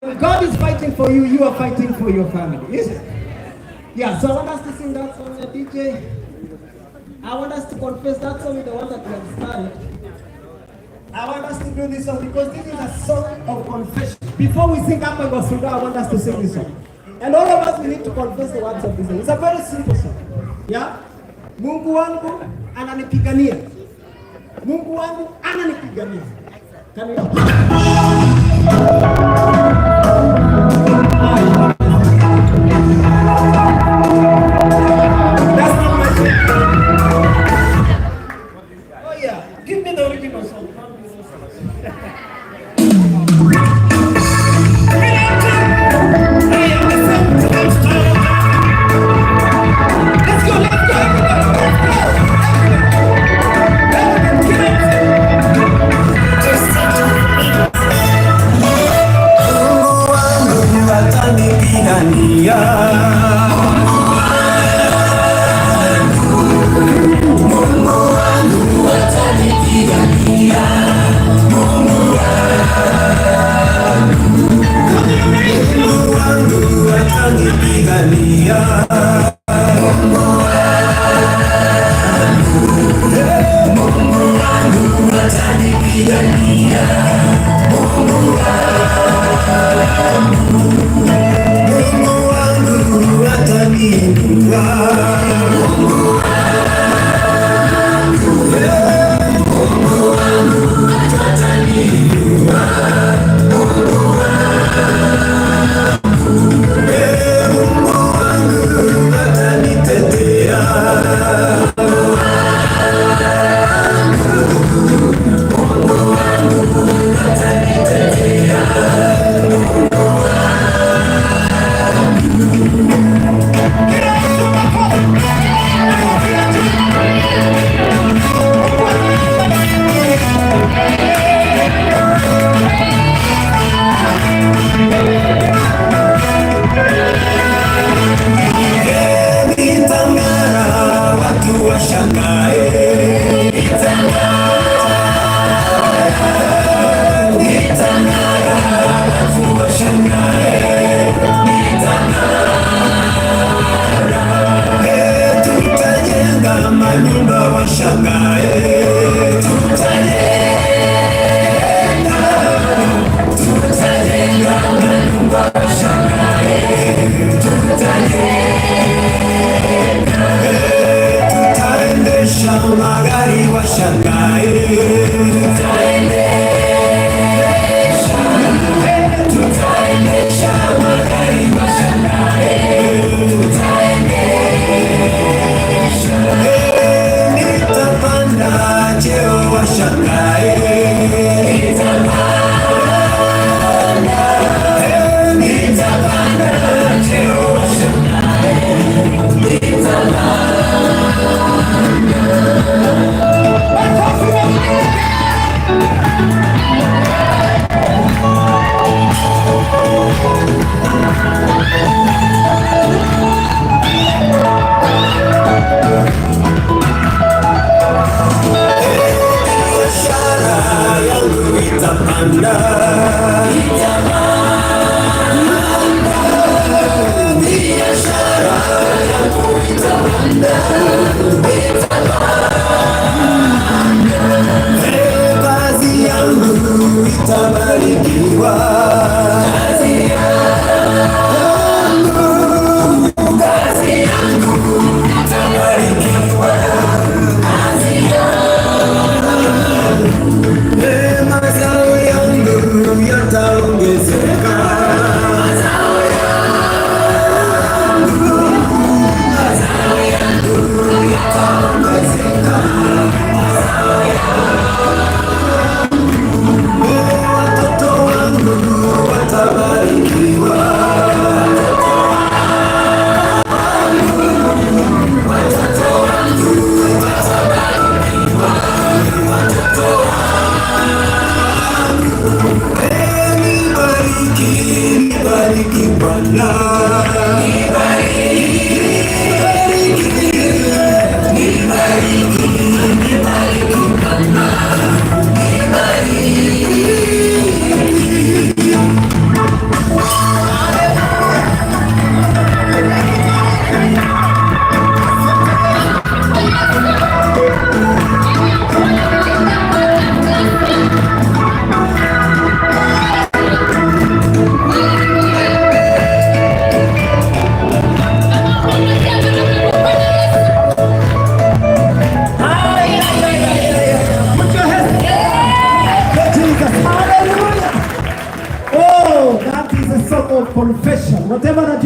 God is fighting for you, you are fighting for your family, isn't it? Yeah, so I want us to sing that song, DJ. I want us to confess that song, the one that we have started. I want us to do this song because this is a song of confession. Before we sing Up and Go Suda, I want us to sing this song. And all of us, we need to confess the words of this song. It's a very simple song. Yeah? Mungu wangu ananipigania. Mungu wangu ananipigania. Can you? That's not my song. Oh yeah, give me the original song.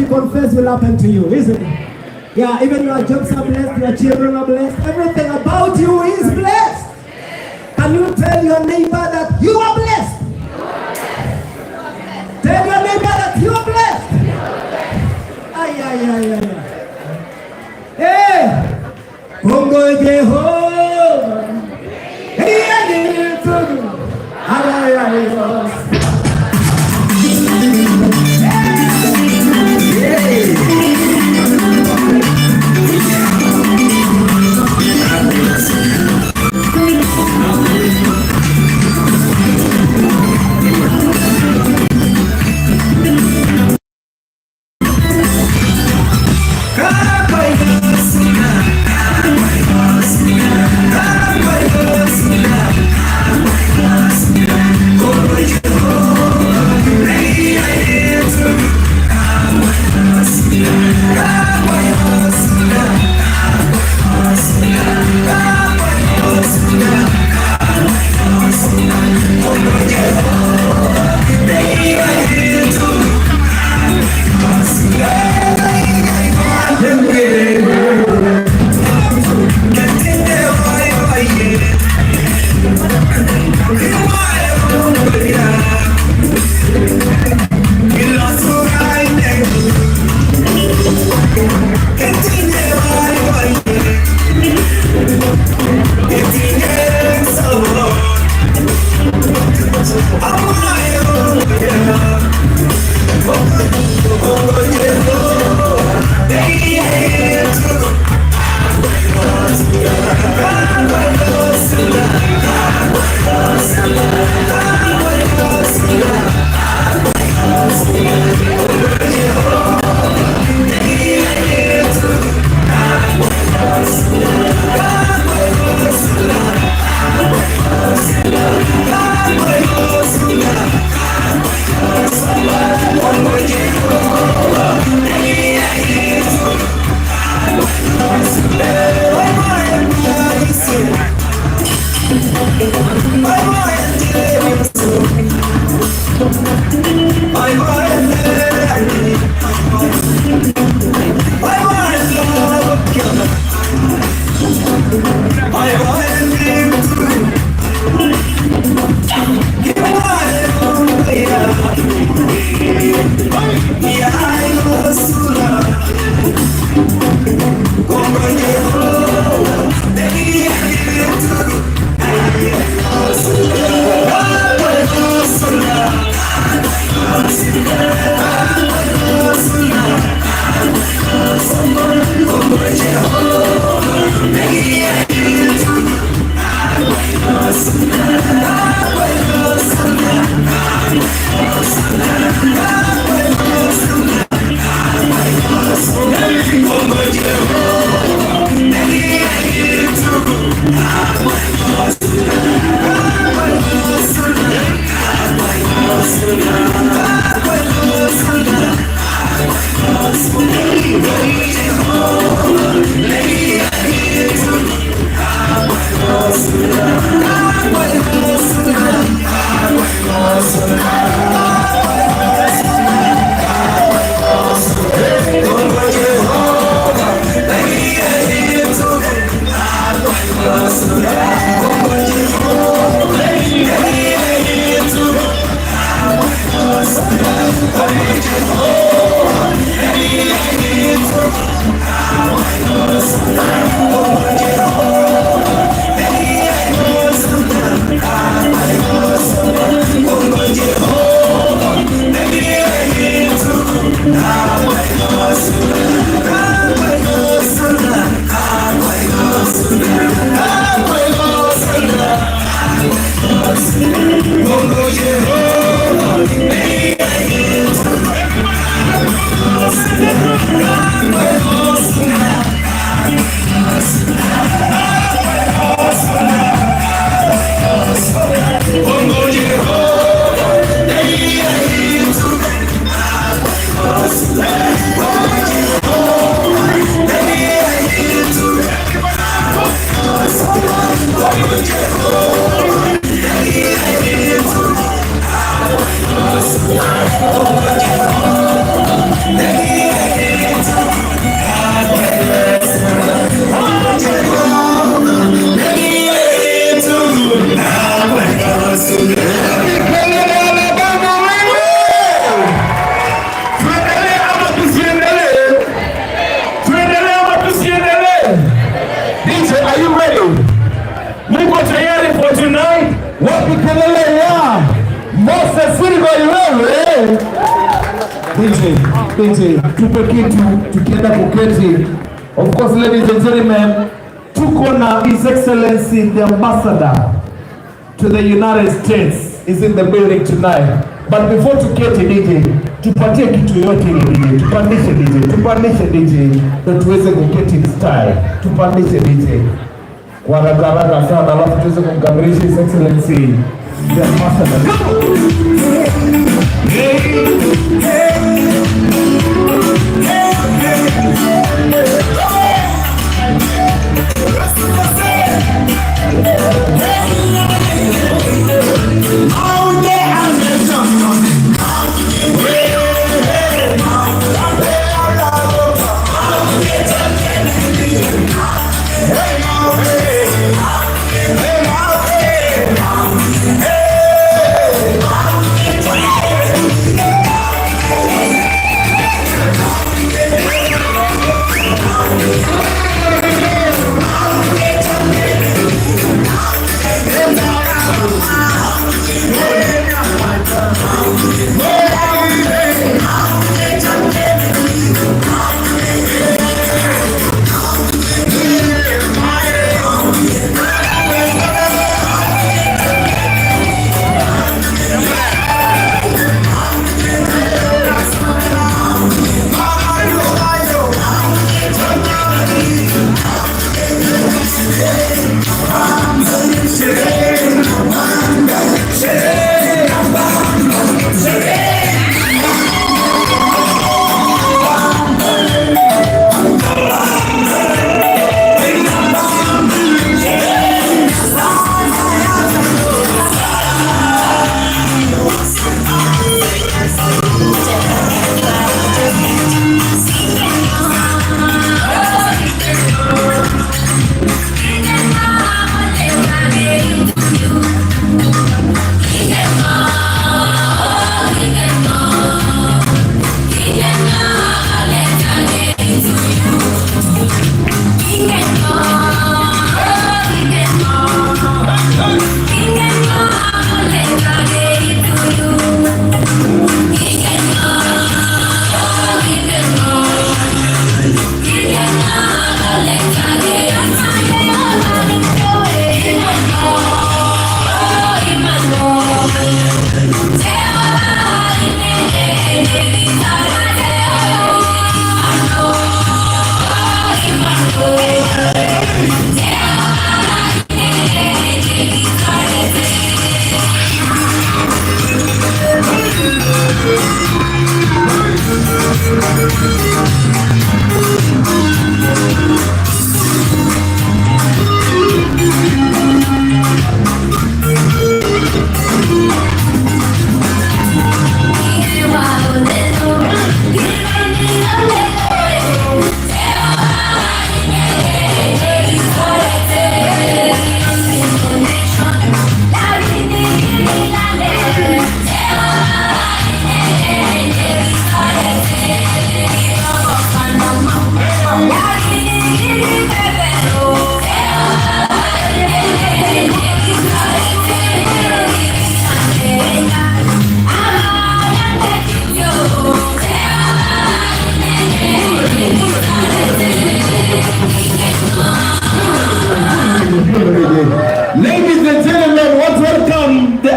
you confess will happen to you, isn't it? Yeah, even your jobs are blessed, your children are blessed, everything about you is blessed. Can you tell your neighbor that you are blessed? Tell your neighbor that you are blessed. Ay, ay, ay, ay. Hey! Congo Jehovah. Hey, I need to do. Ay, ay, ay. tayari for tonight? Wapi kelele ya Moses Silva wewe? DJ, tupe kitu tukienda kuketi. Of course, ladies and gentlemen, tuko na His Excellency the Ambassador to the United States is in the building tonight. But before tuketi DJ, tupatie kitu yote ile DJ. Tupandishe DJ. Ndio tuweze kuketi in style. Tupandishe DJ. Kwa haraka sana alafu tuweze kumkamilisha His Excellency the Ambassador.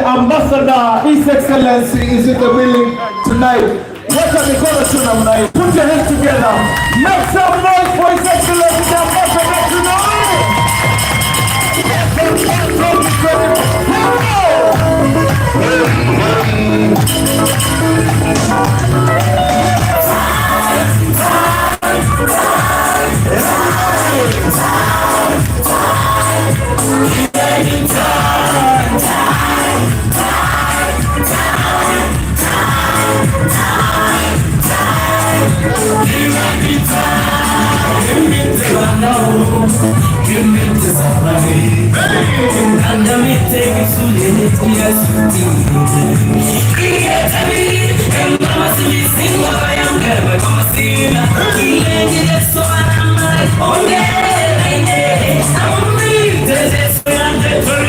Ambassador, His Excellency is in the building tonight. Wacha mikono tu namna hii. Put your hands together. Make some noise for His Excellency the Ambassador tonight. I'm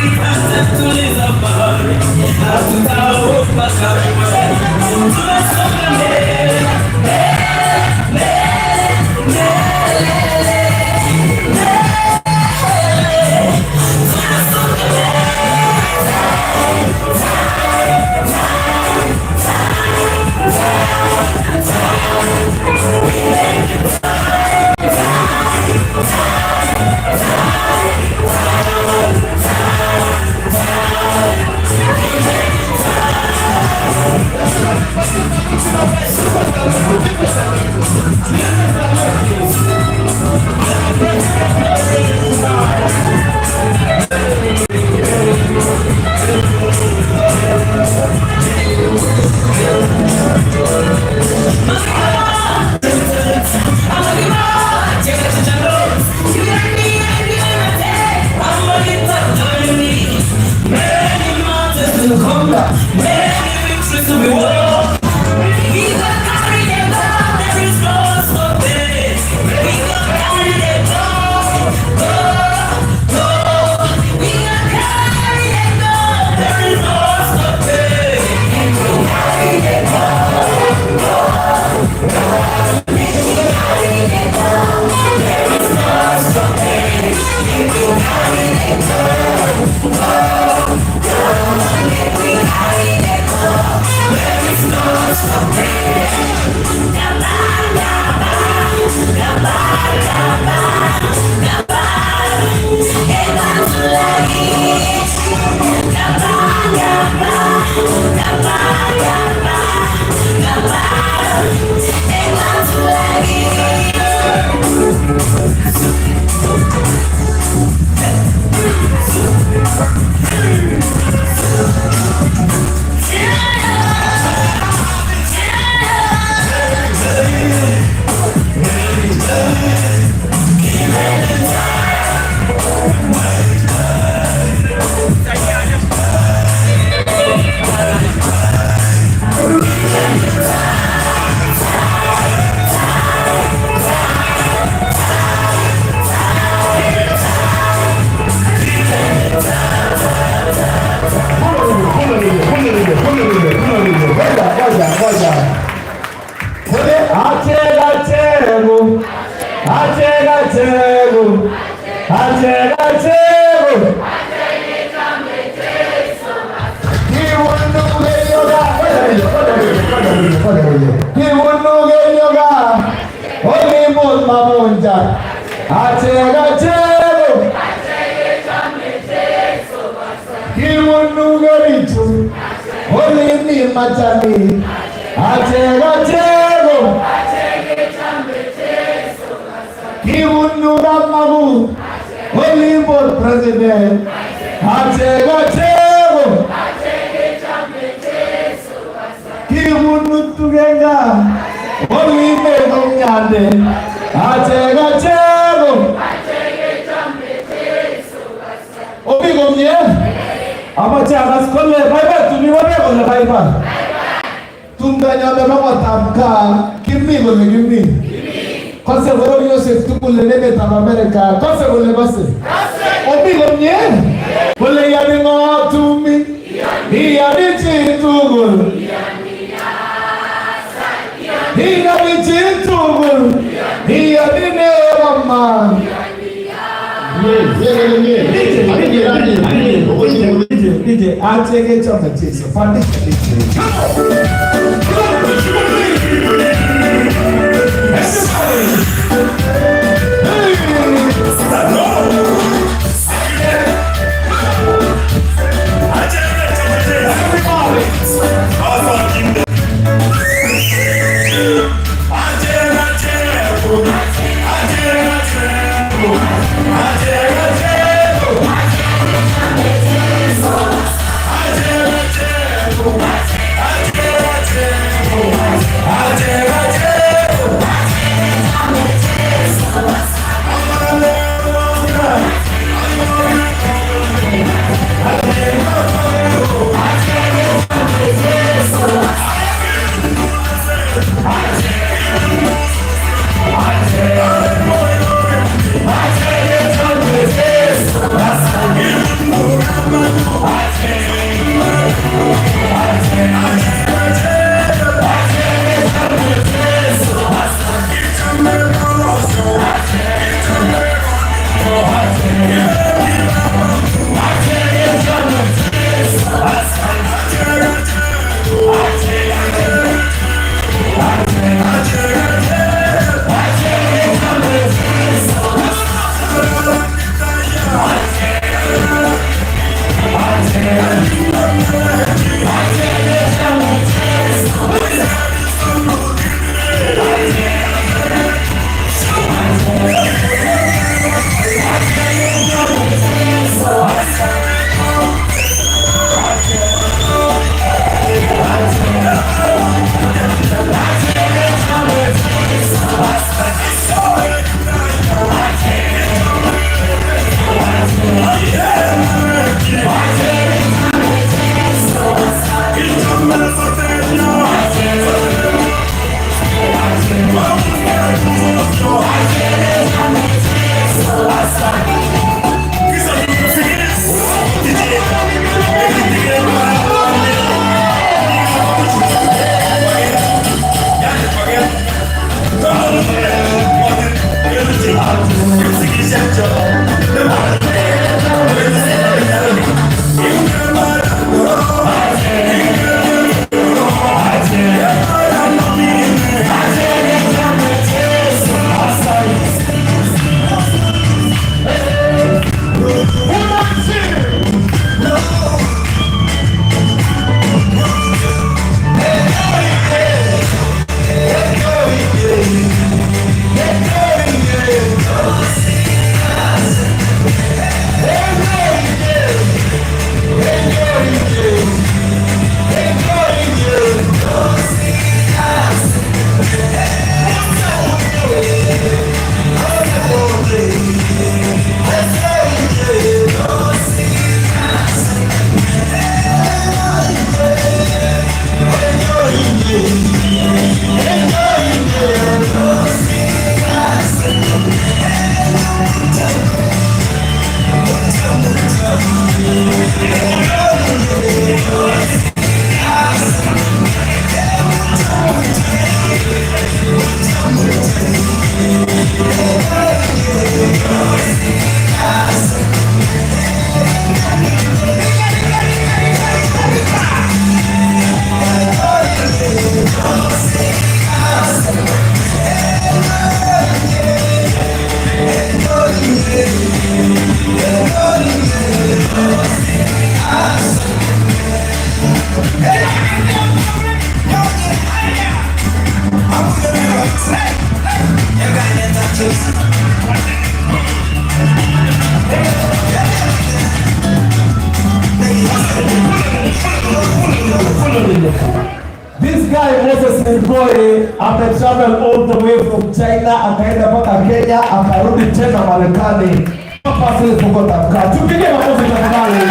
Moses Ngoi ametravel all the way from China, akaenda mpaka Kenya, akarudi tena Marekani. Papa says for Gotab. Tupige makofi tafadhali.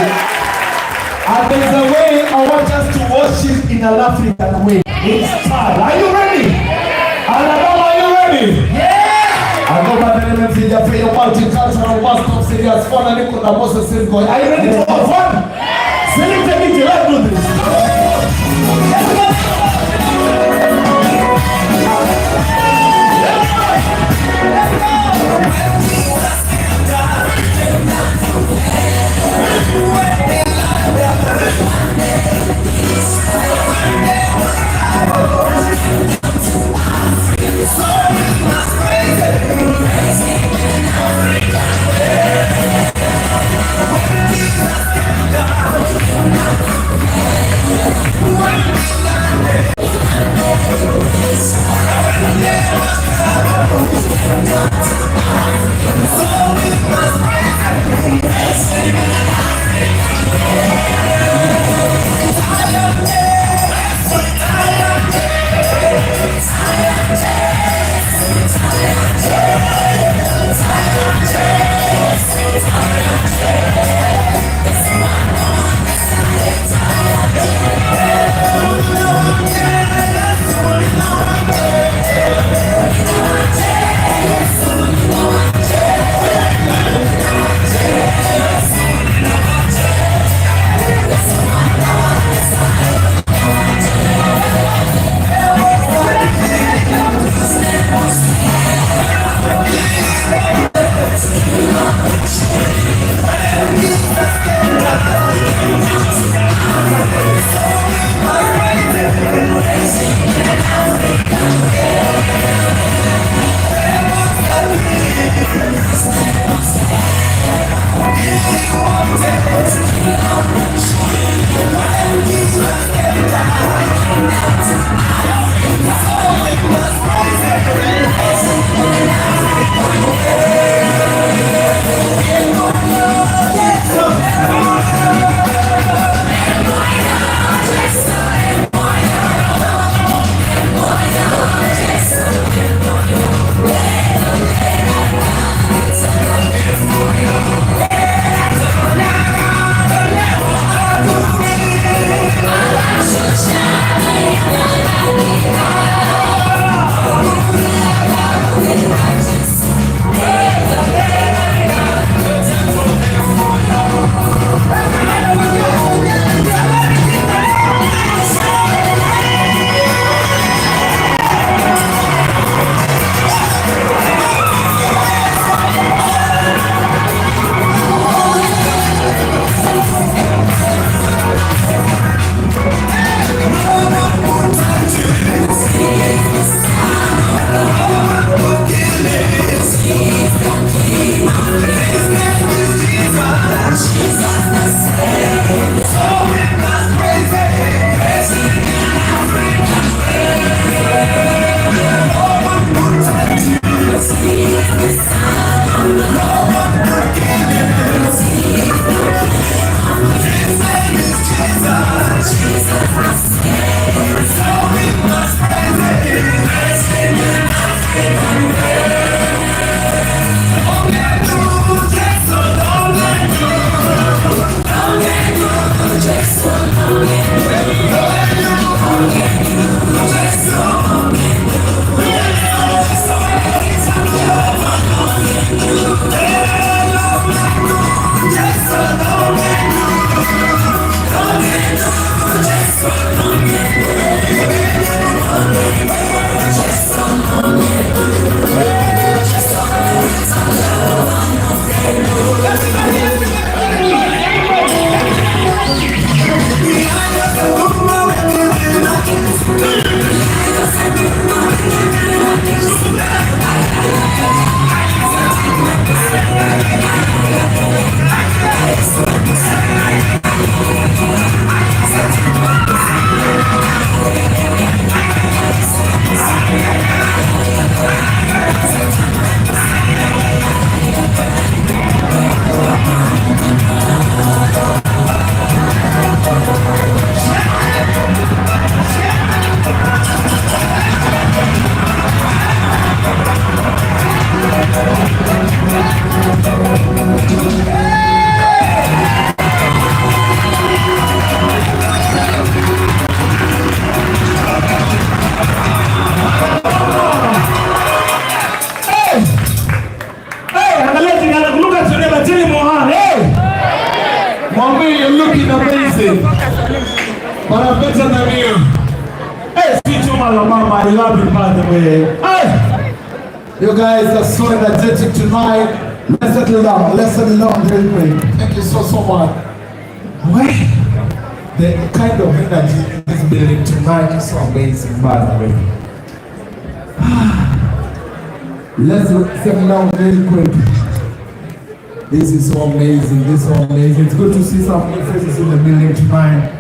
And there's a way I want us to worship in an African way. In style. Are you ready? Alabama, are you ready? Yeah! I go back to the message for your multicultural pastor serious fun and Nico Moses Ngoi. Are you ready to have fun? Select the DJ, let's do this. So Mommy, you're looking amazing. But I'm better than you. Hey, speak to Alabama. I love you, by the way. Hey! You guys are so energetic tonight. Let's settle down. Let's settle down real quick. Thank you so much. Well, the kind of energy in this building tonight is so amazing, by the way. Let's settle down very quick. This is so amazing. This is so amazing. It's good to see some new faces in the building tonight.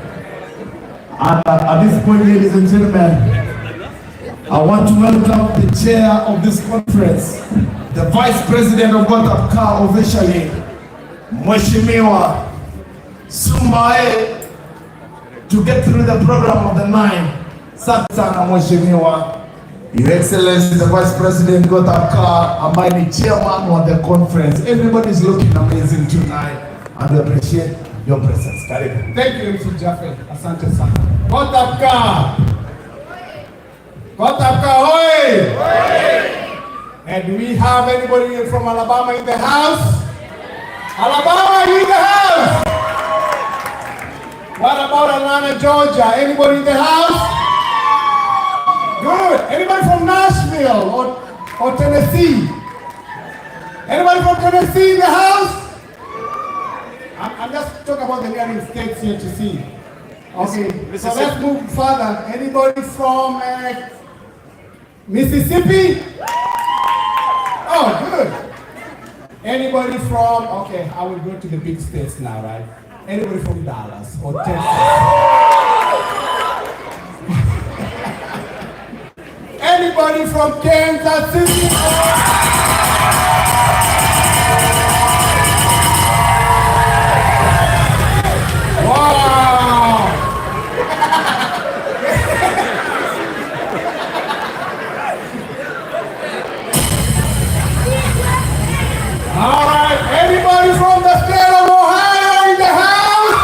And at this point, ladies and gentlemen, I want to welcome the chair of this conference, the vice president of Gotab officially, Mheshimiwa Sumbae, to get through the program of the night. Satana Mheshimiwa, Your Excellency, the Vice President Gotab ambaye ni chairman of the conference. Everybody is looking amazing tonight, and we appreciate your presence. Karibu. Thank you, Mr. Jaffe. Asante sana. Gotab. Gotab hoy! And do we have anybody from Alabama in the house? Alabama, are you in the house? What about Atlanta, Georgia? Anybody in the house? Good. Anybody from Nashville or Tennessee? Anybody from Tennessee in the house? I'm just talking about the nearest states here to see. Okay, so let's move further. Anybody from Mississippi? Oh, good. Anybody from, okay, I will go to the big states now, right? Anybody from Dallas or Texas? Anybody from Kansas City? Wow! All right, anybody from the state of Ohio in the house?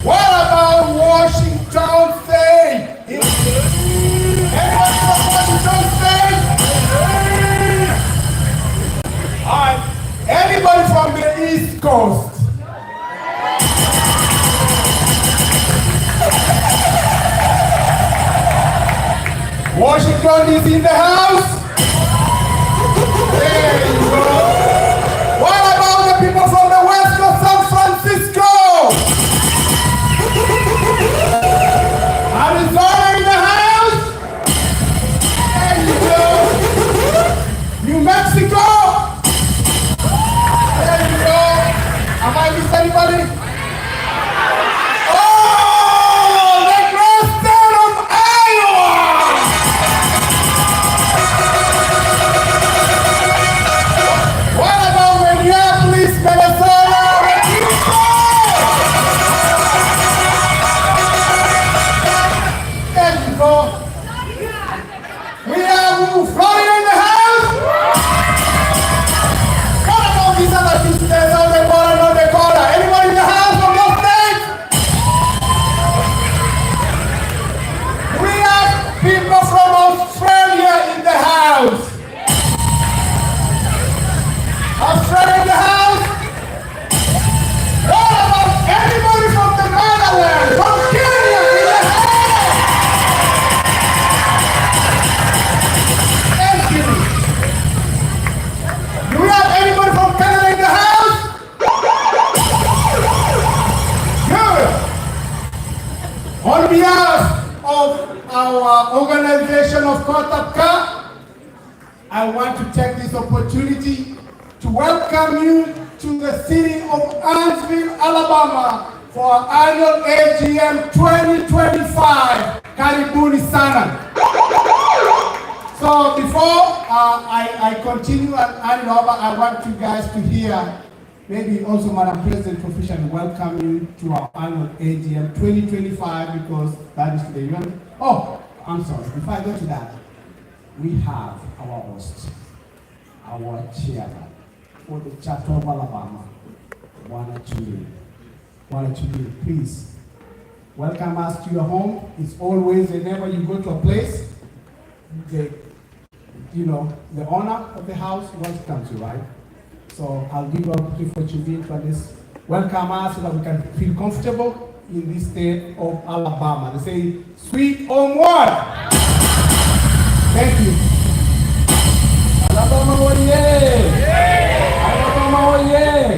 What about Washington State? Anybody from Washington State? All right, anybody from the East Coast? Washington is in the house. There you go. What about the people from the West Coast, San Francisco? Arizona in the house. There you go. New Mexico. There you go. Am I missing anybody? On behalf of our organization of Gotab, I want to take this opportunity to welcome you to the city of Huntsville, Alabama for our annual AGM 2025. Karibuni sana. So before I continue and hand over, I want you guys to hear, maybe also Madam President officially welcome you to our annual AGM 2025 because that is the event. Oh, I'm sorry, before I go to that, we have our host, our chairman for the chapter of Alabama, Bwana Chuli. Bwana Chuli, please welcome us to your home. It's always whenever you go to a place, the owner of the house welcomes you, right? So I'll give you a opportunity for Chubin to at least welcome us so that we can feel comfortable in this state of Alabama. They say, sweet home water. Thank you. Alabama, oh yeah! Alabama, oh yeah!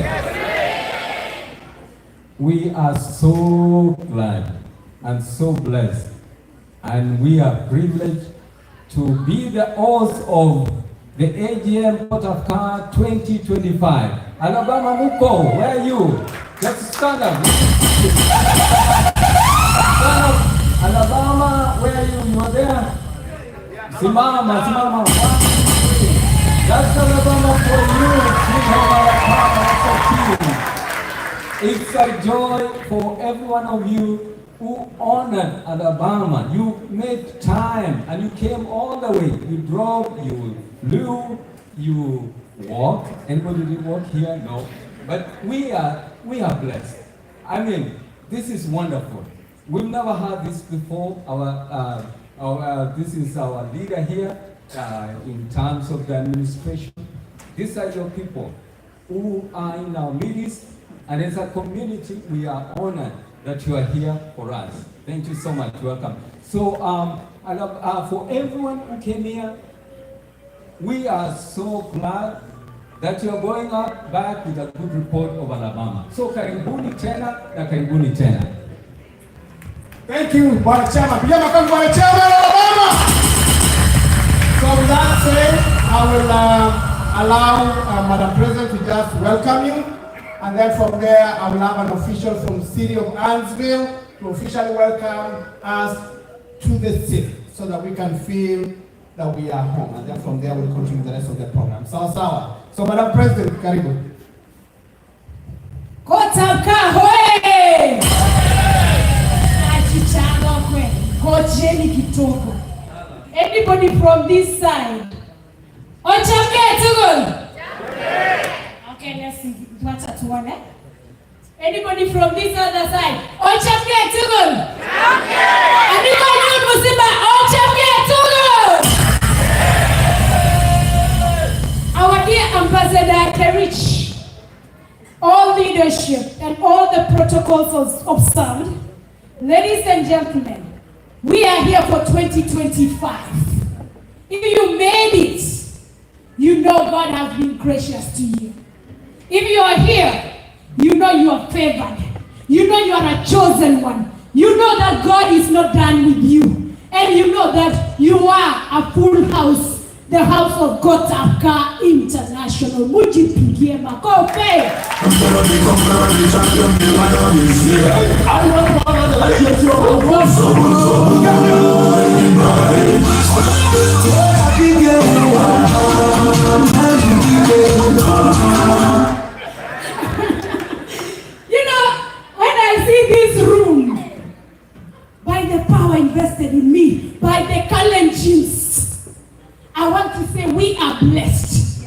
We are so glad and so blessed, and we are privileged to be the host of the AGM Gotab 2025. Alabama Muko, where are you? Let's stand up. Stand up. Alabama, where are you? You are there? Simama, Simama. That's Alabama for you. It's a joy for every one of you who honored Alabama. You made time and you came all the way. You drove, you flew, you walked. Anybody did walk here? No. But we are blessed. I mean, this is wonderful. We've never had this before. This is our leader here in terms of the administration. These are your people who are in our midst, and as a community, we are honored that you are here for us. Thank you so much. Welcome. So, for everyone who came here, we are so glad that you are going up back with a good report of Alabama. So, karibuni tena na karibuni tena. Thank you, Bwana Chama. Piga makofi Bwana Chama Alabama. So with that said, I will allow Madam President to just welcome you. And then from there, I will have an official from the city of Annsville to officially welcome us to the city so that we can feel that we are home. And then from there, we'll continue the rest of the program. Sawa sawa. So Madam President, karibu. Gotab hoye! Achichanga kwe. Kojeni kitoko. Anybody from this side? Ochamge tugul. Okay, let's see. Anybody from this other side? Ochamge tugul. Anybody Musima? Ochamge tugul. Our dear Ambassador Kerich, all leadership and all the protocols observed, ladies and gentlemen, we are here for 2025. If you made it, you know God has been gracious to you. If you are here, you know you are favored. You know you are a chosen one. You know that God is not done with you. And you know that you are a full house. The house of Gotab International. Mujipigie makofi. You know, when I see this room, by the power invested in me, by the challenges, I want to say we are blessed.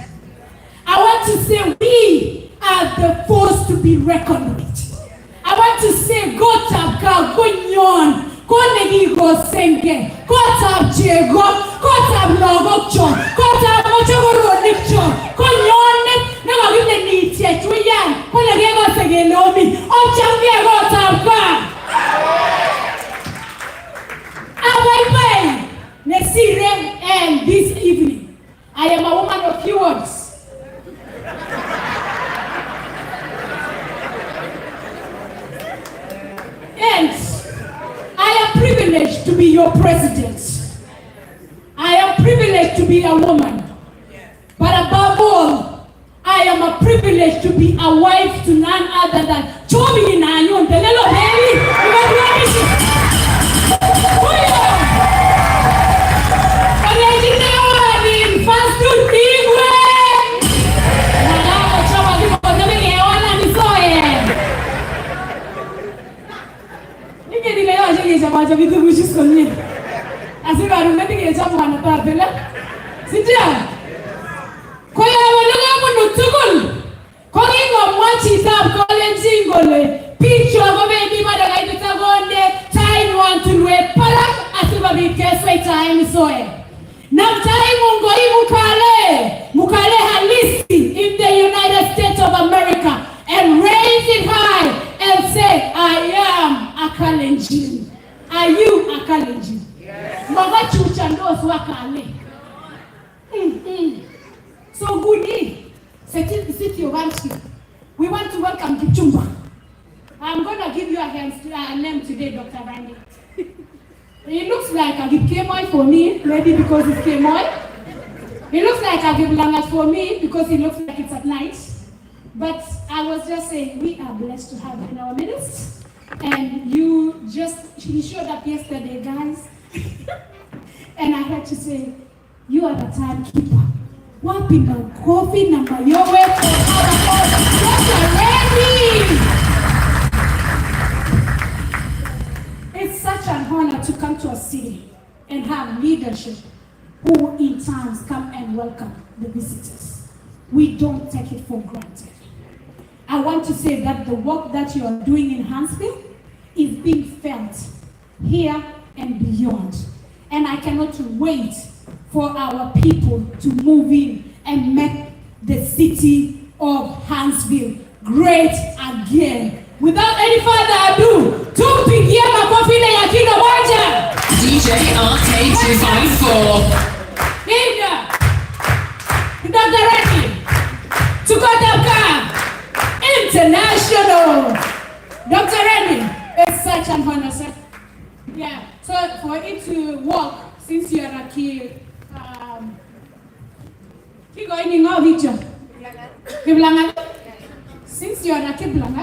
I want to say we are the force to be reckoned with. I want to say Gotab Gonyon, Konegi Gosenge, Gotab Jego, Gotab Logokcho, Gotab Mochogoronikcho, Konyon, never give the need yet, we young, Konegi Gosenge Lomi, Ochamge Gotab God. And this evening, I am a woman of few words. And I am privileged to be your president. I am privileged to be a woman. But above all, I am a privilege to be a wife to none other than Chobi Nanyon, the little baby. Maja vitu kushis konye. Asika arumeti kecha mwana tarpela. Sija. Koya waloga munu tukul. Kogi ngo mwachi tab kole jingole. Picture go baby madaga ituta gonde. Time want to we palak asiba bikeswe time soe. Namtai Mungoi Mukale halisi in the United States of America and raise it high and say, I am a Kalenjin. Are you a Kalenjin? Magachucha ndos wakale. So good day. City of Antioch. We want to welcome Kipchumba. I'm going to give you a name today, Dr. Randy. It looks like a Kemoy for me, maybe because it's Kemoy. It looks like a Giblangat for me because it looks like it's at night. But I was just saying, we are blessed to have you in our midst. And you showed up yesterday, guys. And I had to say, you are the timekeeper. Wapi na coffee na mayowe ready. It's such an honor to come to a city and have leadership who in times come and welcome the visitors. We don't take it for granted. I want to say that the work that you are doing in Huntsville is being felt here and beyond. And I cannot wait for our people to move in and make the city of Huntsville great again. Without any further ado, tupigie makofi ya kilo moja. DJ RK254. Here, Dr. Raffle, to Gotab International. Dr. Raffle, it's such an honor, sir. Yeah, so for it to work, since you are a key, since you are a Kiblangat,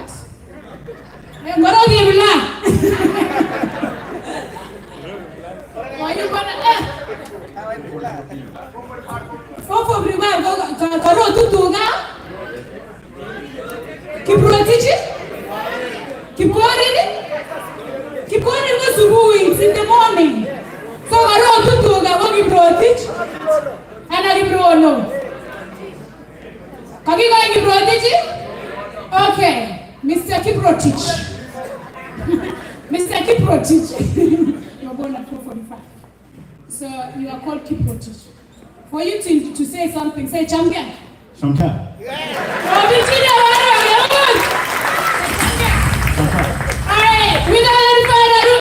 it's in the morning. So I wrote to go brought it, and I brought no. Can you brought it? Okay, Mr. Kiprotich. Mr. Kiprotich. You're born at 4:45. So you are called Kiprotich. For you to say something, say champion. Champion. Alright, without any further ado,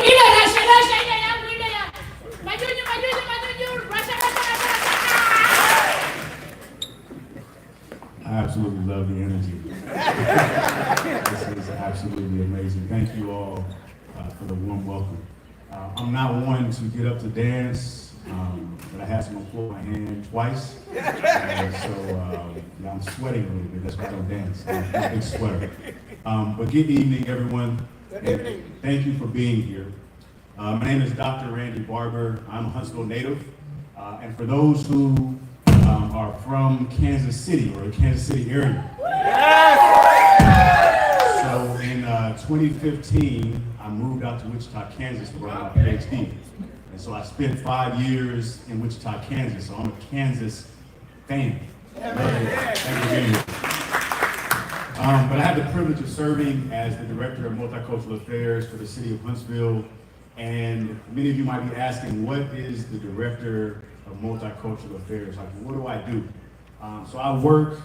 I absolutely love the energy. This is absolutely amazing. Thank you all for the warm welcome. I'm not one to get up to dance, but I had to pull my hand twice. So I'm sweating a little bit. That's why I don't dance. I'm a big sweater. But good evening, everyone. And thank you for being here. My name is Dr. Randy Barber. I'm a Huntsville native. And for those who are from Kansas City or the Kansas City area. So in 2015, I moved out to Wichita, Kansas to write my PhD. And so I spent 5 years in Wichita, Kansas. So I'm a Kansas fan. Thank you for being here. But I had the privilege of serving as the Director of Multicultural Affairs for the City of Huntsville. And many of you might be asking, what is the Director of Multicultural Affairs? Like, what do I do? So I work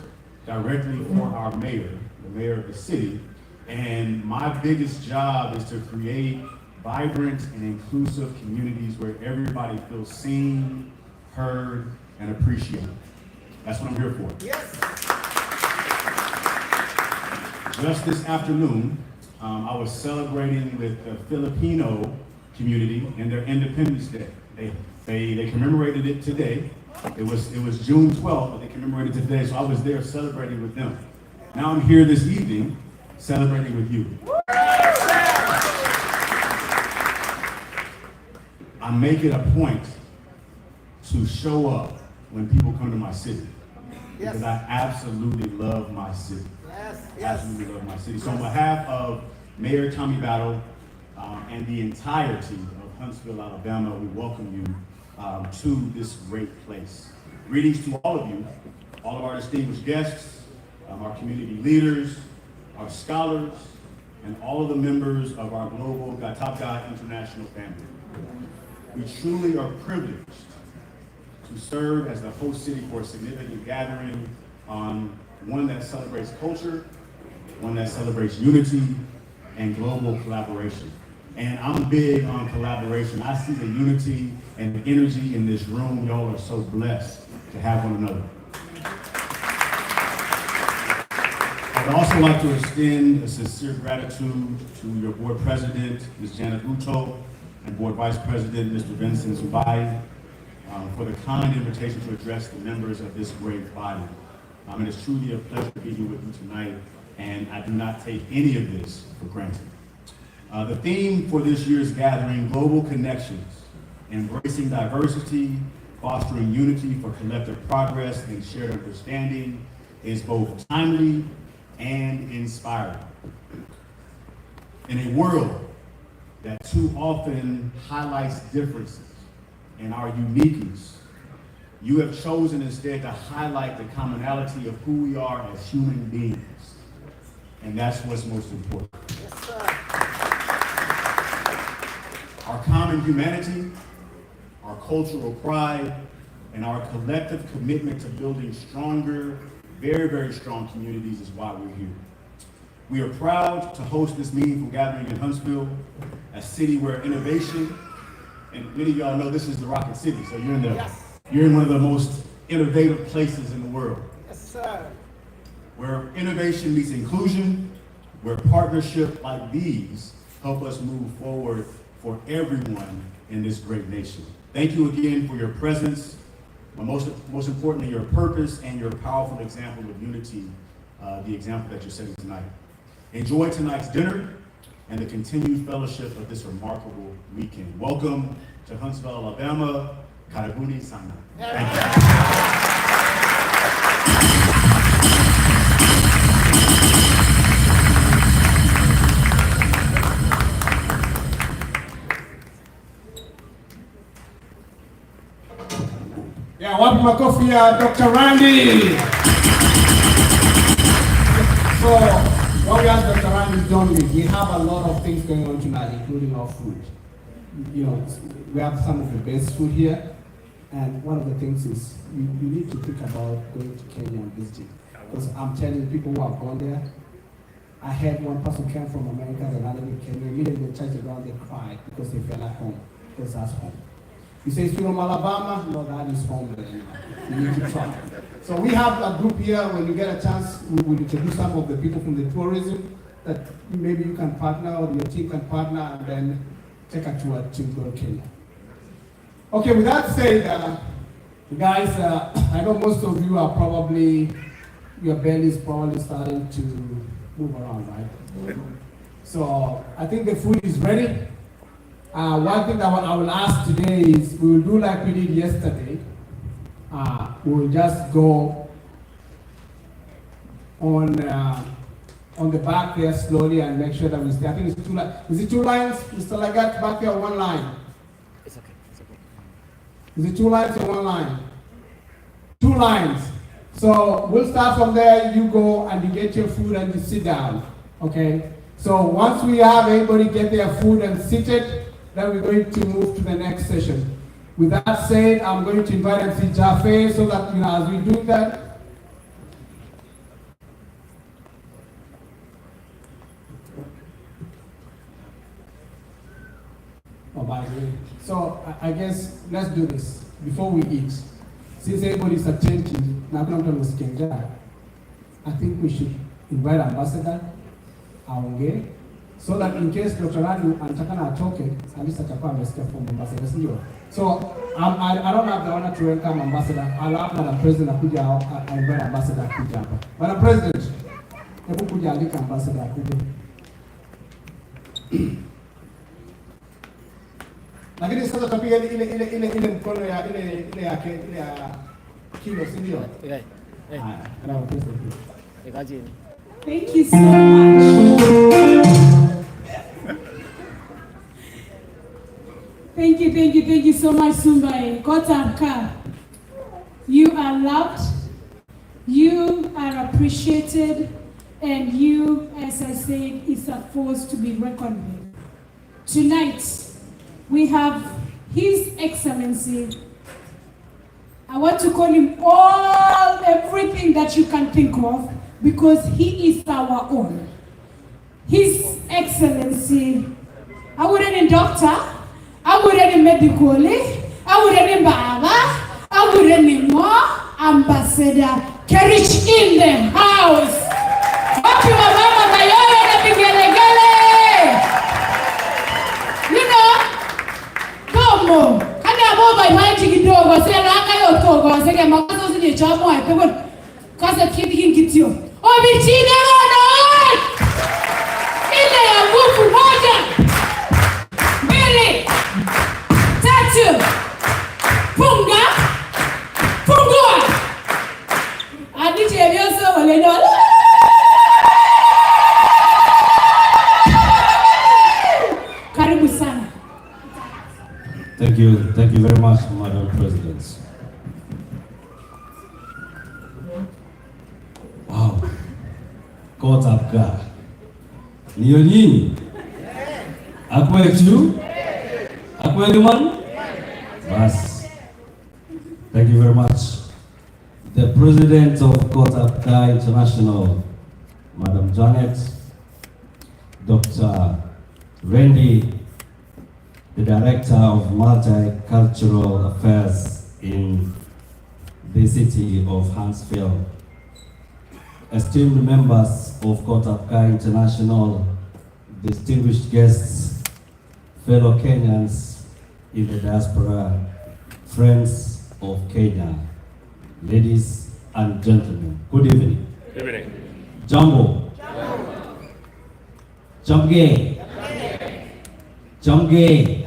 directly for our mayor, the mayor of the city, and my biggest job is to create vibrant and inclusive communities where everybody feels seen, heard, and appreciated. That's what I'm here for. Yes. Just this afternoon, I was celebrating with the Filipino community and their Independence Day. They commemorated it today. It was June 12th, but they commemorated it today, so I was there celebrating with them. Now I'm here this evening celebrating with you. I make it a point to show up when people come to my city. Because I absolutely love my city. Absolutely love my city. So on behalf of Mayor Tommy Battle and the entirety of Huntsville, Alabama, we welcome you to this great place. Greetings to all of you, all of our distinguished guests, our community leaders, our scholars, and all of the members of our global Gotab International family. We truly are privileged to to serve as the host city for a significant gathering on one that celebrates culture, one that celebrates unity and global collaboration. And I'm big on collaboration. I see the unity and the energy in this room. Y'all are so blessed to have one another. I'd also like to extend a sincere gratitude to your board president, Ms. Janet Uto, and board vice president, Mr. Vincent Zubai, for the kind invitation to address the members of this great body. It is truly a pleasure to be here with you tonight, and I do not take any of this for granted. The theme for this year's gathering, Global Connections, Embracing Diversity, Fostering Unity for Collective Progress and Shared Understanding, is both timely and inspiring. In a world that too often highlights differences and our uniqueness, you have chosen instead to highlight the commonality of who we are as human beings. And that's what's most important. Yes, sir. Our common humanity, our cultural pride, and our collective commitment to building stronger, very, very strong communities is why we're here. We are proud to host this meaningful gathering in Huntsville, a city where innovation, and many of y'all know this is the Rocket City, so you're in one of the most innovative places in the world. Yes, sir. Where innovation meets inclusion, where partnerships like these help us move forward for everyone in this great nation. Thank you again for your presence, but most importantly, your purpose and your powerful example of unity, the example that you're setting tonight. Enjoy tonight's dinner and the continued fellowship of this remarkable weekend. Welcome to Huntsville, Alabama. Karibuni sana. Thank you. Yeah, wapi makofi ya Dr. Randy. So, what we asked Dr. Randy done with, we have a lot of things going on tonight, including our food. You know, we have some of the best food here, and one of the things is you need to think about going to Kenya and visiting. Because I'm telling you, people who have gone there, I had one person came from America, another in Kenya, immediately they touched the ground, they cried because they felt at home, because that's home. You say it's from Alabama, no, that is home there. You need to try. So we have a group here. When you get a chance, we will introduce some of the people from the tourism that maybe you can partner or your team can partner and then take a tour to go to Kenya. Okay, with that said, guys, I know most of you are probably, your belly is probably starting to move around, right? So I think the food is ready. One thing that I will ask today is we will do like we did yesterday. We will just go on the back there slowly and make sure that we stay. I think it's 2 lines. Is it 2 lines, Mr. Lagat, back there, or 1 line? It's okay. It's okay. Is it 2 lines or 1 line? 2 lines. So we'll start from there. You go and you get your food and you sit down. Okay. So once we have everybody get their food and seated, then we're going to move to the next session. With that said, I'm going to invite MC Jaffe so that, you know, as we do that, oh, by the way. So I guess let's do this before we eat. Since everybody's attentive, I think we should invite Ambassador aongee, so that in case Dr. Randy anataka atoke, at least atakuwa amesikia from Ambassador, sio? So I don't have the honor to welcome Ambassador. I'll have Madam President akuja, I invite Ambassador akuja hapa. Madam President, hebu kuja andika Ambassador akuja. Lakini sasa tutapiga ile mkono ya ile ya kilo, si ndio? Madam President. Thank you so much. Thank you so much, Sumbai. Gotab. You are loved, you are appreciated, and you, as I said, is a force to be reckoned with. Tonight, we have His Excellency, I want to call him everything that you can think of, because he is our own. His Excellency, I wouldn't doctor, I wouldn't medical, I wouldn't baba, I wouldn't more Ambassador Kerich in the house. Happy mama mayoyo na vigelegele. You know, como kana boba imaji kidogo sema akayo togo sema makazo zini chamo apepo kaza kidi ngitio. Obichine wana. Ile ya nguvu moja. Mbili. Tatu. Funga. Fungua. Adiche yoso wale no. Karibu sana. Thank you very much, Madam President. Wow, Gotab ka. Niyo nyinyi? Akwetu? Akwetu man? Bas. Thank you very much. The President of Gotab International, Madam Janet, Dr. Randy, the Director of Multicultural Affairs in the city of Huntsville, esteemed members of Gotab International, distinguished guests, fellow Kenyans in the diaspora, friends of Kenya, ladies and gentlemen, good evening. Good evening. Jambo. Jamge. Jamge.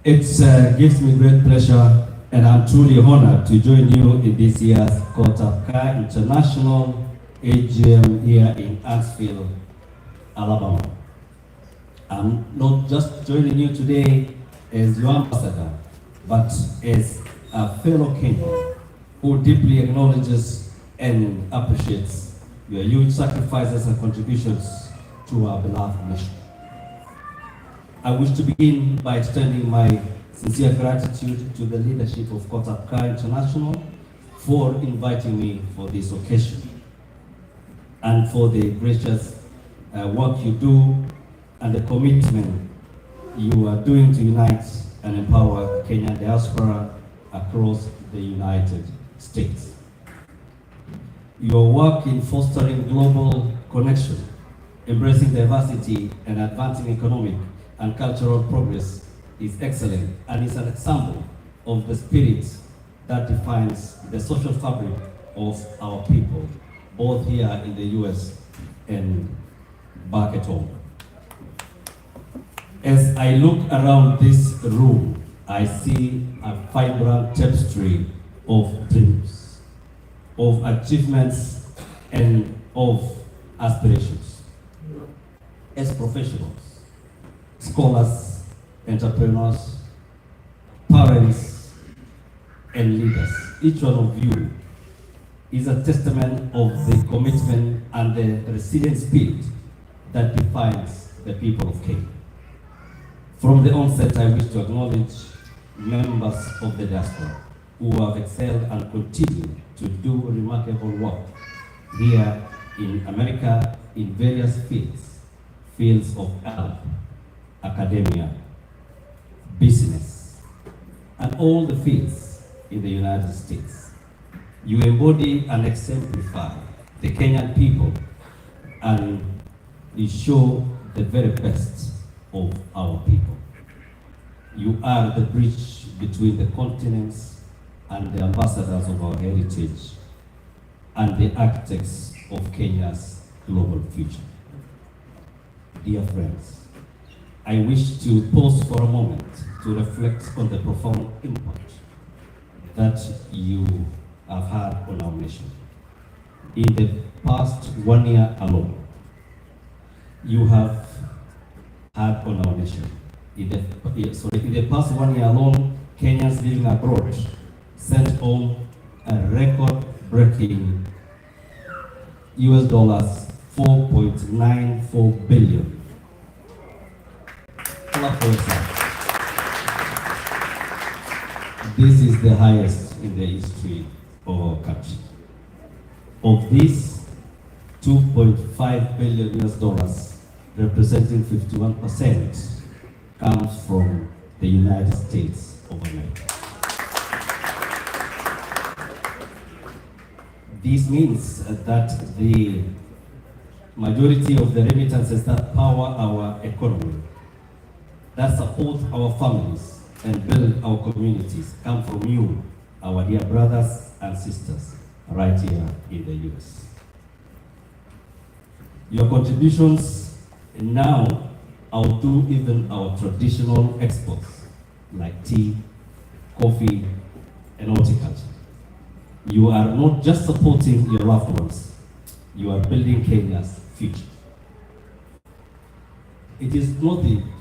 It gives me great pleasure, and I'm truly honored to join you in this year's Gotab International AGM here in Huntsville, Alabama. I'm not just joining you today as your ambassador, but as a fellow Kenyan who deeply acknowledges and appreciates your huge sacrifices and contributions to our beloved nation. I wish to begin by extending my sincere gratitude to the leadership of Gotab International for inviting me for this occasion and for the gracious work you do and the commitment you are doing to unite and empower Kenyan diaspora across the United States. Your work in fostering global connection, embracing diversity, and advancing economic and cultural progress is excellent and is an example of the spirit that defines the social fabric of our people, both here in the US and back at home. As I look around this room, I see a vibrant tapestry of dreams, of achievements, and of aspirations. As professionals, scholars, entrepreneurs, parents, and leaders, each one of you is a testament of the commitment and the resilient spirit that defines the people of Kenya. From the onset, I wish to acknowledge members of the diaspora who have excelled and continue to do remarkable work here in America in various fields of health, academia, business, and all the fields in the United States. You embody and exemplify the Kenyan people, and you show the very best of our people. You are the bridge between the continents and the ambassadors of our heritage and the architects of Kenya's global future. Dear friends, I wish to pause for a moment to reflect on the profound impact that you have had on our nation. In the past 1 year alone, you have had on our nation. In the past 1 year alone, Kenyans living abroad sent home a record-breaking US dollars 4.94 billion. Clap for yourself. this is the highest in the history of our country. Of this, $2.5 billion US dollars, representing 51%, comes from the United States of America. This means that the majority of the remittances that power our economy, that support our families and build our communities, come from you, our dear brothers and sisters, right here in the US. Your contributions now outdo even our traditional exports like tea, coffee, and horticulture. You are not just supporting your loved ones, you are building Kenya's future. It is nothing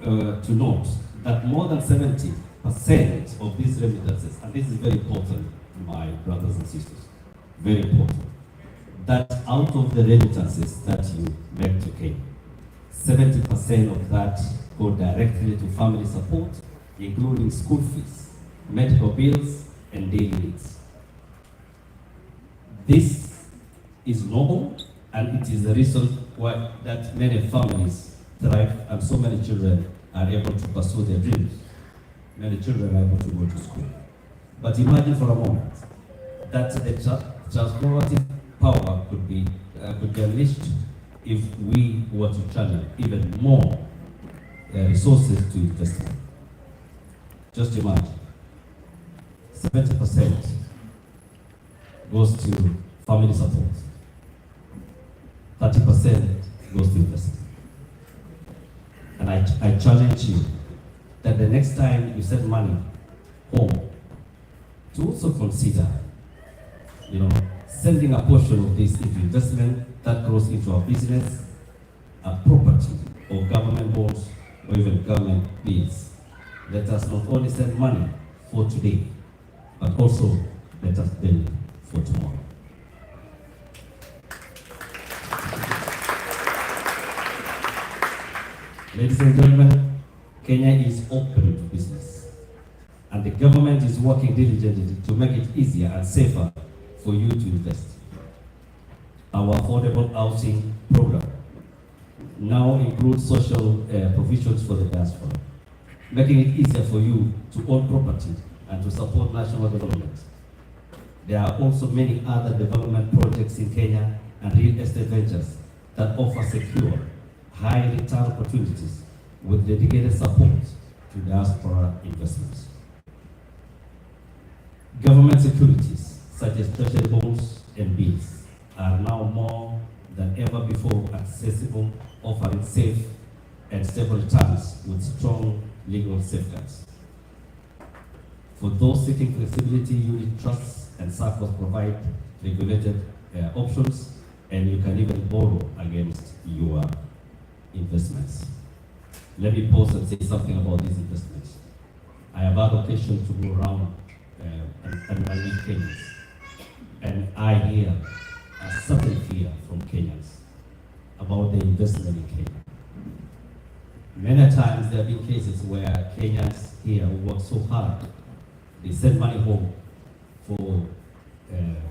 to note that more than 70% of these remittances, and this is very important, my brothers and sisters, very important, that out of the remittances that you make to Kenya, 70% of that go directly to family support, including school fees, medical bills, and daily needs. This is noble, and it is the reason why that many families thrive and so many children are able to pursue their dreams. Many children are able to go to school. But imagine for a moment that the transformative power could be unleashed if we were to channel even more resources to investment. Just imagine, 70% goes to family support, 30% goes to investment. And I challenge you that the next time you send money home, to also consider, sending a portion of this into investment that grows into our business, a property, or government bonds, or even government bills. Let us not only send money for today, but also let us build for tomorrow. Ladies and gentlemen, Kenya is open to business, and the government is working diligently to make it easier and safer for you to invest. Our affordable housing program now includes social provisions for the diaspora, making it easier for you to own property and to support national development. There are also many other development projects in Kenya and real estate ventures that offer secure, high return opportunities with dedicated support to diaspora investments. Government securities such as treasury bonds and bills are now more than ever before accessible, offering safe and stable returns with strong legal safeguards. For those seeking flexibility, unit trusts and SACCOs provide regulated options, and you can even borrow against your investments. Let me pause and say something about these investments. I have had occasion to go around and meet Kenyans, and I hear a certain fear from Kenyans about the investment in Kenya. Many times there have been cases where Kenyans here work so hard, they send money home for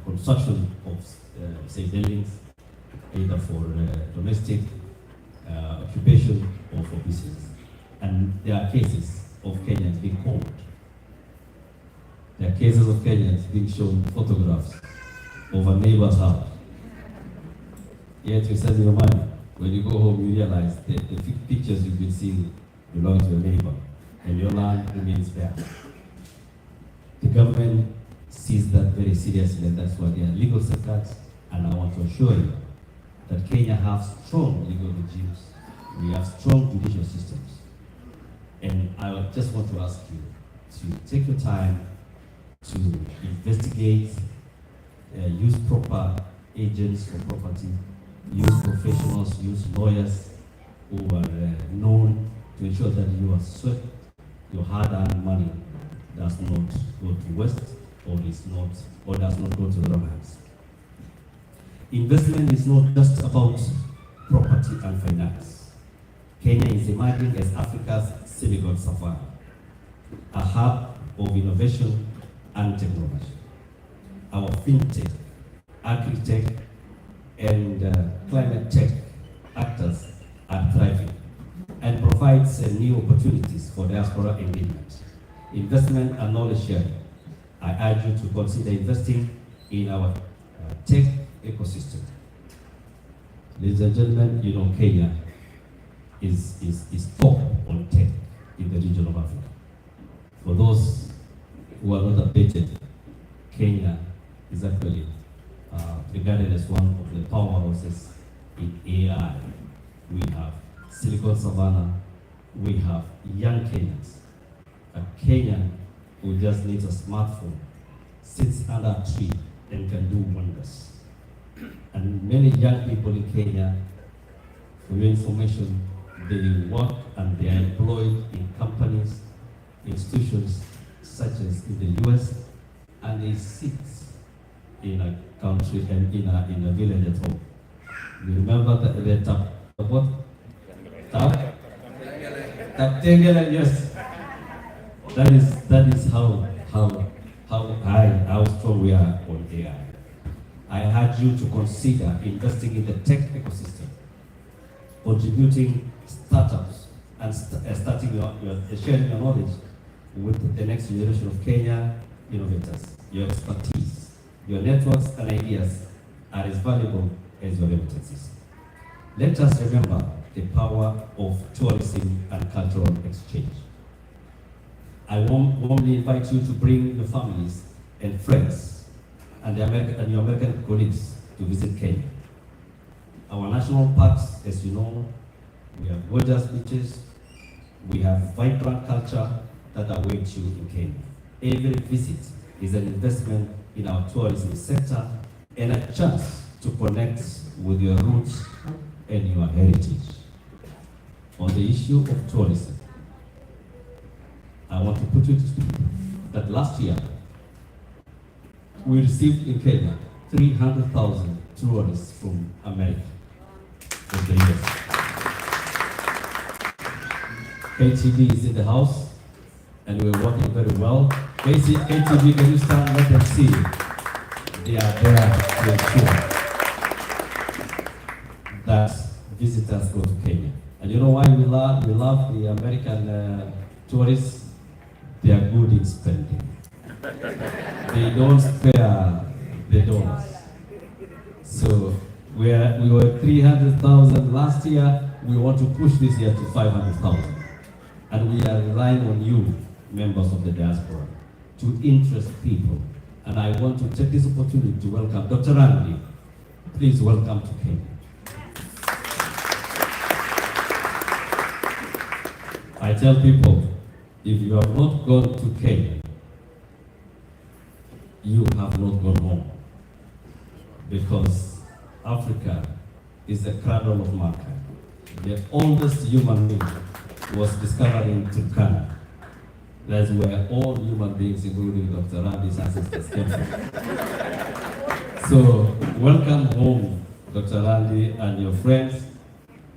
construction of, say, buildings, either for domestic occupation or for business. And there are cases of Kenyans being caught. There are cases of Kenyans being shown photographs of a neighbor's house. Yet you send your money. When you go home, you realize the pictures you've been seeing belong to your neighbor, and your land remains bare. The government sees that very seriously, and that's why there are legal safeguards. And I want to assure you that Kenya has strong legal regimes. We have strong judicial systems. And I just want to ask you to take your time to investigate, use proper agents for property, use professionals, use lawyers who are known to ensure that your sweat, your hard-earned money does not go to waste or does not go to the wrong hands. Investment is not just about property and finance. Kenya is emerging as Africa's Silicon Savannah, a hub of innovation and technology. Our fintech, agri-tech, and climate tech actors are thriving and provides new opportunities for diaspora engagement, investment and knowledge sharing. I urge you to consider investing in our tech ecosystem. Ladies and gentlemen, you know Kenya is top on tech in the region of Africa. For those who are not updated, Kenya is actually regarded as one of the powerhouses in AI. We have Silicon Savannah, we have young Kenyans. A Kenyan who just needs a smartphone, sits under a tree and can do wonders. And many young people in Kenya, for your information, they work and they are employed in companies, institutions such as in the US, and they sit in a country and in a village at home. You remember the Taptengele, yes. That is how strong we are on AI. I urge you to consider investing in the tech ecosystem, contributing startups and starting sharing your knowledge with the next generation of Kenya innovators. Your expertise, your networks and ideas are as valuable as your remittances. Let us remember the power of tourism and cultural exchange. I warmly invite you to bring your families and friends and your American colleagues to visit Kenya. Our national parks, as you know, we have gorgeous beaches, we have vibrant culture that awaits you in Kenya. Every visit is an investment in our tourism sector and a chance to connect with your roots and your heritage. On the issue of tourism, I want to put you to speak that last year we received in Kenya 300,000 tourists from America in the US. KTV is in the house and we're working very well. KTV, can you stand? Let them see. They are there to ensure that visitors go to Kenya. And you know why we love the American tourists? They are good in spending. They don't spare the dollars. So we were 300,000 last year. We want to push this year to 500,000. And we are relying on you, members of the diaspora, to interest people. And I want to take this opportunity to welcome Dr. Randy. Please welcome to Kenya. I tell people, if you have not gone to Kenya, you have not gone home. Because Africa is the cradle of mankind. The oldest human being was discovered in Turkana. That's where all human beings, including Dr. Randy's ancestors, came from. So, welcome home, Dr. Randy and your friends,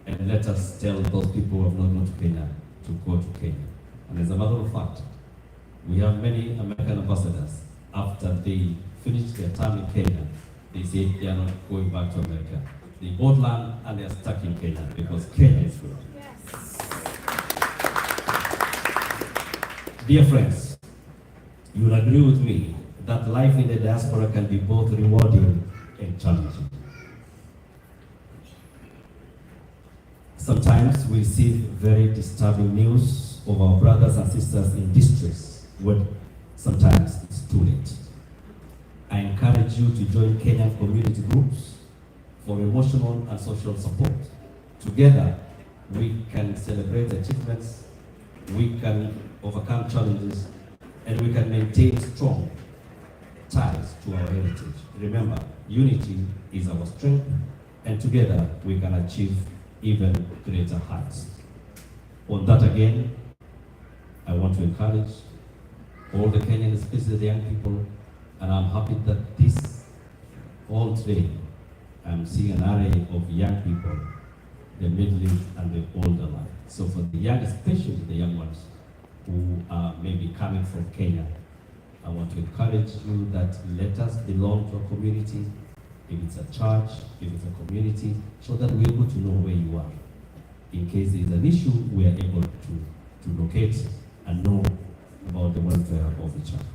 and let us tell those people who have not gone to Kenya to go to Kenya. And as a matter of fact, we have many American ambassadors. After they finish their time in Kenya, they say they are not going back to America. They bought land and they are stuck in Kenya because Kenya is good. Yes. Dear friends, you will agree with me that life in the diaspora can be both rewarding and challenging. Sometimes we receive very disturbing news of our brothers and sisters in distress, when sometimes it's too late. I encourage you to join Kenyan community groups for emotional and social support. Together, we can celebrate achievements, we can overcome challenges, and we can maintain strong ties to our heritage. Remember, unity is our strength, and together we can achieve even greater heights. On that again, I want to encourage all the Kenyans, especially the young people, and I'm happy that this all today, I'm seeing an array of young people, the middle-aged and the older life. So for the young, especially the young ones who are maybe coming from Kenya. I want to encourage you that let us belong to a community, if it's a church, if it's a community, so that we're able to know where you are. In case there is an issue, we are able to locate and know about the welfare of the church.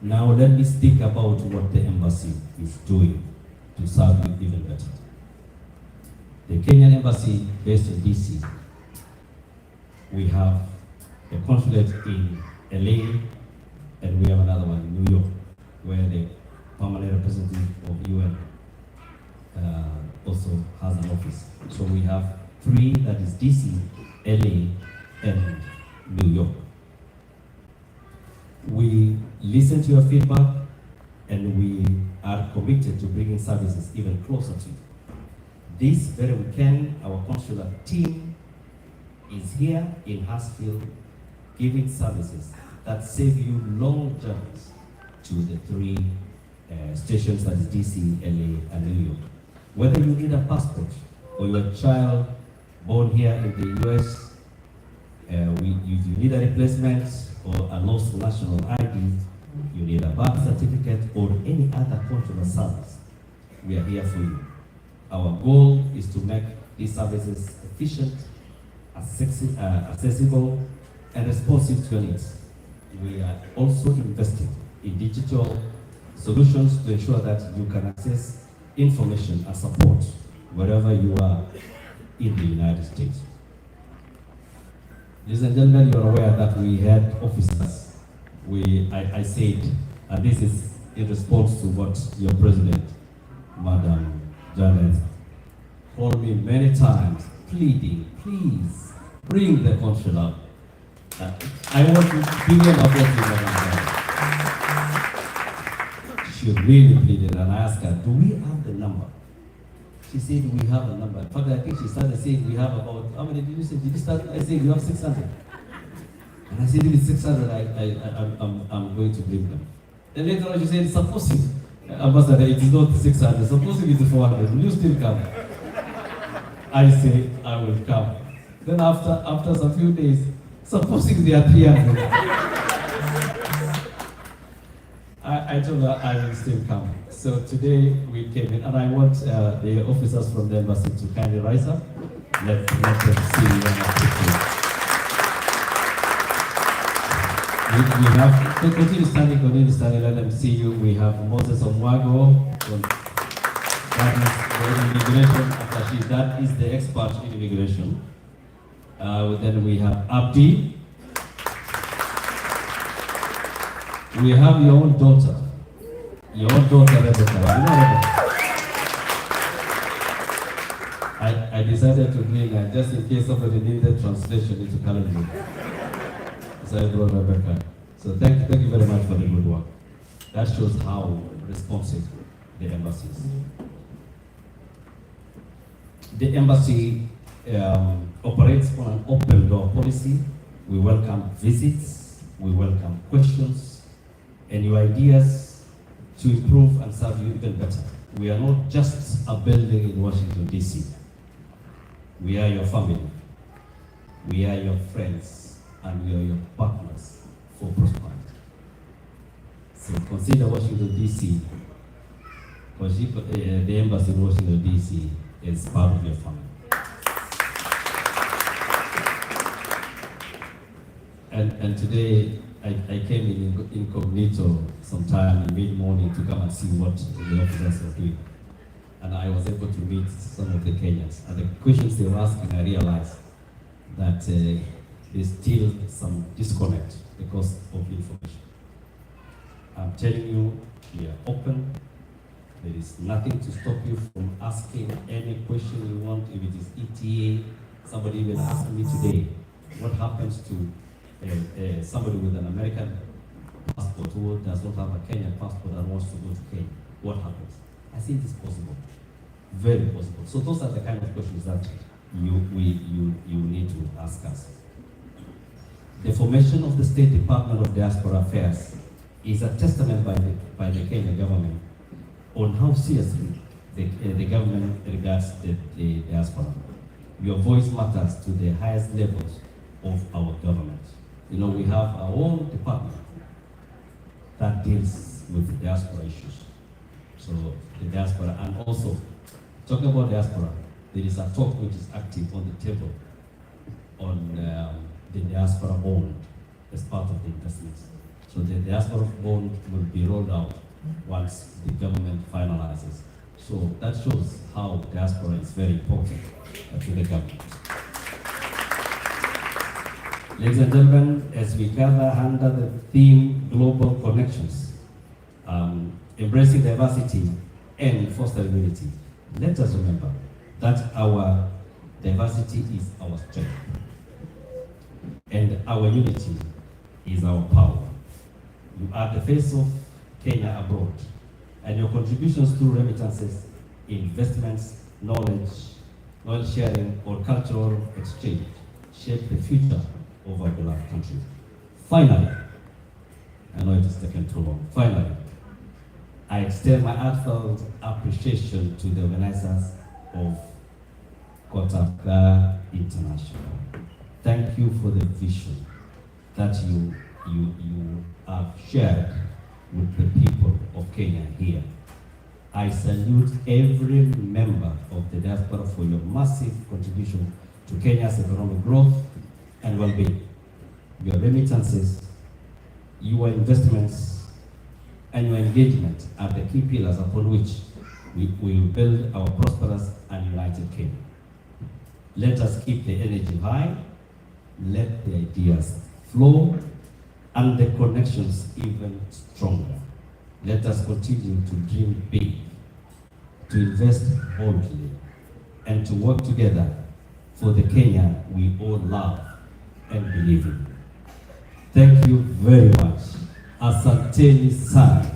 Now let me speak about what the embassy is doing to serve you even better. The Kenyan embassy based in DC, we have a consulate in LA, and we have another one in New York, where the permanent representative of UN also has an office. So we have 3, that is DC, LA, and New York. We listen to your feedback, and we are committed to bringing services even closer to you. This very weekend, our consular team is here in Hartsfield giving services that save you long journeys to the 3 stations, that is DC, LA, and New York. Whether you need a passport or your child born here in the US, if you need a replacement or a lost national ID, you need a birth certificate or any other consular service, we are here for you. Our goal is to make these services efficient, accessible, and responsive to your needs. We are also investing in digital solutions to ensure that you can access information and support wherever you are in the United States. Ladies and gentlemen, you are aware that we had officers. I said, and this is in response to what your president, Madam Janet, called me many times, pleading, please bring the consular. I want to begin about Madam Janet. She really pleaded, and I asked her, do we have the number? She said, we have a number. In fact, I think she started saying we have about, how many did you say? Did you start? I said, you have 600. And I said, if it's 600, I'm going to bring them. Then later on, she said, supposing, Ambassador, it is not 600, supposing it is 400, will you still come? I say, I will come. Then after some few days, supposing they are 300. I told her I will still come. So today we came in, and I want the officers from the embassy to kindly rise up. Let them see you. We have, continue standing, let them see you. We have Moses Omwago, that is the immigration attaché, that is the expert in immigration. Then we have Abdi. We have your own daughter, Rebecca. You know Rebecca? I decided to bring her just in case somebody needed translation into Calendar. So I brought Rebecca. So thank you very much for the good work. That shows how responsive the embassy is. The embassy operates on an open door policy. We welcome visits, we welcome questions, and your ideas to improve and serve you even better. We are not just a building in Washington, D.C. We are your family. We are your friends, and we are your partners for prosperity. So consider Washington, D.C., the embassy in Washington, D.C. is part of your family. And today, I came in incognito sometime in mid-morning to come and see what the officers were doing. And I was able to meet some of the Kenyans. And the questions they were asking, I realized that there's still some disconnect because of information. I'm telling you, we are open. There is nothing to stop you from asking any question you want. If it is ETA, somebody even asked me today, what happens to somebody with an American passport who does not have a Kenyan passport and wants to go to Kenya? What happens? I think it's possible, very possible. So those are the kind of questions that you need to ask us. The formation of the State Department of Diaspora Affairs is a testament by the Kenyan government on how seriously the government regards the diaspora. Your voice matters to the highest levels of our government. You know, we have our own department that deals with the diaspora issues. So the diaspora, and also talking about diaspora, there is a talk which is active on the table on the diaspora bond as part of the investments. So the diaspora bond will be rolled out once the government finalizes. So that shows how diaspora is very important to the government. Ladies and gentlemen, as we gather under the theme Global Connections, embracing diversity and fostering unity, let us remember that our diversity is our strength and our unity is our power. You are the face of Kenya abroad, and your contributions through remittances, investments, knowledge sharing, or cultural exchange shape the future of our beloved country. Finally, I know it has taken too long. Finally, I extend my heartfelt appreciation to the organizers of Gotab International. Thank you for the vision that you have shared with the people of Kenya here. I salute every member of the diaspora for your massive contribution to Kenya's economic growth and well-being. Your remittances, your investments, and your engagement are the key pillars upon which we will build our prosperous and united Kenya. Let us keep the energy high, let the ideas flow, and the connections even stronger. Let us continue to dream big, to invest boldly, and to work together for the Kenya we all love and believe in. Thank you very much. Asanteni sana,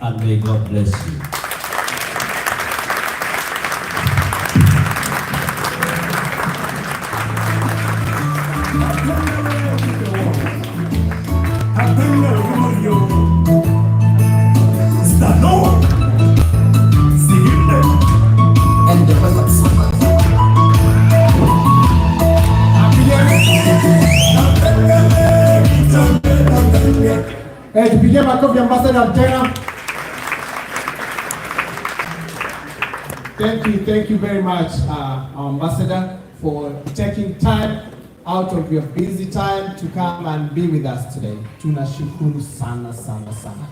and may God bless you. Tupigie makofi Ambassador tena. Thank you very much, our Ambassador, for taking time out of your busy time to come and be with us today. Tunashukuru sana sana sana.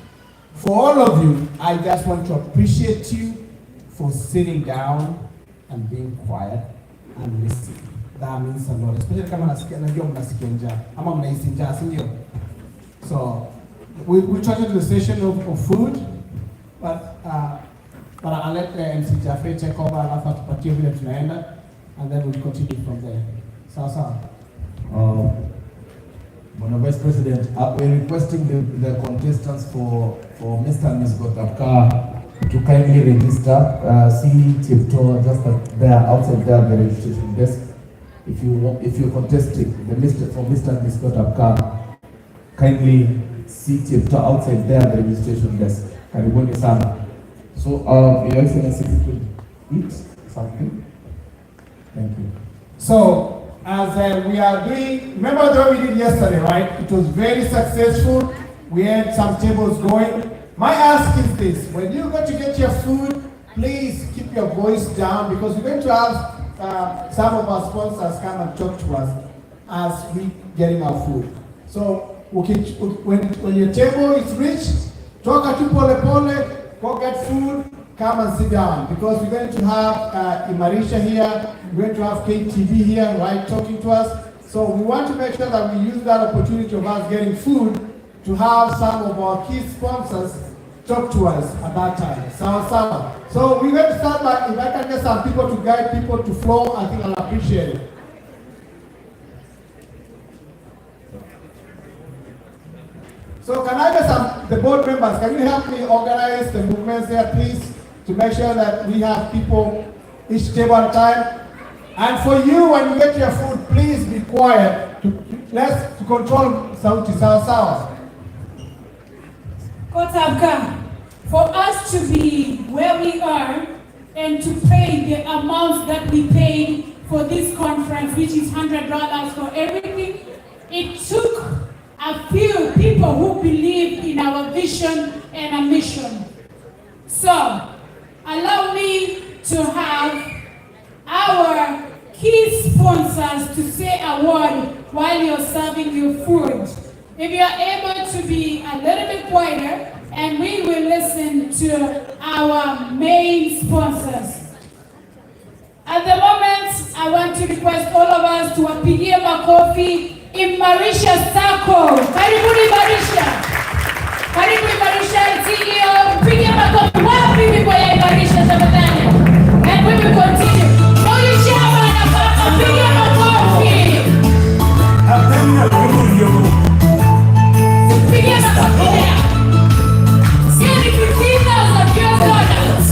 For all of you, I just want to appreciate you for sitting down and being quiet and listening. That means a lot, especially kama najua mnasikia njaa ama mnahisi njaa, si ndio? So we started the session of food, but I'll let MC Jaffe take over alafu tupatie vile tunaenda, and then we'll continue from there. Sawa. Vice President, we're requesting the contestants for Mr. and Ms. Gotab to kindly register. See Tiptoe just there, outside there, the registration desk. If you're contesting for Mr. and Ms. Gotab, kindly see Tiptoe outside there, the registration desk. Karibuni sana. So, Your Excellency, if you could eat something. Thank you. So, as we are doing, remember the way we did yesterday, right? It was very successful. We had some tables going. My ask is this: when you go to get your food, please keep your voice down, because we're going to have some of our sponsors come and talk to us as we getting our food. So when your table is reached, talk to pole pole, go get food, come and sit down, because we're going to have Imarisha here, we're going to have KTV here, right, talking to us. So we want to make sure that we use that opportunity of us getting food to have some of our key sponsors talk to us at that time. So we're going to start by, if I can get some people to guide people to flow, I think I'll appreciate it. So can I get the board members, can you help me organize the movements here, please, to make sure that we have people each table at a time? And for you, when you get your food, please be quiet to control sauti sawa. Gotab, for us to be where we are and to pay the amounts that we paid for this conference, which is $100 for everything, it took a few people who believe in our vision and our mission. So, allow me to have our key sponsors to say a word while you're serving your food. If you are able to be a little bit quieter, and we will listen to our main sponsors. At the moment, I want to request all of us to wapigie makofi Imarisha Sacco. Karibuni Imarisha. Karibu Imarisha CEO. Pigie makofi wapi people ya Imarisha tafadhali. And we will continue. Holy Chairman, pigie makofi. Pigie makofi. Siri 15,000 US dollars.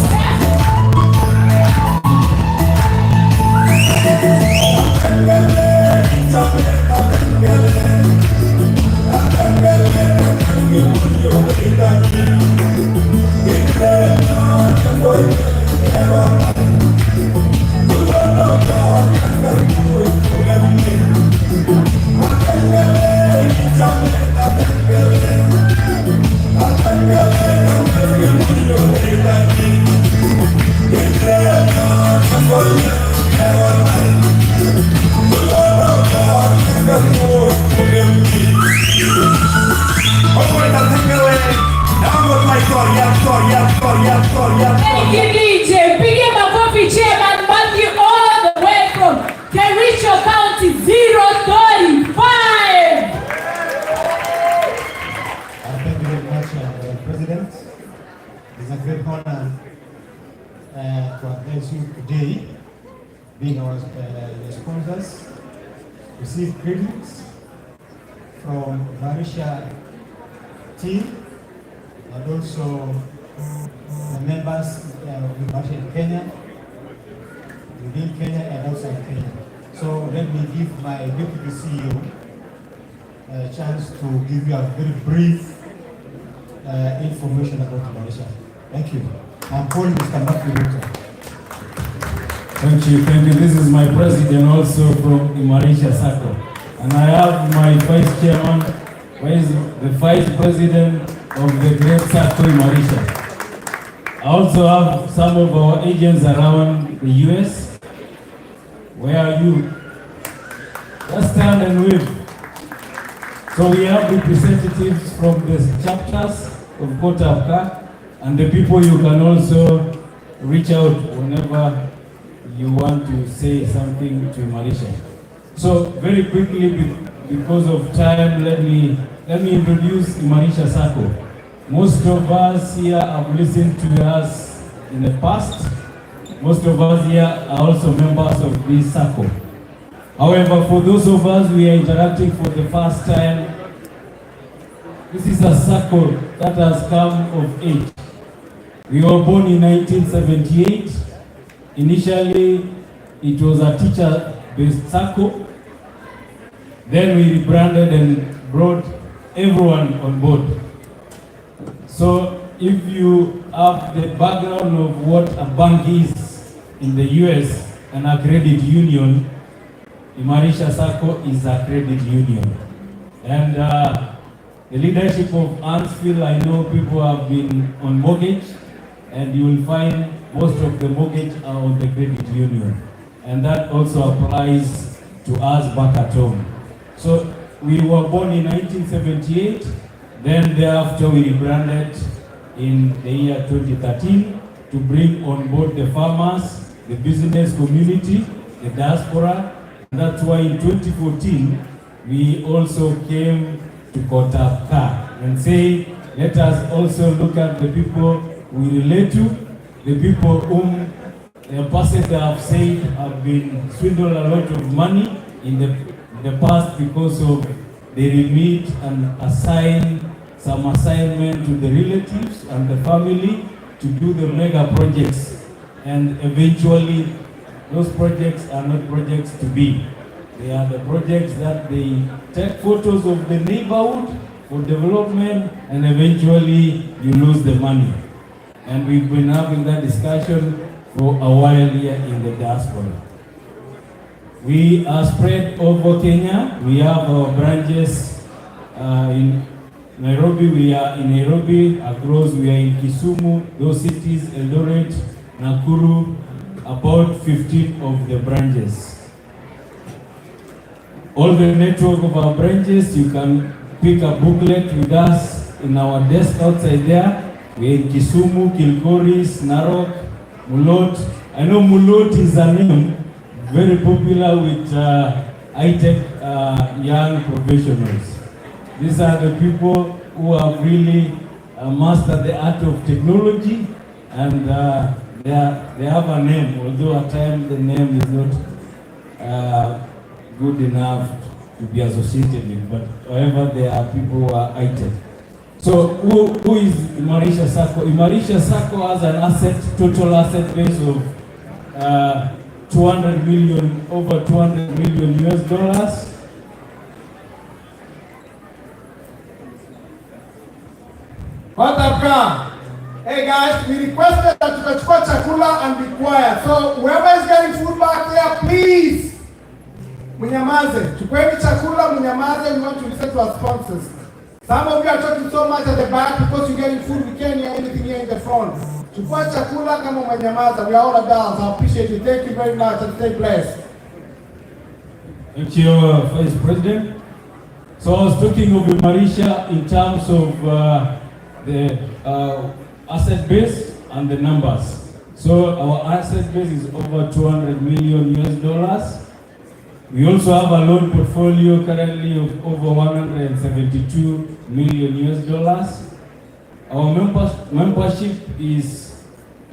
Thank you, DJ. Pigie makofi Chairman Matthew all the way from Kericho County 035. Thank you very much, President. It's a great honor to address you today, being our sponsors. Receive greetings from Marisha team and also the members of Marisha in Kenya, within Kenya and outside Kenya. So let me give my deputy CEO a chance to give you a very brief information about Marisha. Thank you. I'm calling Mr. Matthew. Thank you. This is my president also from Imarisha Sacco. And I have my vice chairman, who is the vice president of the Great Sacco Imarisha. I also have some of our agents around the US. Where are you? Just stand and wave. So we have representatives from the chapters of Gotab, and the people you can also reach out whenever you want to say something to Marisha. So very quickly, because of time, let me introduce Marisha Sacco. Most of us here have listened to us in the past. Most of us here are also members of this Sacco. However, for those of us we are interacting for the first time, this is a Sacco that has come of age. We were born in 1978. Initially, it was a teacher-based Sacco. Then we rebranded and brought everyone on board. So if you have the background of what a bank is in the US and a credit union, Imarisha Sacco is a credit union. And the leadership of Huntsville, I know people have been on mortgage, and you will find most of the mortgage are on the credit union. And that also applies to us back at home. So we were born in 1978, then thereafter we rebranded in the year 2013 to bring on board the farmers, the business community, the diaspora. And that's why in 2014, we also came to Gotab and say, let us also look at the people we relate to, the people whom the ambassador have said have been swindled a lot of money in the past because of they remit and assign some assignment to the relatives and the family to do the mega projects, and eventually those projects are not projects to be. They are the projects that they take photos of the neighborhood for development, and eventually you lose the money. And we've been having that discussion for a while here in the diaspora. We are spread over Kenya. We have our branches In Nairobi, we are in Nairobi. Across, we are in Kisumu. Those cities, Eldoret, Nakuru, about 15 of the branches. All the network of our branches, you can pick a booklet with us in our desk outside there. We're in Kisumu, Kilgoris, Narok, Mulot. I know Mulot is a name very popular with high-tech young professionals. These are the people who have really mastered the art of technology, and they have a name, although at times the name is not good enough to be associated with, but however, there are people who are high-tech. So who is Imarisha Sacco? Imarisha Sacco has an total asset base of 200 million, over 200 million US dollars. Gotab come. Hey guys, we requested that tukachukua chakula and be quiet. So whoever is getting food back there, please, munyamaze. Chukueni chakula, munyamaze. We want to listen to our sponsors. Some of you are talking so much at the back because you're getting food. We can't hear anything here in the front. Chukua chakula kama munyamaza. We are all adults. I appreciate you. Thank you very much and stay blessed. Thank you, Vice President. So I was talking of Marisha in terms of the asset base and the numbers. So our asset base is over 200 million US dollars. We also have a loan portfolio currently of over 172 million US dollars. Our membership is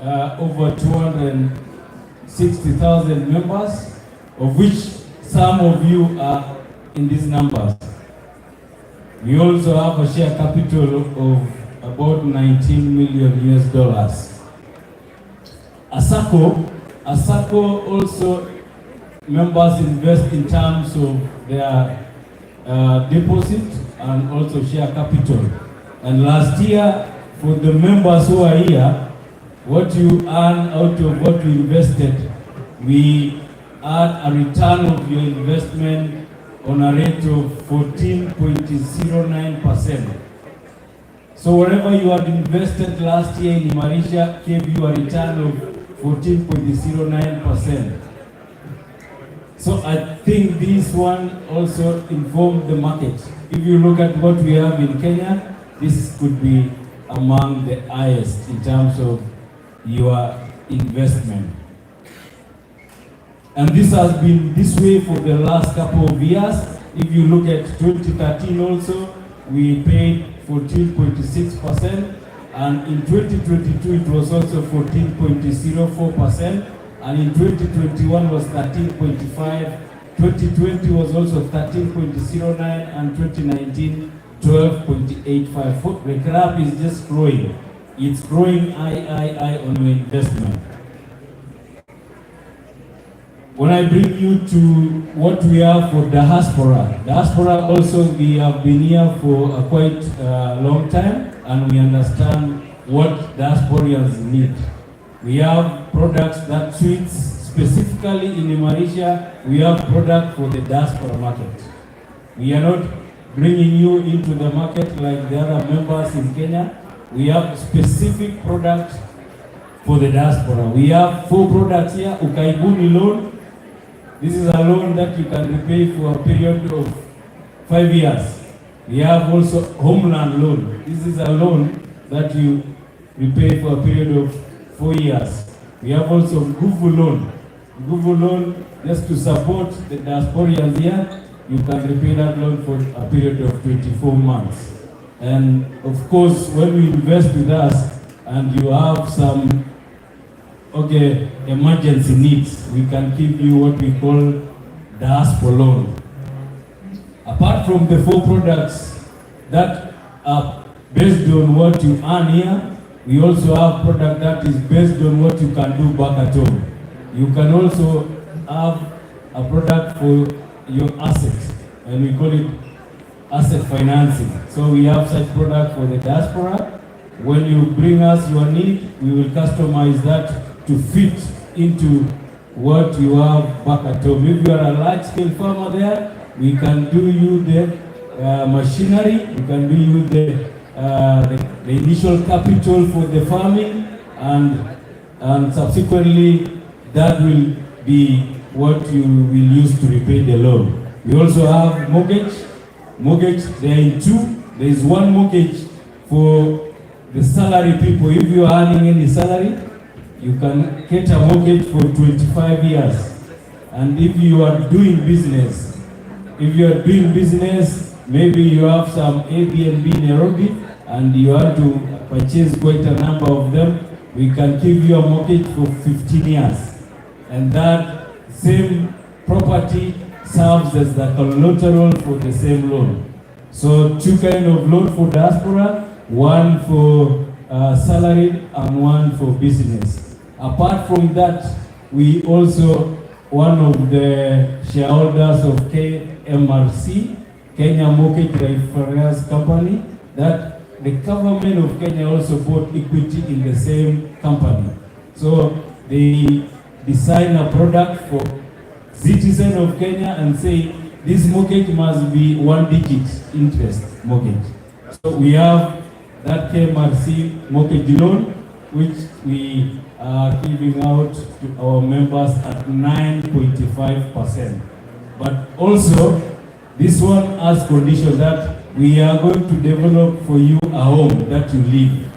over 260,000 members, of which some of you are in these numbers. We also have a share capital of about 19 million US dollars. ASACO also members invest in terms of their deposit and also share capital. And last year, for the members who are here, what you earn out of what you invested, we had a return of your investment on a rate of 14.09%. So whatever you had invested last year in Marisha gave you a return of 14.09%. So I think this one also informed the market. If you look at what we have in Kenya, this could be among the highest in terms of your investment. And this has been this way for the last couple of years. If you look at 2013 also, we paid 14.6%, and in 2022 it was also 14.04%, and in 2021 was 13.5%, 2020 was also 13.09%, and 2019 12.85%. The graph is just growing. It's growing high on your investment. When I bring you to what we have for diaspora also, we have been here for a quite long time, and we understand what diasporans need. We have products that suits specifically in Marisha. We have product for the diaspora market. We are not bringing you into the market like the other members in Kenya. We have specific products for the diaspora. We have 4 products here. Ukaibuni loan. This is a loan that you can repay for a period of 5 years. We have also homeland loan. This is a loan that you repay for a period of 4 years. We have also Nguvu loan. Nguvu loan, just to support the diasporans here, you can repay that loan for a period of 24 months. And of course, when you invest with us and you have some emergency needs, we can give you what we call diaspora loan. Apart from the 4 products that are based on what you earn here, we also have product that is based on what you can do back at home. You can also have a product for your assets, and we call it asset financing. So we have such product for the diaspora. When you bring us your need, we will customize that to fit into what you have back at home. If you are a large-scale farmer there, we can do you the machinery. You can be with the initial capital for the farming, and subsequently that will be what you will use to repay the loan. We also have mortgage. Mortgage, they are in two. There is one mortgage for the salary people. If you are earning any salary, you can get a mortgage for 25 years. And if you are doing business, maybe you have some Airbnb in Nairobi and you have to purchase quite a number of them, we can give you a mortgage for 15 years. And that same property serves as the collateral for the same loan. So two kind of loan for diaspora, one for salary and one for business. Apart from that, we also, one of the shareholders of KMRC, Kenya Mortgage Refinance Company, that the government of Kenya also bought equity in the same company. So they design a product for citizens of Kenya and say this mortgage must be 1-digit interest mortgage. So we have that KMRC mortgage loan, which we are giving out to our members at 9.5%. But also, this one has condition that we are going to develop for you a home that you live.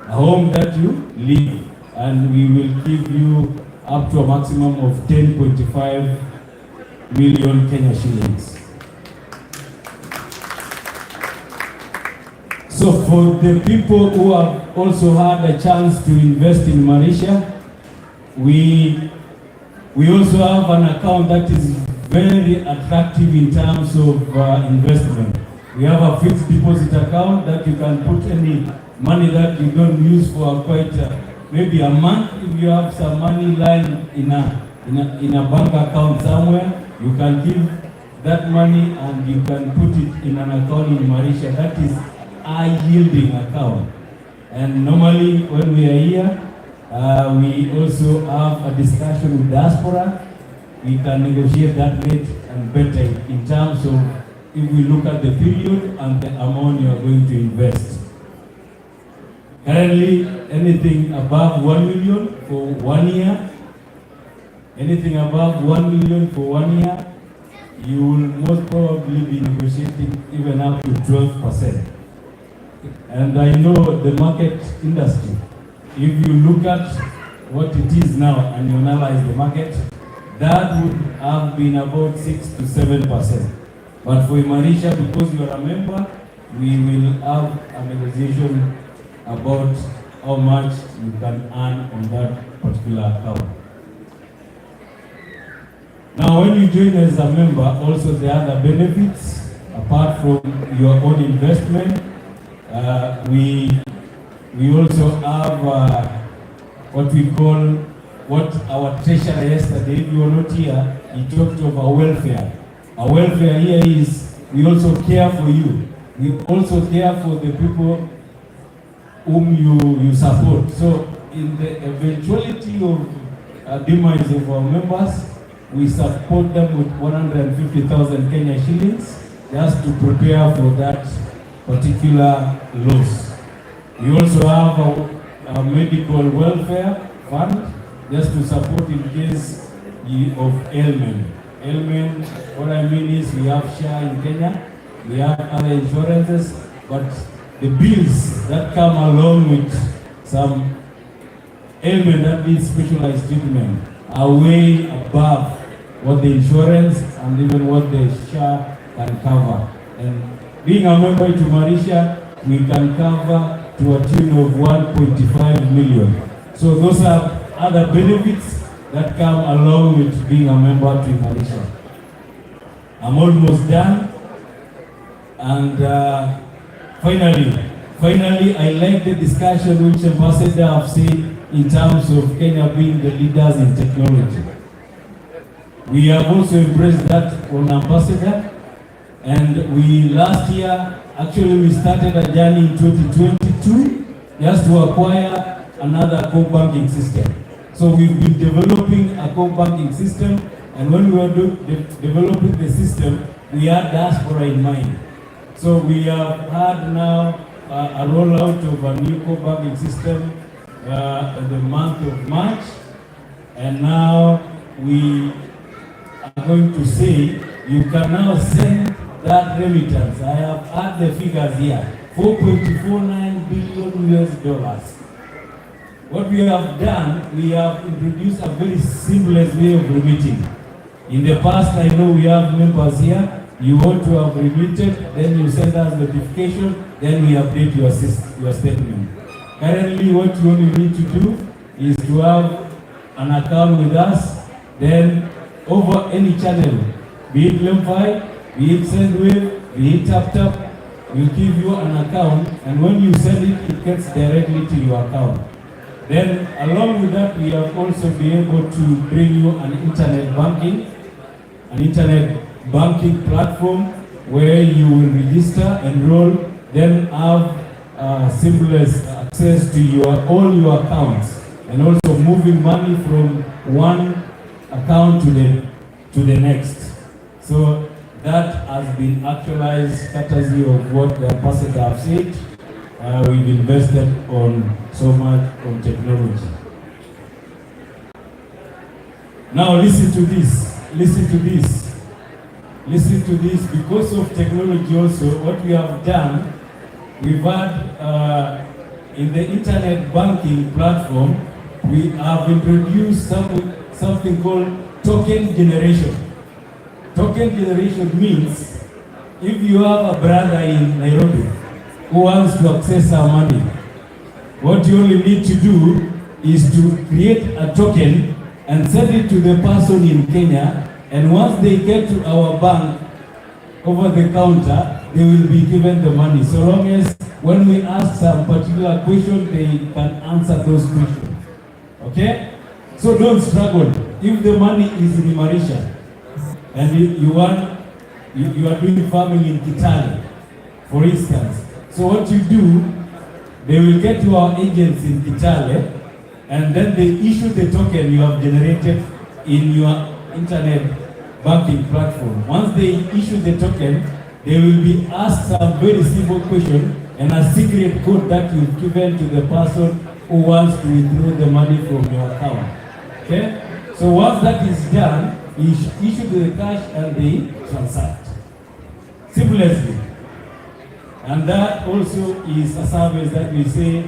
A home that you live. And we will give you up to a maximum of 10.5 million Kenya shillings. So for the people who have also had a chance to invest in Malaysia, we also have an account that is very attractive in terms of investment. We have a fixed deposit account that you can put any money that you don't use for quite maybe a month. If you have some money lying in a bank account somewhere, you can give that money and you can put it in an account in Malaysia that is a yielding account. And normally when we are here, we also have a discussion with diaspora. We can negotiate that rate and better in terms of if we look at the period and the amount you are going to invest. Currently, anything above 1 million for 1 year, anything above 1 million for 1 year, you will most probably be negotiating even up to 12%. And I know the market industry. If you look at what it is now and you analyze the market, that would have been about 6 to 7%. But for Malaysia, because you are a member, we will have a negotiation about how much you can earn on that particular account. Now, when you join as a member, also the other benefits, apart from your own investment, we also have what we call, what our treasurer yesterday, if you were not here, he talked of our welfare. Our welfare here is, we also care for you. We also care for the people whom you support. So in the eventuality of demise of our members, we support them with 150,000 Kenya shillings just to prepare for that particular loss. We also have a medical welfare fund just to support in case of ailment. Ailment, what I mean is we have share in Kenya, we have other insurances, but the bills that come along with some ailment that needs specialized treatment are way above what the insurance and even what the share can cover. And being a member to Malaysia, we can cover to a tune of 1.5 million. So those are other benefits that come along with being a member to Malaysia. I'm almost done. And finally, I like the discussion which Ambassador have said in terms of Kenya being the leaders in technology. We have also embraced that on Ambassador. And we last year, actually we started a journey in 2022 just to acquire another core banking system. So we've been developing a core banking system, and when we were developing the system, we had diaspora in mind. So we have had now a rollout of a new core banking system in the month of March, and now we are going to say you can now send that remittance. I have had the figures here, $4.49 billion US. What we have done, we have introduced a very seamless way of remitting. In the past, I know we have members here, you want to have remitted, then you send us notification, then we update your statement. Currently, what you only need to do is to have an account with us, then over any channel, be it Limfi, be it Sendwave, be it TapTap, we'll give you an account, and when you send it, it gets directly to your account. Then, along with that, we have also been able to bring you an internet banking platform where you will register, enroll, then have seamless access to all your accounts, and also moving money from one account to the next. So that has been actualized courtesy of what the ambassador have said. We've invested on so much on technology. Now listen to this. Because of technology also, what we have done, we've had in the internet banking platform, we have introduced something called token generation. Token generation means if you have a brother in Nairobi who wants to access our money, what you only need to do is to create a token and send it to the person in Kenya, and once they get to our bank over the counter, they will be given the money, so long as when we ask some particular question, they can answer those questions. Okay? So don't struggle. If the money is in Mauritius and you are doing farming in Kitale, for instance, so what you do, they will get to our agents in Kitale, and then they issue the token you have generated in your internet banking platform. Once they issue the token, they will be asked some very simple question and a secret code that you've given to the person who wants to withdraw the money from your account. Okay? So once that is done, you issue the cash and they transact seamlessly. And that also is a service that we say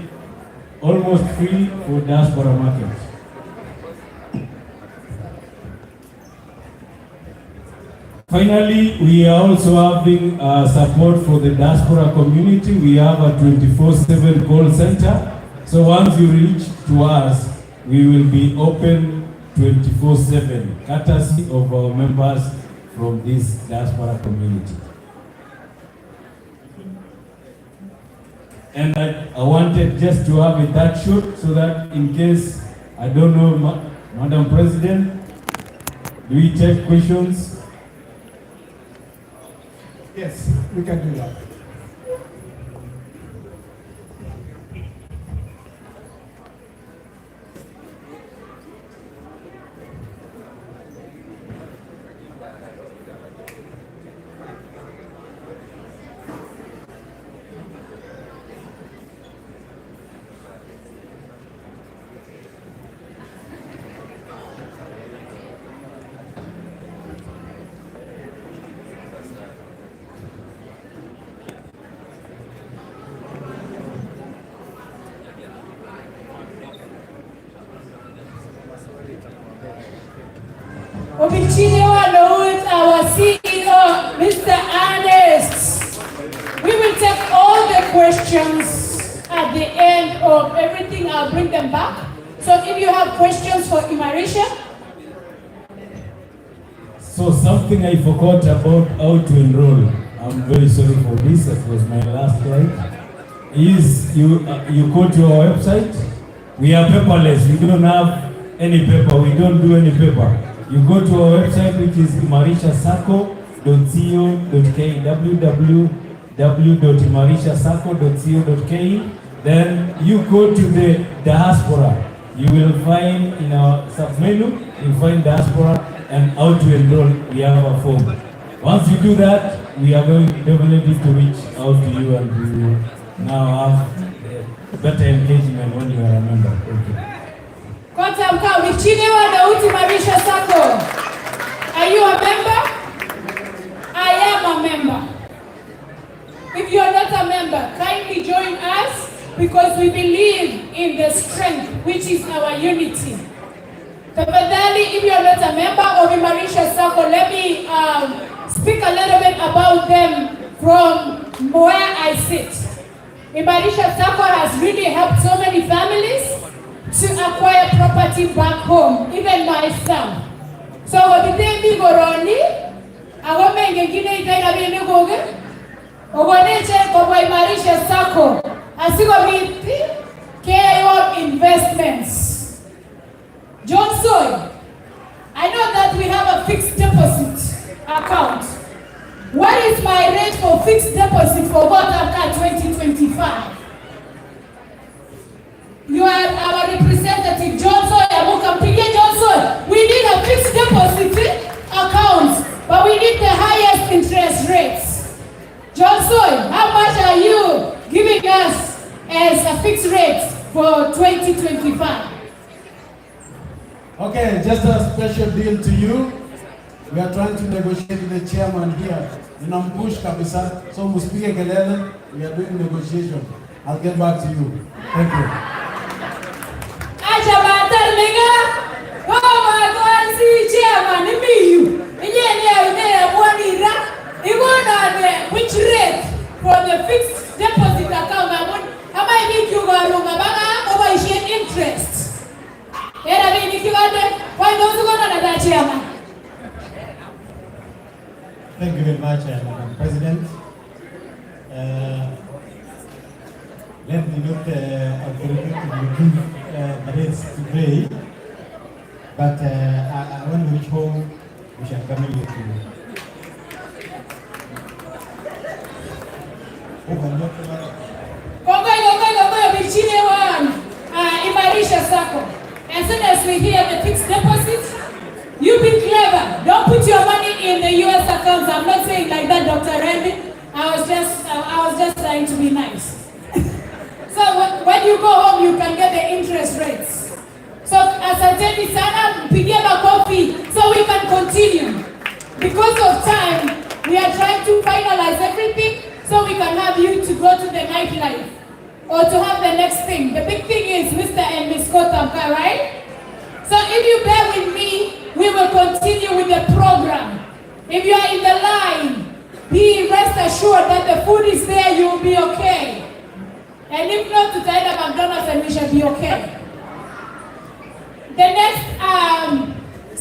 almost free for diaspora markets. Finally, we are also having support for the diaspora community. We have a 24/7 call center. So once you reach to us, we will be open 24/7, courtesy of our members from this diaspora community. And I wanted just to have it that short so that in case, I don't know, Madam President, do we take questions? Yes, we can do that. with our CEO, Mr. Ernest. We will take all the questions at the end of everything. I'll bring them back. So if you have questions for Imarisha. So something I forgot about how to enroll. I'm very sorry for this. That was my last slide. Is you go to our website. We are paperless. We don't have any paper. We don't do any paper. You go to our website, which is imarishasacco.co.ke, www.imarishasacco.co.ke. Then you go to the diaspora. You will find in our sub-menu, you find diaspora and how to enroll. We have a form. Once you do that, we are going definitely to reach out to you, and we will now have better engagement when you are a member. Thank you. Gotab Marisha Sako. Are you a member? I am a member. If you are not a member, kindly join us because we believe in the strength, which is our unity. Tafadhali, if you are not a member of Marisha Sako, let me speak a little bit about them from where I sit. Marisha Sako has really helped so many families to acquire property back home, even myself. So what did they Goroni? I want to get it in the Google. Marisha Sako. Keynote investments. Johnson, I know that we have a fixed deposit account. What is my rate for fixed deposit for Gotab 2025? You are our representative, Johnson. Johnson, we need a fixed deposit account, but we need the highest interest rates. Johnson, how much are you giving us as a fixed rate for 2025? Okay, just a special deal to you. We are trying to negotiate with the chairman here. Push kabisa, so musipige kelele. We are doing negotiation. I'll get back to you. Thank you. Which rate for the fixed deposit account? How much you over interest? Thank you very much, Madam President. Let me not authoritatively give the rates today, but when we reach home, we shall communicate to you. As soon as we hear the fixed deposit, you be clever. Don't put your money in the US accounts. I'm not saying like that, Dr. Randy. I was just trying to be nice. So when you go home, you can get the interest rates. So as I tell you, Sana, begin a coffee so we can continue. Because of time, we are trying to finalize everything so we can have you to go to the nightlife or to have the next thing. The big thing is Mr. and Miss Gotab, right? So if you bear with me, we will continue with the program. If you are in the line, be rest assured that the food is there, you will be okay. And if not, to tie the McDonald's and we shall be okay. The next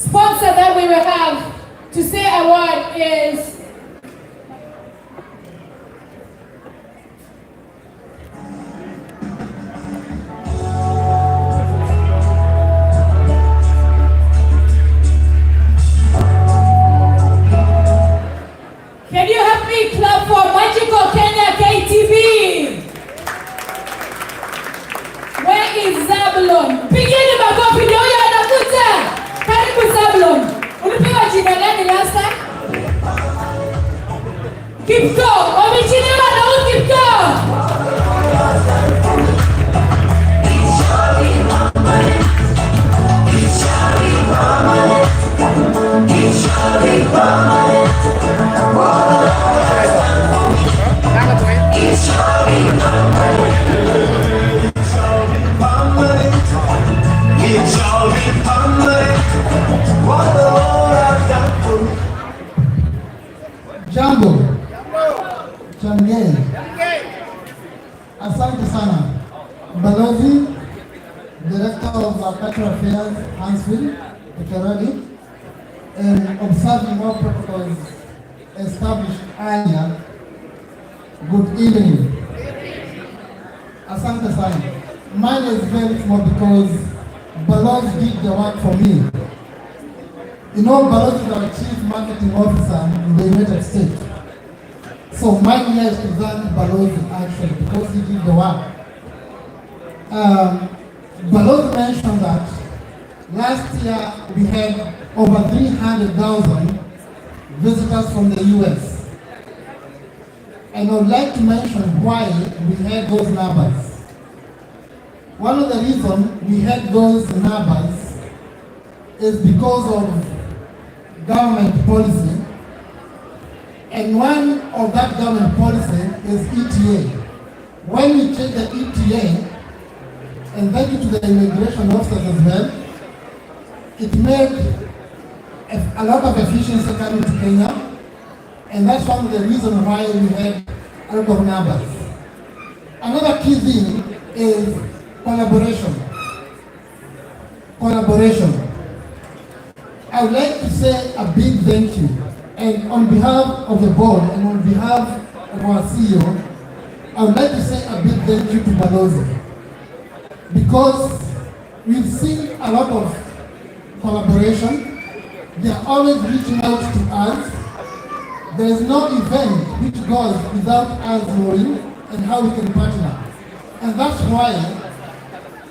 sponsor that we will have to say a word is can you help me clap for Magical Kenya KTV? Where is Zabulon? Pigeni makofi ndio huyo anakuja. Karibu Zabulon. Ulipewa jina gani last time? Kipko. Wamechelewa na huyu Kipko. Jambo. Chamgeni. Asante sana. Balozi, Director of Cultural Affairs, Huntsville, Ekerodi, and observing all protocols established earlier. Good evening. Asante sana. Mine is very small because Balozi did the work for me. You know, Balozi is our Chief Marketing Officer in the United States. So mine here is to thank Balozi actually because he did the work. Balozi mentioned that last year we had over 300,000 visitors from the US. And I would like to mention why we had those numbers. One of the reasons we had those numbers is because of government policy. And one of that government policy is ETA. When we check the ETA, and thank you to the immigration officers as well, it made a lot of efficiency coming to Kenya. And that's one of the reasons why we had a lot of numbers. Another key thing is collaboration. Collaboration. I would like to say a big thank you. And on behalf of the board and on behalf of our CEO, I would like to say a big thank you to Balozi. Because we've seen a lot of collaboration. They are always reaching out to us. There is no event which goes without us knowing and how we can partner. And that's why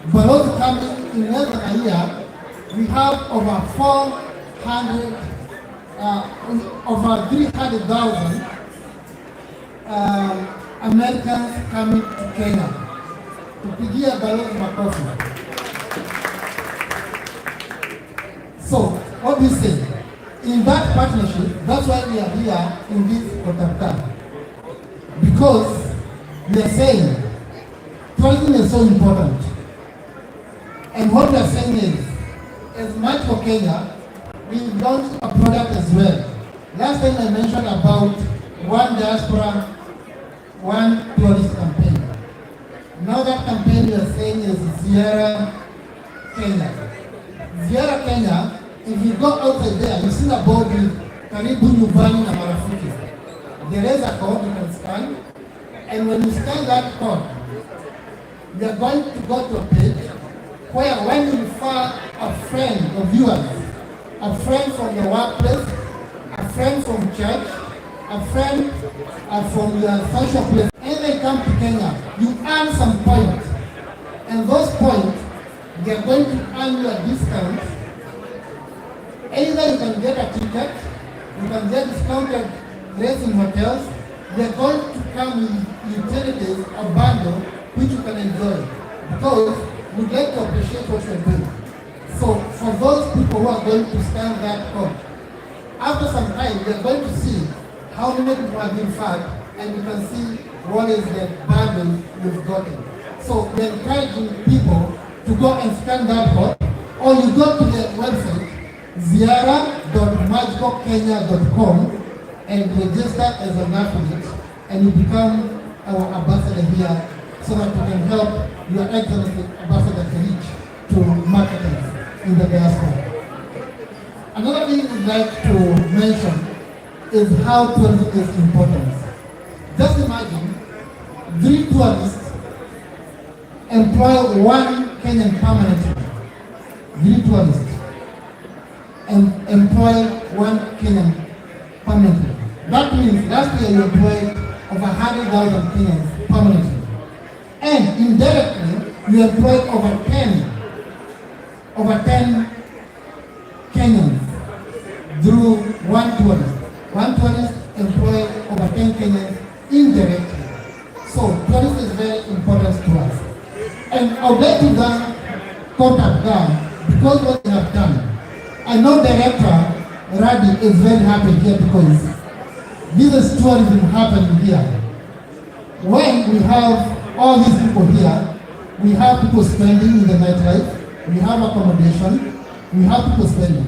Balozi coming in less than a year, we have over 300,000 Americans coming to Kenya. Tupigia Balozi makofi. So, what do you say? In that partnership, that's why we are here in this Gotab. Because we are saying tourism is so important. And what we are saying is, as much for Kenya, we launched a product as well. Last time I mentioned about one diaspora, one tourist campaign. Now that campaign we are saying is Ziara Kenya. Ziara Kenya, if you go outside there, you see the board with Karibu Nyumbani na Marafiki. There is a code you can scan, and when you scan that code, you are going to go to a page where when you refer a friend of yours, a friend from your workplace, a friend from church, a friend from your social place, and they come to Kenya, you earn some points. And those points, they are going to earn you a discount. Either you can get a ticket, you can get discounted rates in hotels. They are going to come with utilities, a bundle, which you can enjoy. Because we'd like to appreciate what you're doing. So for those people who are going to scan that code, after some time, they're going to see how many people have been fed, and you can see what is the bundle you've gotten. So we're encouraging people to go and scan that code, or you go to the website, ziara.magicalkenya.com, and register as an affiliate, and you become our ambassador here, so that we can help your Excellency Ambassador Kerich to marketers in the diaspora. Another thing we'd like to mention is how tourism is important. Just imagine 3 tourists employ 1 Kenyan permanently. 3 tourists and employ 1 Kenyan permanently. That means last year you employed over 100,000 Kenyans permanently. And indirectly, you employed over 10 Kenyans through 1 tourist. 1 tourist employed over 10 Kenyans indirectly. So tourism is very important to us. And I would like to thank Gotab because what they have done. I know Director Radi is very happy here because this is tourism happening here. When we have all these people here, we have people spending in the nightlife, we have accommodation, we have people spending.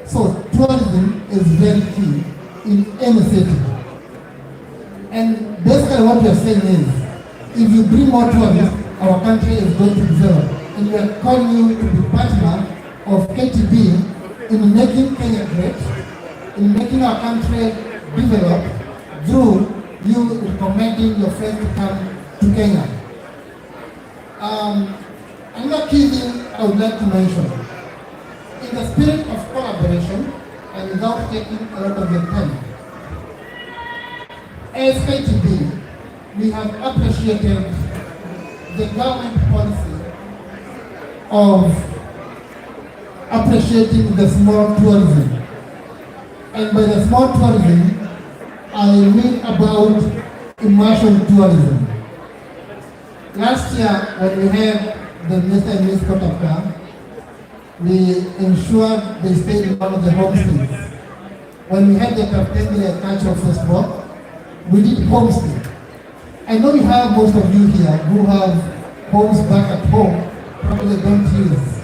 So tourism is very key in any city. And basically what we are saying is, if you bring more tourists, our country is going to develop. And we are calling you to be partner of KTB in making Kenya great, in making our country develop through you recommending your friends to come to Kenya. Another key thing I would like to mention, in the spirit of collaboration and without taking a lot of your time, as KTB, we have appreciated the government policy of appreciating the small tourism. And by the small tourism, I mean about immersion tourism. Last year, when we had the Mr. and Miss Gotab, we ensured they stayed in one of the homestays. When we had the Captain Cultural Festival, we did homestay. I know we have most of you here who have homes back at home, probably don't use.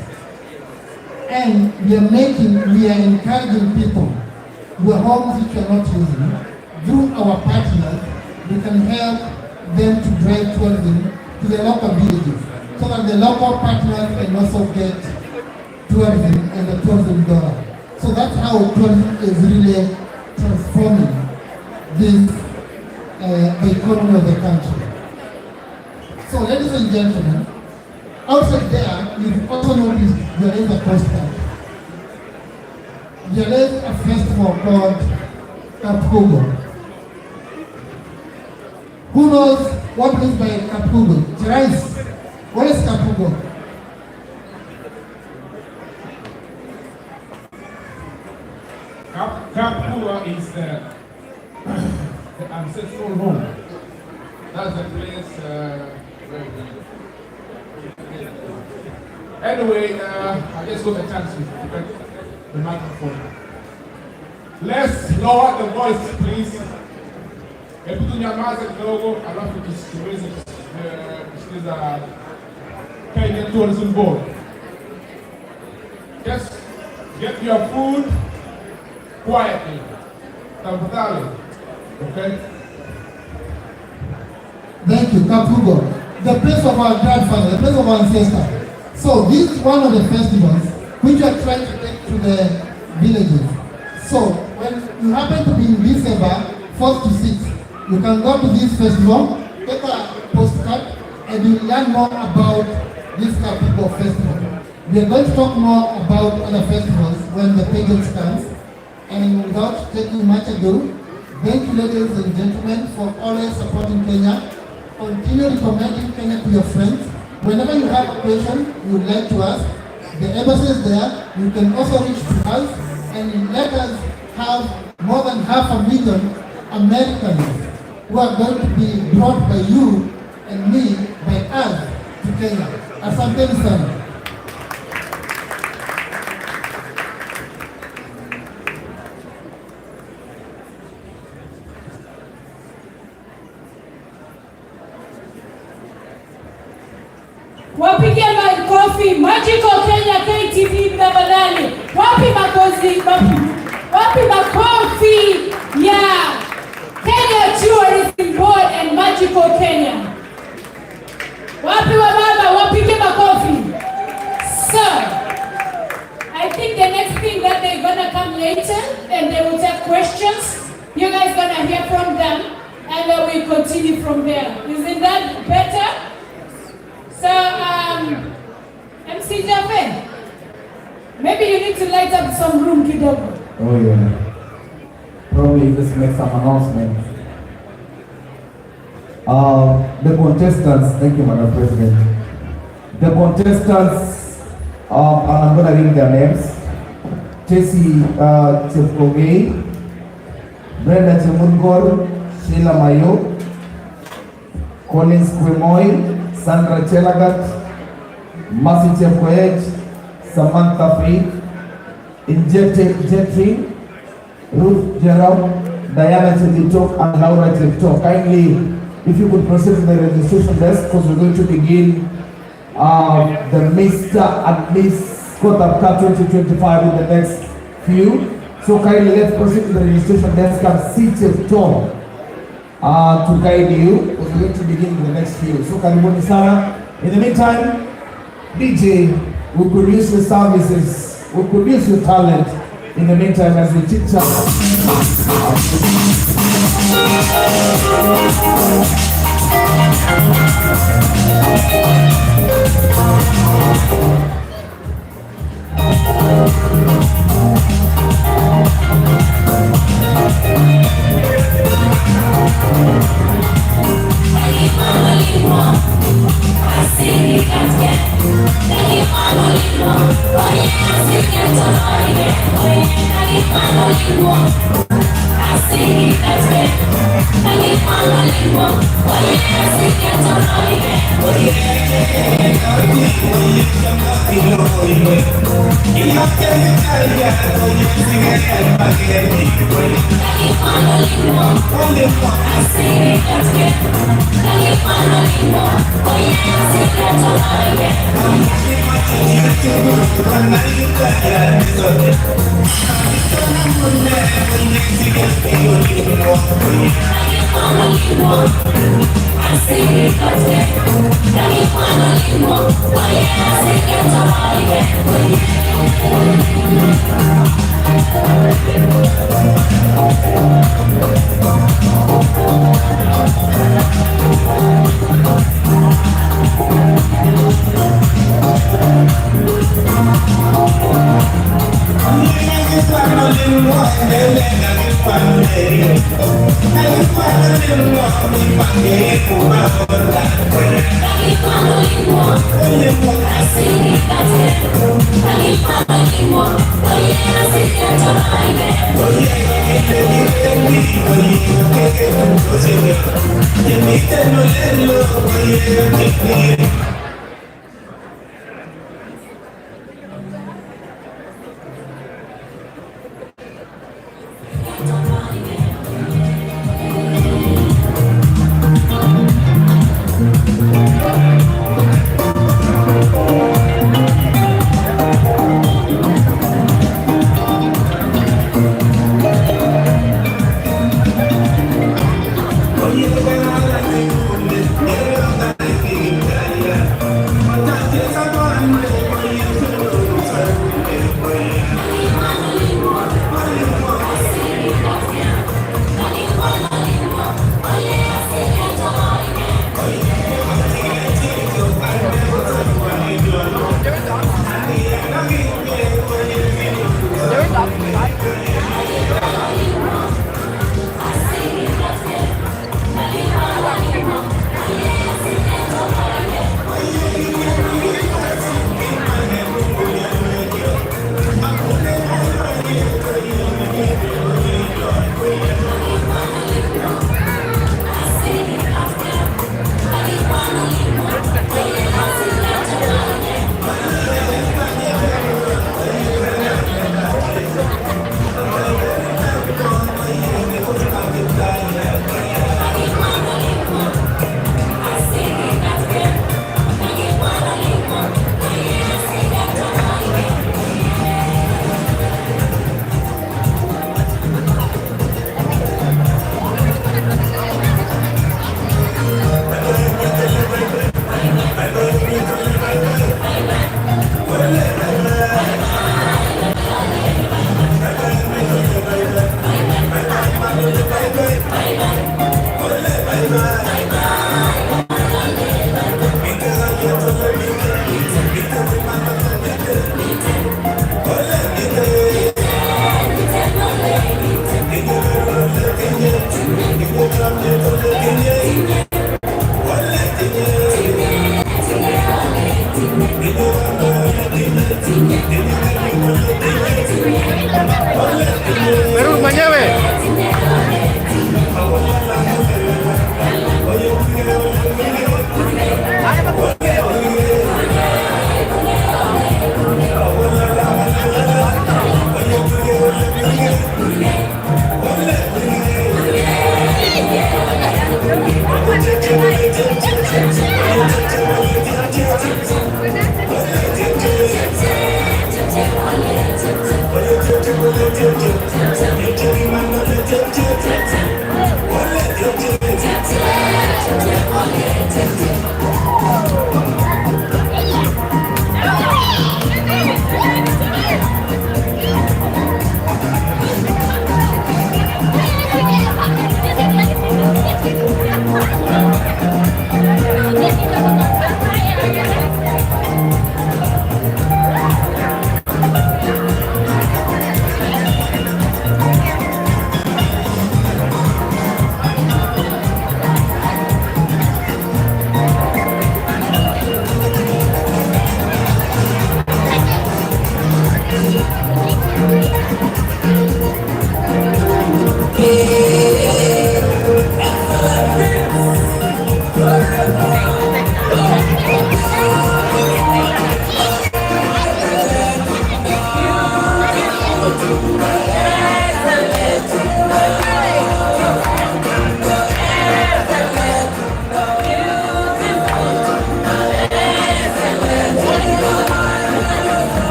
And we are encouraging people who have homes which we are not using. Through our partners, we can help them to drive tourism to the local villages, so that the local partners can also get tourism and the tourism dollar. So that's how tourism is really transforming the economy of the country. So ladies and gentlemen, outside there, you've also noticed there is a postcard. There is a festival called Kapugo. Who knows what means by Kapugo? Rice. What is Kapugo? Kapugo is the ancestral home. That's the place where we... Anyway, I just got a chance to get the microphone. Let's lower the voice, please. Hebu tunyamaze kidogo, alafu tusiweze kusikiza Pageant Tourism Board. Just get your food quietly. Tafadhali. Okay? Thank you, Kapugo. The place of our grandfather, the place of our ancestor. So this is one of the festivals which we are trying to take to the villages. So when you happen to be in December 4th to 6th, you can go to this festival, take a postcard, and you learn more about this Kapugo festival. We are going to talk more about other festivals when the Pageant comes. And without taking much ado, thank you ladies and gentlemen for always supporting Kenya. Continue recommending Kenya to your friends. Whenever you have a question you would like to ask, the embassy is there. You can also reach to us and let us have more than 500,000 Americans who are going to be brought by you and me, by us, to Kenya. Asanteni sana. Wapigie makofi Magical Kenya KTV tafadhali. Wapi makofi? Wapi makofi ya Kenya Tourism Board and Magical Kenya? Wapi wa baba? Wapige makofi. So, I think the next thing that they're gonna come later and they will take questions. You guys gonna hear from them and then we continue from there. Isn't that better? So, MC Jaffe, maybe you need to light up some room, kidogo. Oh yeah. Probably just make some announcements. The contestants, thank you, Madam President. The contestants, and I'm going to read their names. Tessie Chepkogei, Brenda Chemungor, Sheila Mayo, Collins Kwemoy, Sandra Chelagat, Mercy Chepkoech, Samantha Faith, Jetri, Ruth Jerome, Diana Chelitok, and Laura Chelitok. Kindly, if you could proceed to the registration desk, because we're going to begin the Mr. and Miss Gotab 2025 in the next few. So kindly let's proceed to the registration desk and see Chelitok to guide you, because we're going to begin in the next few. So karibuni sana. In the meantime, DJ will produce the services, will produce your talent in the meantime as we chit chat. I see that's it.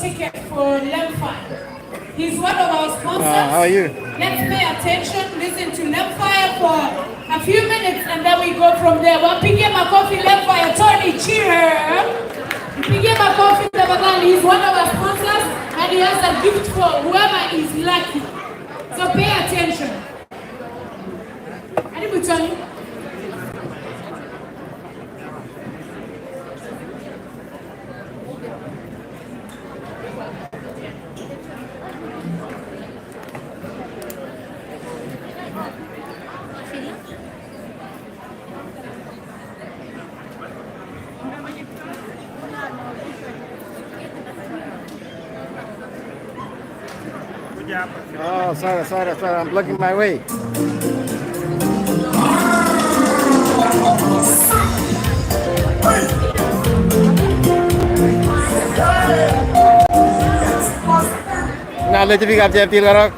ticket for Lemfi. He's one of our sponsors. How are you? Let's pay attention, listen to Lemfi for a few minutes, and then we go from there. Well, pick him a coffee, Lemfi, Tony, cheer. Pick him a coffee, he's one of our sponsors, and he has a gift for whoever is lucky. So pay attention. Anybody, Tony? Oh, sorry, I'm blocking my way. Nah, let's pick up the appeal, Rock.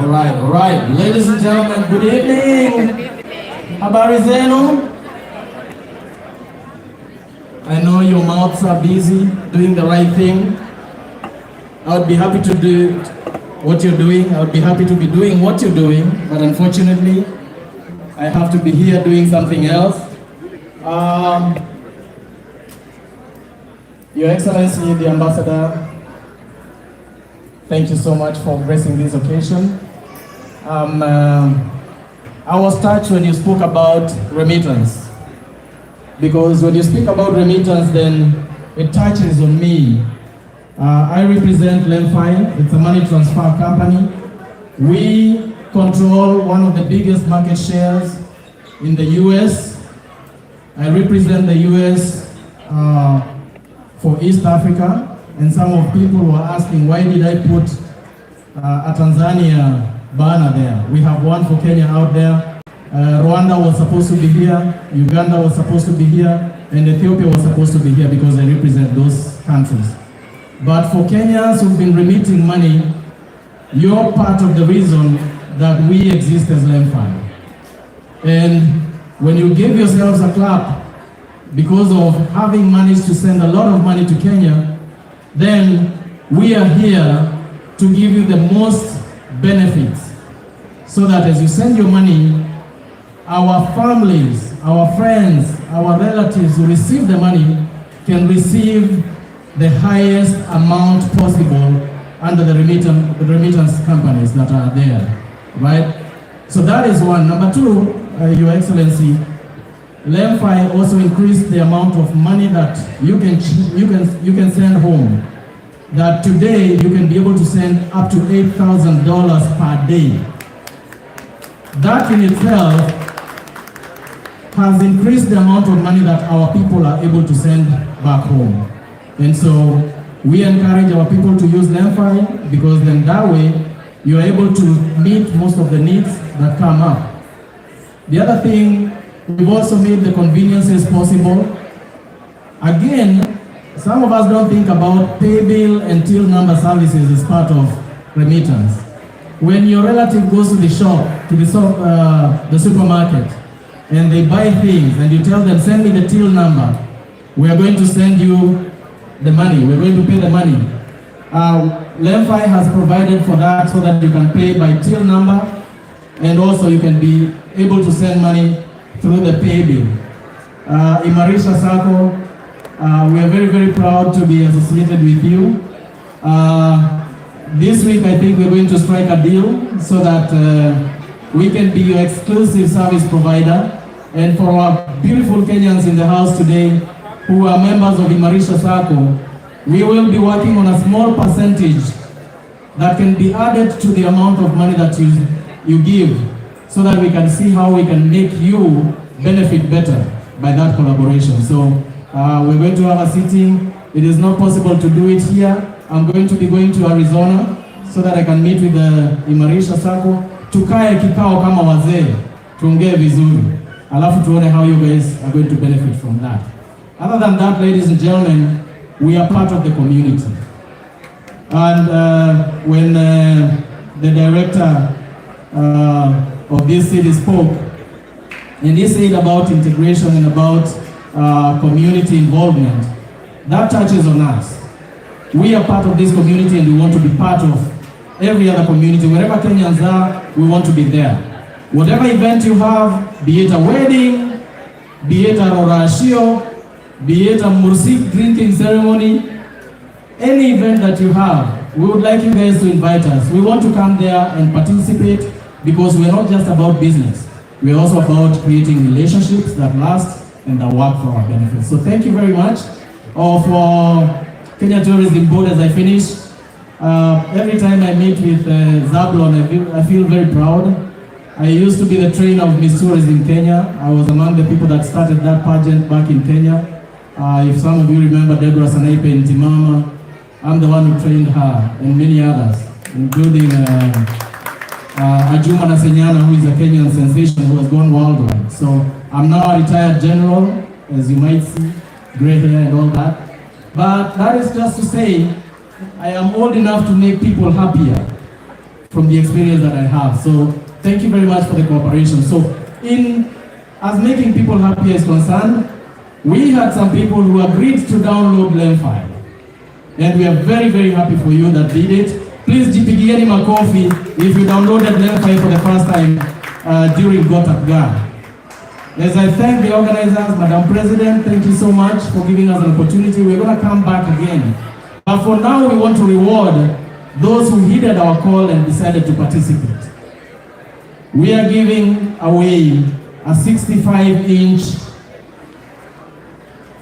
All right. Ladies and gentlemen, good evening. Habari zenu? I know your mouths are busy doing the right thing. I would be happy to do what you're doing. I would be happy to be doing what you're doing, but unfortunately, I have to be here doing something else. Your Excellency, the Ambassador, thank you so much for gracing this occasion. I was touched when you spoke about remittance, because when you speak about remittance, then it touches on me. I represent Lemfi. It's a money transfer company. We control one of the biggest market shares in the US. I represent the US for East Africa, and some of people were asking, why did I put a Tanzania banner there? We have one for Kenya out there. Rwanda was supposed to be here, Uganda was supposed to be here, and Ethiopia was supposed to be here because I represent those countries. But for Kenyans who've been remitting money, you're part of the reason that we exist as Lemfi. And when you give yourselves a clap because of having managed to send a lot of money to Kenya, then we are here to give you the most benefits, so that as you send your money, our families, our friends, our relatives who receive the money can receive the highest amount possible under the remittance companies that are there, right? So that is one. Number two, Your Excellency, Lemfi also increased the amount of money that you can send home. That today you can be able to send up to $8,000 per day. That in itself has increased the amount of money that our people are able to send back home. And so we encourage our people to use Lemfi, because then that way you're able to meet most of the needs that come up. The other thing, we've also made the conveniences possible. Again, some of us don't think about pay bill and till number services as part of remittance. When your relative goes to the shop, to the supermarket, and they buy things, and you tell them, send me the till number, we are going to send you the money, we're going to pay the money. Lemfi has provided for that, so that you can pay by till number, and also you can be able to send money through the pay bill. Imarisha Sacco, we are very, very proud to be associated with you. This week, I think we're going to strike a deal so that we can be your exclusive service provider. And for our beautiful Kenyans in the house today who are members of Imarisha Sacco, we will be working on a small percentage that can be added to the amount of money that you give, so that we can see how we can make you benefit better by that collaboration. So we're going to have a sitting. It is not possible to do it here. I'm going to be going to Arizona so that I can meet with the Imarisha Sacco. Tukae kikao kama wazee, tuongee vizuri, alafu tuone how you guys are going to benefit from that. Other than that, ladies and gentlemen, we are part of the community. And when the director of this city spoke, and he said about integration and about community involvement. That touches on us. We are part of this community and we want to be part of every other community. Wherever Kenyans are, we want to be there. Whatever event you have, be it a wedding, be it a Rorashio, be it a Mursik drinking ceremony, any event that you have, we would like you guys to invite us. We want to come there and participate because we're not just about business. We're also about creating relationships that last and that work for our benefit. So thank you very much. For Kenya Tourism Board, as I finish, every time I meet with Zablon, I feel very proud. I used to be the trainer of Miss Tourism Kenya. I was among the people that started that pageant back in Kenya. If some of you remember Deborah Sanaipe and Timama, I'm the one who trained her and many others, including Ajuma Nasenyana, who is a Kenyan sensation who has gone worldwide. So I'm now a retired general, as you might see, gray hair and all that. But that is just to say, I am old enough to make people happier from the experience that I have. So thank you very much for the cooperation. So as making people happier is concerned, we had some people who agreed to download Lemfile. And we are very, very happy for you that did it. Please jipigieni makofi if you downloaded Lemfile for the first time during Gotab. As I thank the organizers, Madam President, thank you so much for giving us an opportunity. We're going to come back again. But for now, we want to reward those who heeded our call and decided to participate. We are giving away a 65-inch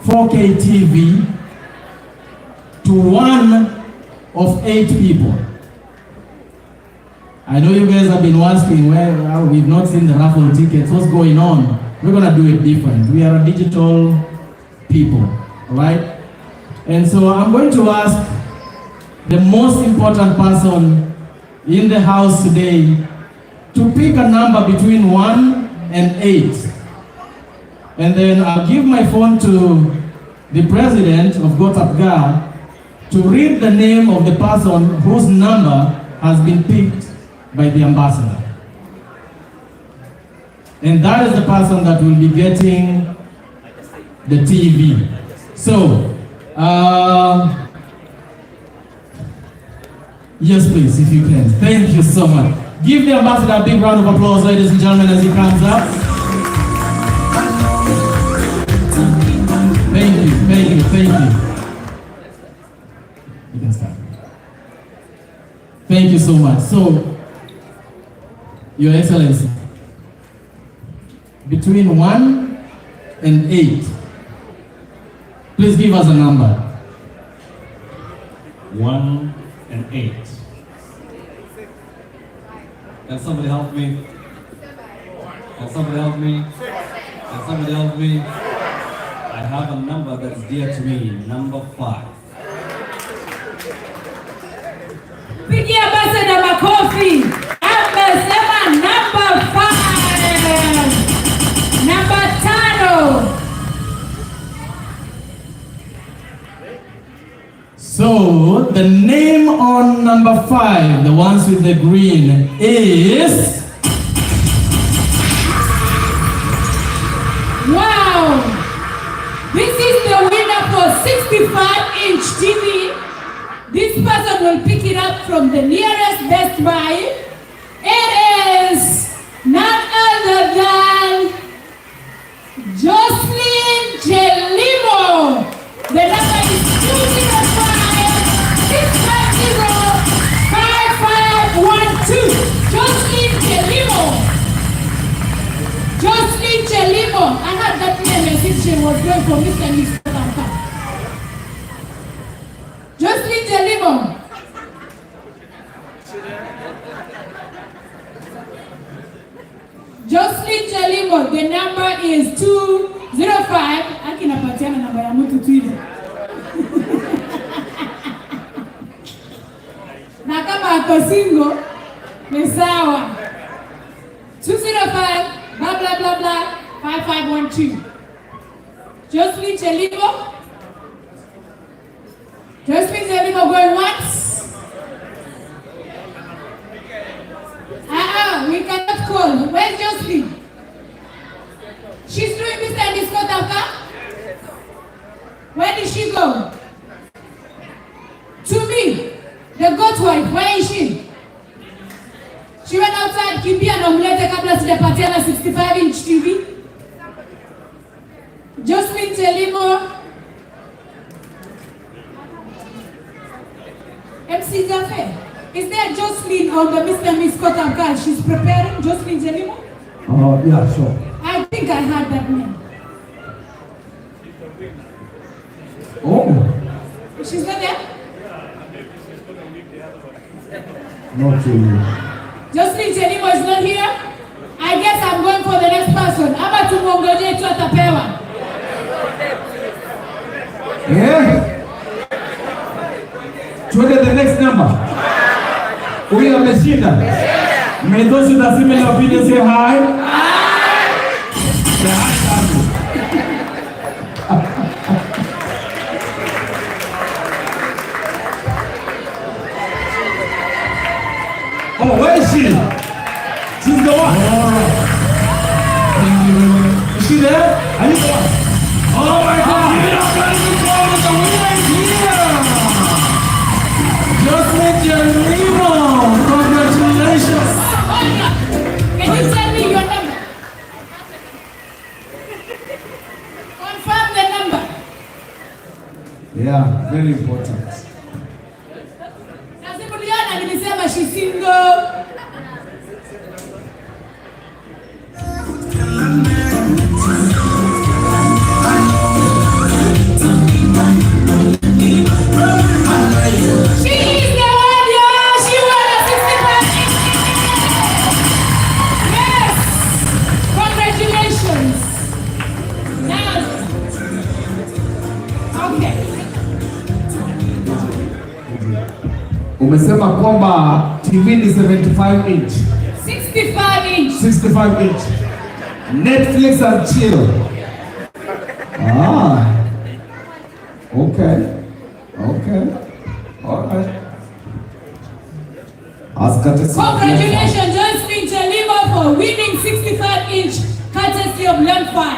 4K TV to one of 8 people. I know you guys have been asking, well, we've not seen the raffle tickets, what's going on? We're gonna do it different. We are a digital people, right? And so I'm going to ask the most important person in the house today to pick a number between 1 and 8. And then I'll give my phone to the president of Gotab to read the name of the person whose number has been picked by the ambassador. And that is the person that will be getting the TV. So, yes please, if you can. Thank you so much. Give the ambassador a big round of applause, ladies and gentlemen, as he comes up. Thank you, thank you, thank you. You can start. Thank you so much. So, Your Excellency, between 1 and 8, please give us a number. 1 and 8. Can somebody help me? Can somebody help me? Can somebody help me? I have a number that's dear to me, number 5. Pigia ambassador makofi. Amesema number 5. Number 5. So, the name on number 5, the ones with the green, is... Wow! This is the winner for 65-inch TV. This person will pick it up from the nearest Best Buy. It is none other than Jocelyn Jelimo. The number is 205-650-5512. Jocelyn Jelimo. Jocelyn Jelimo. I had that message she was going for Mr. Nisota. Jocelyn Jelimo. Jocelyn Jelimo, the number is 205. Akinapatiana namba ya mtu tu. Na kama ako single, ni sawa. 205 blah blah blah blah 5512. Jocelyn Jelimo. Jocelyn Jelimo going once. We cannot call. Where's Jocelyn? Where did she go? To me, the goat wife, where is she? She went outside, kimbia na mlete kabla sijapatiana 65-inch TV. Josephine Chelimo. MC Jaffe. Is there Jocelyn on the Mr. and Miss Gotab card? She's preparing. Jocelyn Chelimo? Yeah, sure. I think I heard that name. Oh. She's not there? Not really. Jocelyn Chelimo is not here? I guess I'm going for the next person. Ama tumongoje tu atapewa. Yeah. Twende the next number. Huyu ameshinda. May those with a similar opinion say hi. Say hi. Oh, where is she? She's the one. Is she there? Are you the one? Oh my God! Give it up, ladies and gentlemen, the winner is here! Jocelyn Chelimo! Congratulations! Can you tell me your number? Confirm the number. Yeah, very important. Nasimuliana nilisema she's single. Umesema kwamba TV ni 75 inch. 65 inch. 65 inch. Netflix and chill. Ah. Okay. Okay. All right. Congratulations, Josephine Chelimo, for winning 65 inch courtesy of Lemfi.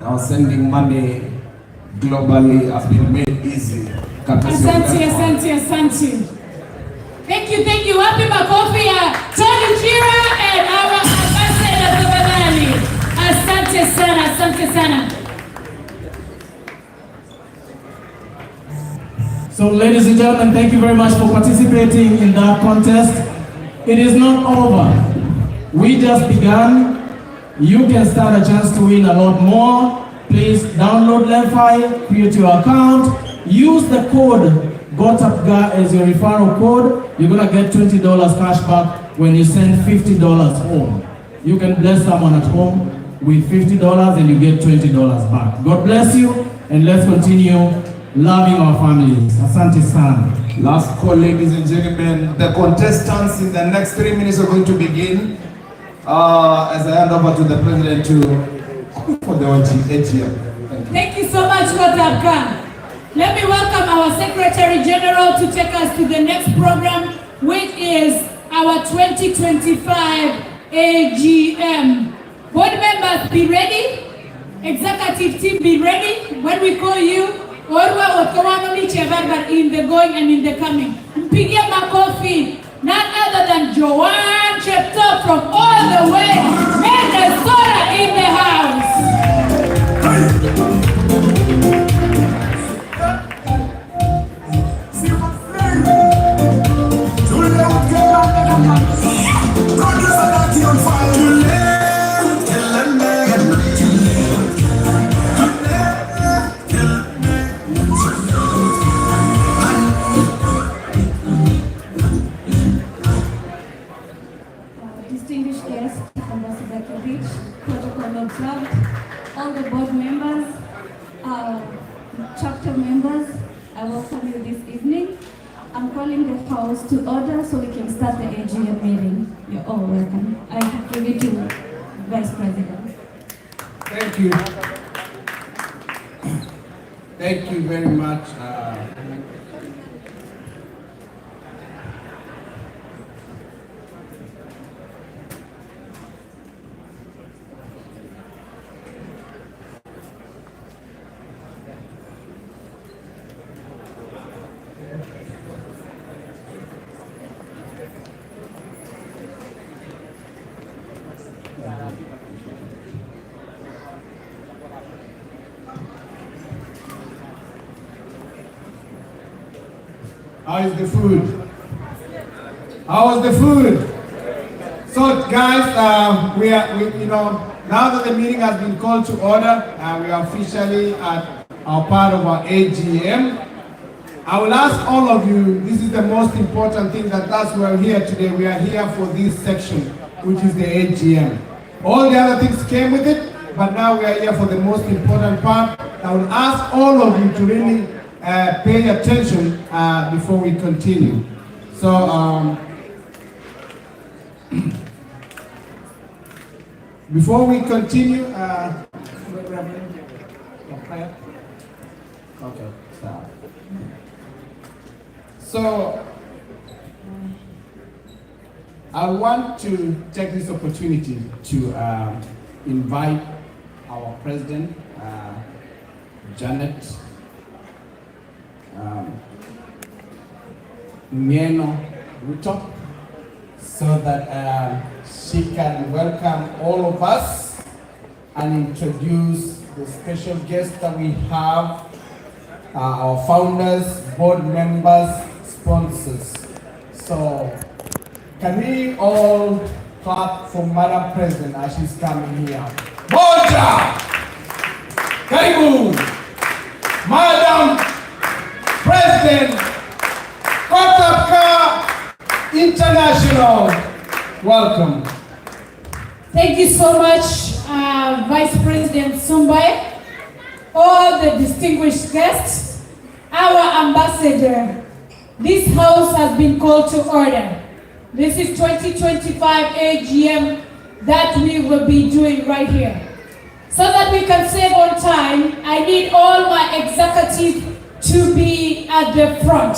Now sending money globally has been made easy. Asante. Thank you. Happy makofi ya Tony Jira and our ambassador tafadhali. Asante sana. So ladies and gentlemen, thank you very much for participating in that contest. It is not over. We just began. You can stand a chance to win a lot more. Please download Lemfi, create your account, use the code GOTAPGA as your referral code. You're gonna get $20 cash back when you send $50 home. You can bless someone at home with $50 and you get $20 back. God bless you, and let's continue loving our families. Asante sana. Last call, ladies and gentlemen. The contestants in the next 3 minutes are going to begin. As I hand over to the president for the AGM. Thank you so much, Gotab. Let me welcome our Secretary General to take us to the next program, which is our 2025 AGM. Board members, be ready. Executive team, be ready. When we call you, in the going and in the coming. Mpigie makofi. None other than Joanne Chepto from all the way Minnesota in the house. Distinguished guests, Ambassador Kevich, protocol observed, all the board members, chapter members, I welcome you this evening. I'm calling the house to order so we can start the AGM meeting. You're all welcome. I give it to Vice President. Thank you. Thank you very much. How is the food? How was the food? So guys, now that the meeting has been called to order, we are officially at our part of our AGM. I will ask all of you, this is the most important thing, that's why we're here today. We are here for this section, which is the AGM. All the other things came with it, but now we are here for the most important part. I will ask all of you to really pay attention before we continue. So, before we continue, okay, stop. So, I want to take this opportunity to invite our president, Janet Mieno Ruto, so that she can welcome all of us and introduce the special guests that we have, our founders, board members, sponsors. So can we all clap for Madam President as she's coming here? Moja! Karibu! Madam President, Gotab International, welcome. Thank you so much, Vice President Sumbai, all the distinguished guests, our ambassador. This house has been called to order. This is 2025 AGM that we will be doing right here. So that we can save on time, I need all my executive to be at the front.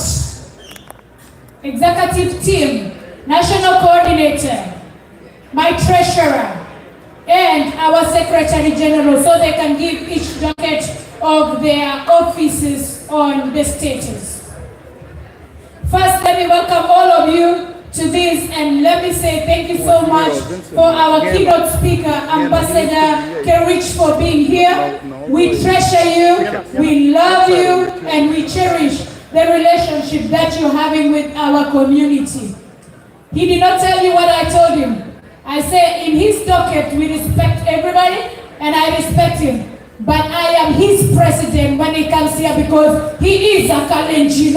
Executive team, national coordinator, my treasurer, and our secretary general, so they can give each docket of their offices on the status. First, let me welcome all of you to this, and let me say thank you so much for our keynote speaker, Ambassador Kerich, for being here. We treasure you, we love you, and we cherish the relationship that you're having with our community. He did not tell you what I told him. I said in his docket, we respect everybody, and I respect him. But I am his president when he comes here because he is a Kalenjin.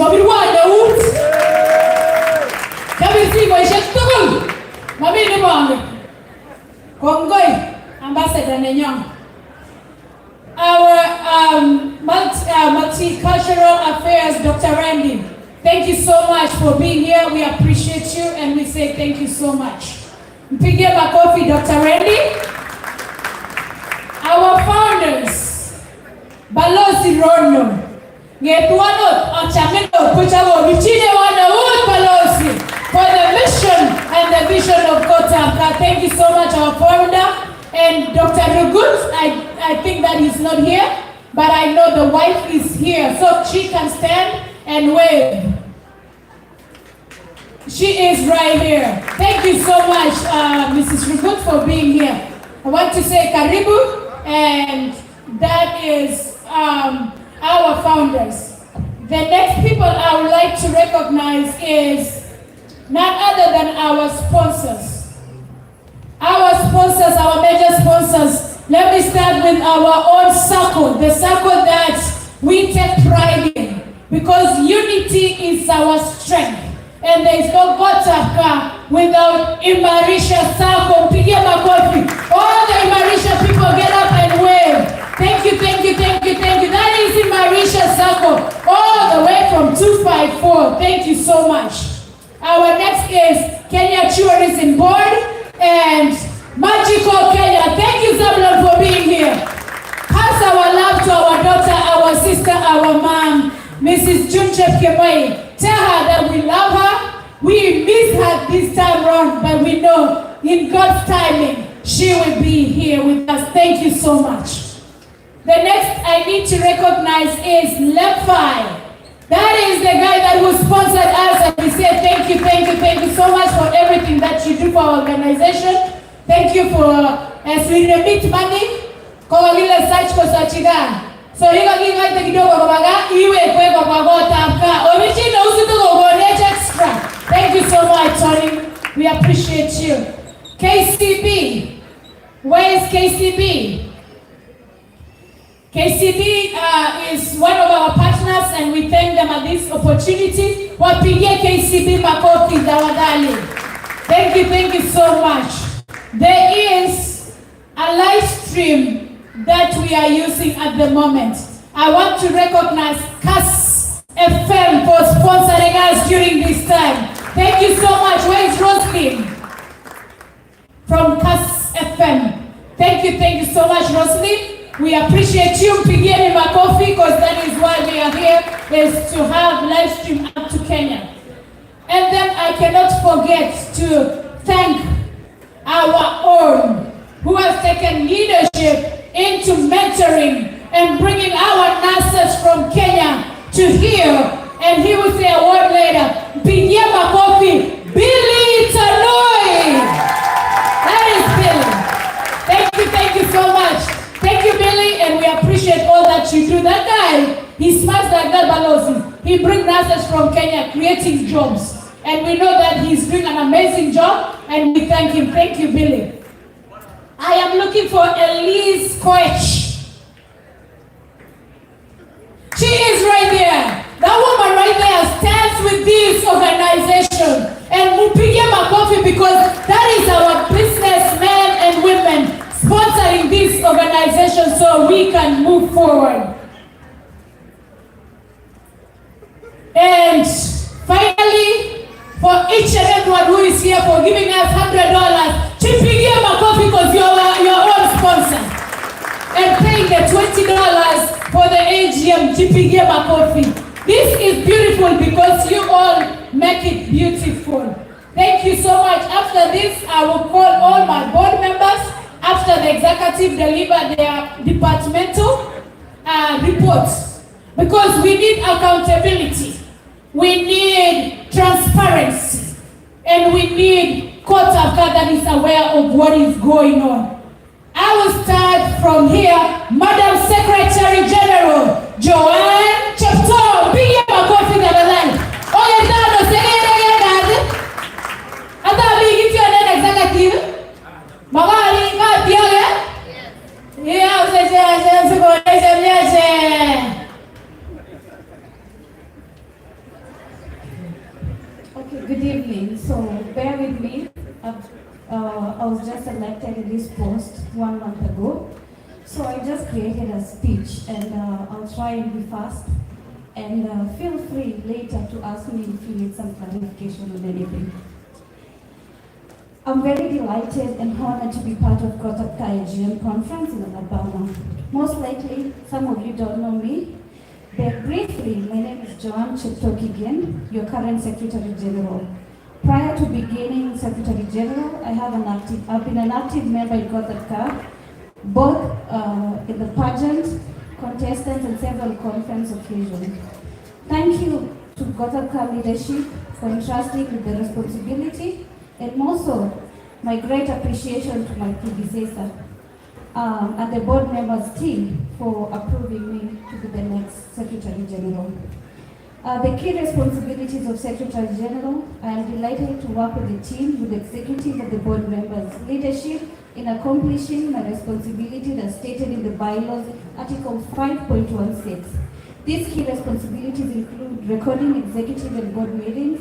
Ambassador Nenyong. Our multicultural affairs, Dr. Randy. Thank you so much for being here. We appreciate you and we say thank you so much. Mpige makofi, Dr. Randy. Our founders, Balozi Rono, Ngetuano Ochameno Kuchavo, Michine Wana Balozi, for the mission and the vision of Gotab. Thank you so much, our founder. And Dr. Rugut, I think that he's not here, but I know the wife is here, so she can stand and wave. She is right here. Thank you so much, Mrs. Rugut, for being here. I want to say Karibu, and that is our founders. The next people I would like to recognize is none other than our sponsors. Our sponsors, our major sponsors. Let me start with our own circle, the circle that we take pride in, because unity is our strength. And there is no Gotab without Imarisha Circle. Pigia makofi. All the Imarisha people get up and wave. Thank you, thank you, thank you, thank you. That is Imarisha Circle, all the way from 254. Thank you so much. Our next is Kenya Tourism Board and Magical Kenya. Thank you, Zabulon, for being here. Pass our love to our daughter, our sister, our mom, Mrs. Junchep Kemai. Tell her that we love her. We miss her this time around, but we know in God's timing, she will be here with us. Thank you so much. The next I need to recognize is Raffle. That is the guy that who sponsored us, and we say thank you, thank you, thank you so much for everything that you do for our organization. Thank you for as we remit money. Kwa lile search kwa sachiga. So you can give it kidogo kwa baga iwe kwa Gotab. Original usito kwa KCB is one of our partners and we thank them at this opportunity. Wapigie KCB makofi tafadhali. Thank you so much. There is a live stream that we are using at the moment. I want to recognize CAS FM for sponsoring us during this time. Thank you so much. Where is Roslyn? From CAS FM. Thank you so much, Roslyn. We appreciate you. Pigieni makofi, because that is why we are here, is to have live stream up to Kenya. And then I cannot forget to thank our own, who has taken leadership into mentoring and bringing our nurses from Kenya to here. And he will say a word later. Pigia makofi, Billy Tanoi. That is Billy. Thank you so much. Thank you, Billy, and we appreciate all that you do. That guy, he smiles like that, Balozi. He brings nurses from Kenya, creating jobs. And we know that he's doing an amazing job, and we thank him. Thank you, Billy. I am looking for Elise Koech. She is right there. That woman right there stands with this organization. And Mupige Makofi, because that is our businessmen and women sponsoring this organization so we can move forward. And finally, for each and everyone who is here for giving us $100, Chipigie Makofi, because you're your own sponsor. And paying the $20 for the AGM, Chipigie Makofi. This is beautiful because you all make it beautiful. Thank you so much. After this, I will call all my board members after the executive deliver their departmental reports, because we need accountability, we need transparency, and we need Gotab that is aware of what is going on. I will start from here. Madam Secretary General Joanne Chepto, piga makofi tafadhali. Oye tano sekere gazi. Hata bigi tio nene executive. Magali ngati yale? Yeah, Okay, good evening. So bear with me. I was just elected in this post 1 month ago. So I just created a speech, and I'll try and be fast. And feel free later to ask me if you need some clarification on anything. I'm very delighted and honored to be part of Gotab AGM conference in Alabama. Most likely, some of you don't know me, but briefly, my name is Joanne Chepto, your current Secretary General. Prior to beginning Secretary General, I've been an active member in Gotab, both in the pageant, contestants, and several conference occasions. Thank you to Gotab leadership for entrusting with the responsibility, and more so, my great appreciation to my predecessor and the board members team for approving me to be the next Secretary General. The key responsibilities of Secretary General, I am delighted to work with the team, with the executive and the board members' leadership in accomplishing my responsibilities as stated in the bylaws, Article 5.16. These key responsibilities include recording executive and board meetings,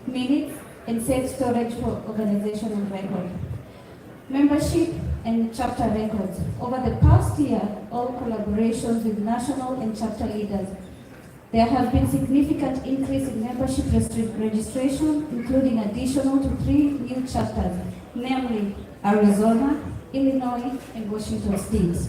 minutes, and safe storage for organizational record. Membership and chapter records. Over the past year, all collaborations with national and chapter leaders, there has been significant increase in membership registration, including additional to 3 new chapters, namely Arizona, Illinois, and Washington states.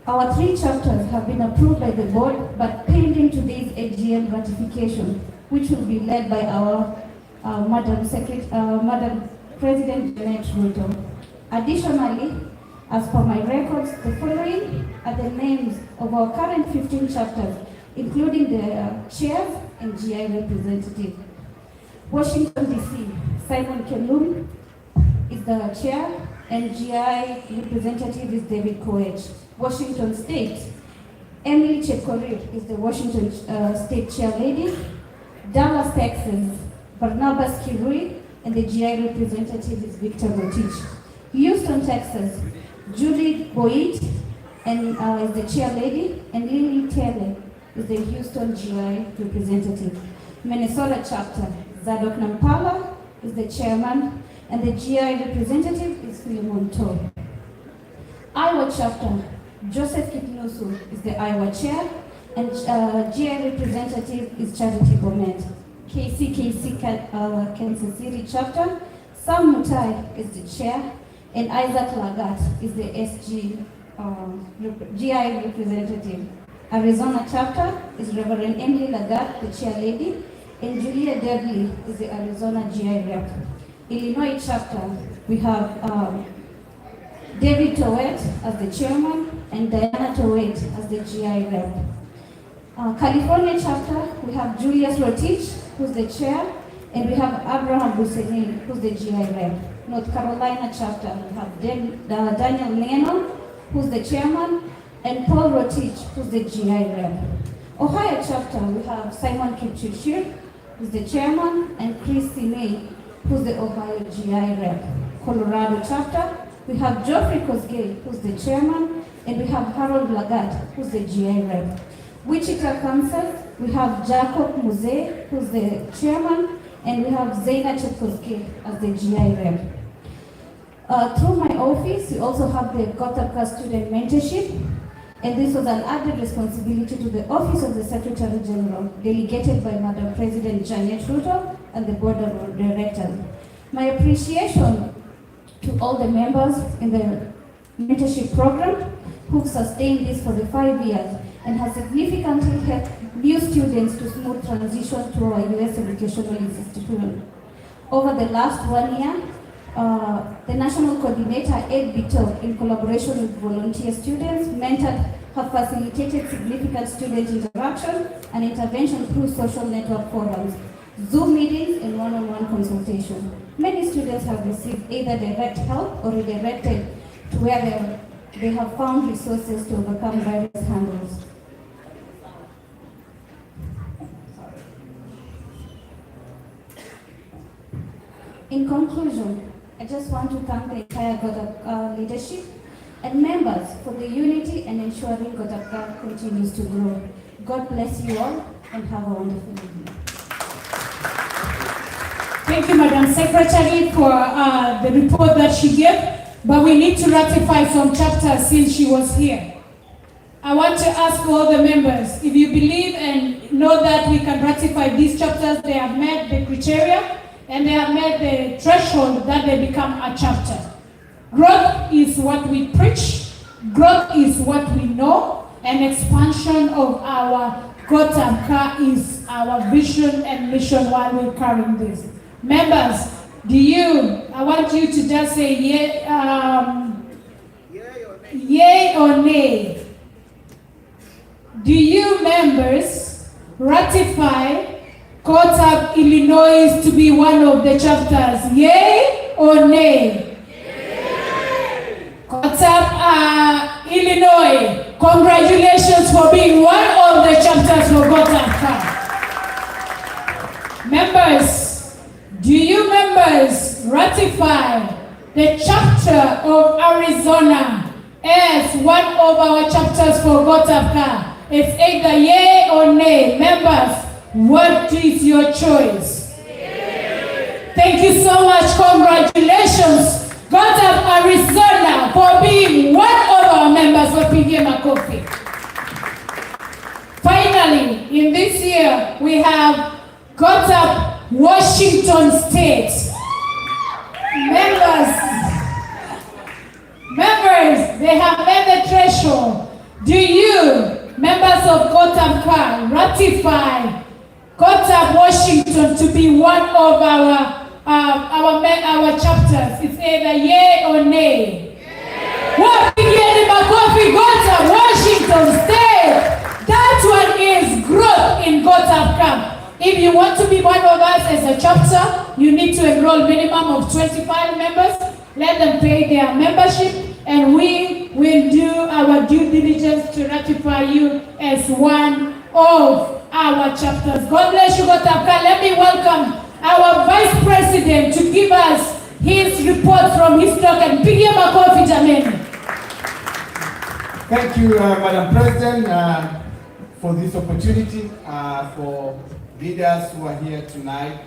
Our 3 chapters have been approved by the board, but pending today's AGM ratification, which will be led by our Madam President Janet Ruto. Additionally, as per my records, the following are the names of our current 15 chapters, including the chairs and GI representative. Washington, D.C., Simon Kelum is the chair, and GI representative is David Koech. Washington State, Emily Chekorir is the Washington State chair lady. Dallas, Texas, Barnabas Kirui, and the GI representative is Victor Rotich. Houston, Texas, Judy Boyd and is the chair lady, and Lily Taylor is the Houston GI representative. Minnesota chapter, Zadok Nampala is the chairman, and the GI representative is Philemon Todd. Iowa chapter, Joseph Kitnusu is the Iowa chair, and GI representative is Charity Bomet. KCKC Kansas City chapter, Sam Mutai is the chair, and Isaac Lagat is the SG GI representative. Arizona chapter is Reverend Emily Lagat, the chair lady, and Julia Dudley is the Arizona GI rep. Illinois chapter, we have David Towet as the chairman and Diana Towet as the GI rep. California chapter, we have Julius Rotich, who's the chair, and we have Abraham Buseni, who's the GI rep. North Carolina chapter, we have Daniel Lennon, who's the chairman, and Paul Rotich, who's the GI rep. Ohio chapter, we have Simon Kipchirchir, who's the chairman, and Chris Sinay, who's the Ohio GI rep. Colorado chapter, we have Geoffrey Kosgei, who's the chairman, and we have Harold Lagat, who's the GI rep. Wichita, Kansas, we have Jacob Muze, who's the chairman, and we have Zaina Chetkoski as the GI rep. Through my office, we also have the Gotab student mentorship, and this was an added responsibility to the Office of the Secretary General, delegated by Madam President Janet Ruto and the Board of Directors. My appreciation to all the members in the mentorship program who've sustained this for the 5 years and has significantly helped new students to smooth transition to our U.S. educational institution. Over the last 1 year, the National Coordinator, Ed Bito, in collaboration with volunteer students, mentored, have facilitated significant student interaction and intervention through social network forums, Zoom meetings, and one-on-one consultation. Many students have received either direct help or redirected to where they have found resources to overcome various hurdles. In conclusion, I just want to thank the entire Gotab leadership and members for the unity and ensuring Gotab continues to grow. God bless you all and have a wonderful evening. Thank you, Madam Secretary, for the report that she gave, but we need to ratify some chapters since she was here. I want to ask all the members, if you believe and know that we can ratify these chapters, they have met the criteria, and they have met the threshold that they become a chapter. Growth is what we preach, growth is what we know, and expansion of our Gotab is our vision and mission while we're carrying this. Members, I want you to just say yay or nay. Do you members ratify Gotab, Illinois to be one of the chapters? Yay or nay? Yay. Gotab, Illinois, congratulations for being one of the chapters for Gotab. Members, do you members ratify the chapter of Arizona as one of our chapters for Gotab? It's either yay or nay. Members, what is your choice? Thank you so much. Congratulations, Gotab, Arizona, for being one of our members for PGM Coffee. Finally, in this year, we have Gotab, Washington State. Members, they have met the threshold. Do you, members of Gotab, ratify Gotab, Washington to be one of our chapters? It's either yay or nay. Wapigeni makofi, Gotab, Washington State. That one is growth in Gotab Camp. If you want to be one of us as a chapter, you need to enroll minimum of 25 members. Let them pay their membership, and we will do our due diligence to ratify you as one of our chapters. God bless you, Gotab. Let me welcome our Vice President to give us his report from his talk, and pigia makofi jameni. Thank you, Madam President, for this opportunity. For leaders who are here tonight,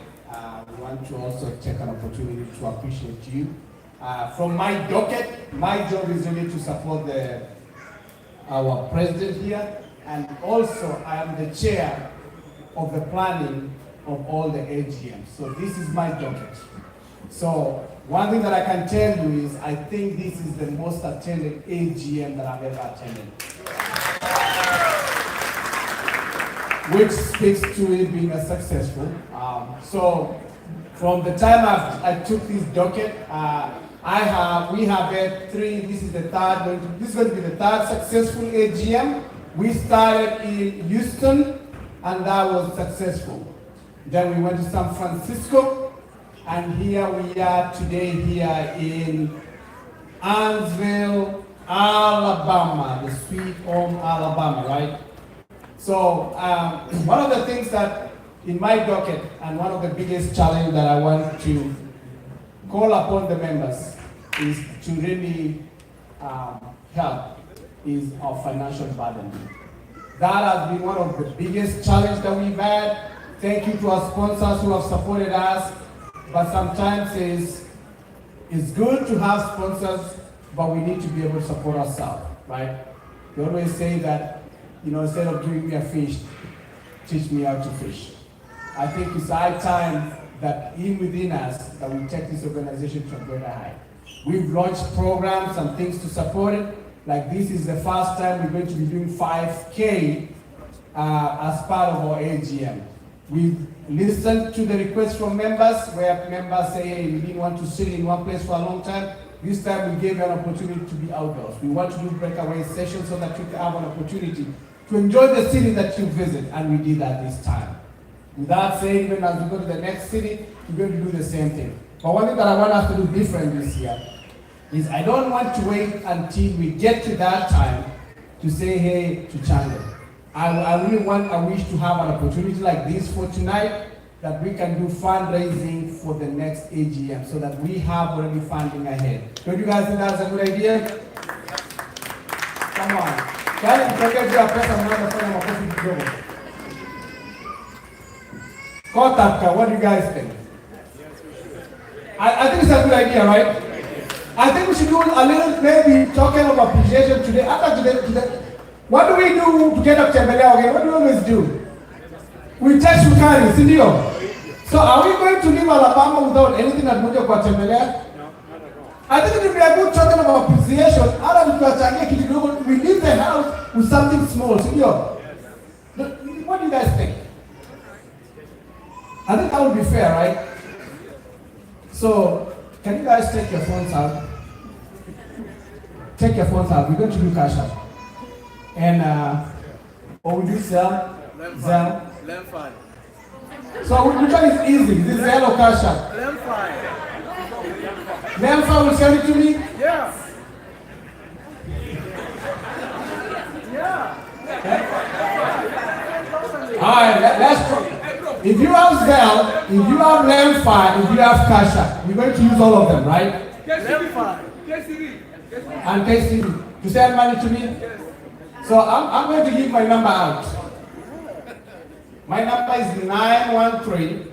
we want to also take an opportunity to appreciate you. From my docket, my job is really to support our president here, and also I am the chair of the planning of all the AGMs. So this is my docket. So one thing that I can tell you is I think this is the most attended AGM that I've ever attended. Which speaks to it being a successful. So from the time I took this docket, we have had three, this is going to be the third successful AGM. We started in Houston, and that was successful. Then we went to San Francisco, and here we are today here in Huntsville, Alabama, the sweet home Alabama, right? So one of the things that in my docket, and one of the biggest challenges that I want to call upon the members is to really help is our financial burden. That has been one of the biggest challenges that we've had. Thank you to our sponsors who have supported us, but sometimes it's good to have sponsors, but we need to be able to support ourselves, right? We always say that, instead of giving me a fish, teach me how to fish. I think it's high time that within us, that we take this organization to a greater height. We've launched programs and things to support it. Like this is the first time we're going to be doing 5K as part of our AGM. We've listened to the requests from members, where members say, hey, we didn't want to sit in one place for a long time. This time we gave you an opportunity to be outdoors. We want to do breakaway sessions so that you can have an opportunity to enjoy the city that you visit, and we did that this time. With that said, even as we go to the next city, we're going to do the same thing. But one thing that I want us to do different this year is I don't want to wait until we get to that time to say, hey, to Chandler. I really wish to have an opportunity like this for tonight, that we can do fundraising for the next AGM so that we have already funding ahead. Don't you guys think that's a good idea? Come on. Gotab, what do you guys think? I think it's a good idea, right? I think we should do a little, maybe talking of appreciation today. After today, what do we do to get up Tembelea again? What do we always do? We take Shukari, Sindio. So are we going to leave Alabama without anything at Mojo kwa Tembelea? I think it would be a good token of appreciation. We leave the house with something small, Sindio. What do you guys think? I think that would be fair, right? So, can you guys take your phones out? Take your phones out. We're going to do cash out. And, or we do Zelle? Lemfi. So, which one is easy? This is Zelle or cash out? Lemfi will send it to me? Yeah. All right, let's try. If you have Zelle, if you have Lemfi, if you have cash out, we're going to use all of them, right? Lemfi. And KCB to send money to me? So I'm going to give my number out. My number is 913.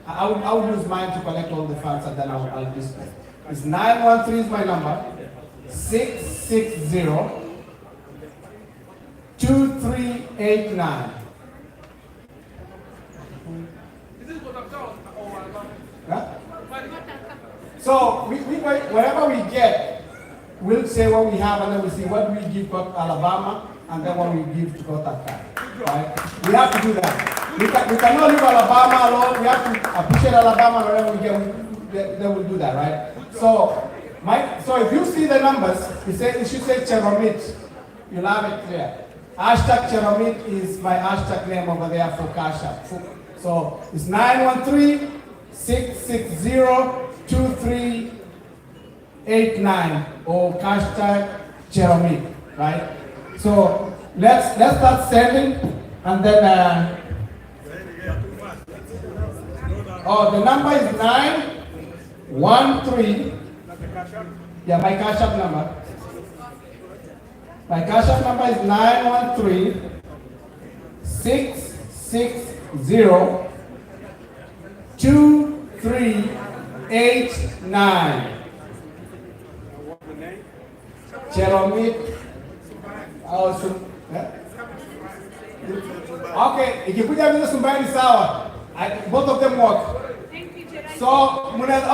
I'll use mine to collect all the funds, and then I'll display. It's 913 is my number. 660 2389. Huh? So whatever we get, we'll say what we have, and then we see what we give to Alabama, and then what we give to Gotab. Right? We have to do that. We cannot leave Alabama alone. We have to appreciate Alabama, and whatever we get, then we'll do that, right? So if you see the numbers, it should say Cheromit. You'll have it clear. Hashtag Cheromit is my hashtag name over there for Cash App. So it's 913 660 2389 or hashtag Cheromit, right? So let's start sending, and then the number is 913. Yeah, my Cash App number. My cash app number is 913-660-2389. Jerome. Okay, ikikuja vile Sumbai ni sawa. Both of them work. So,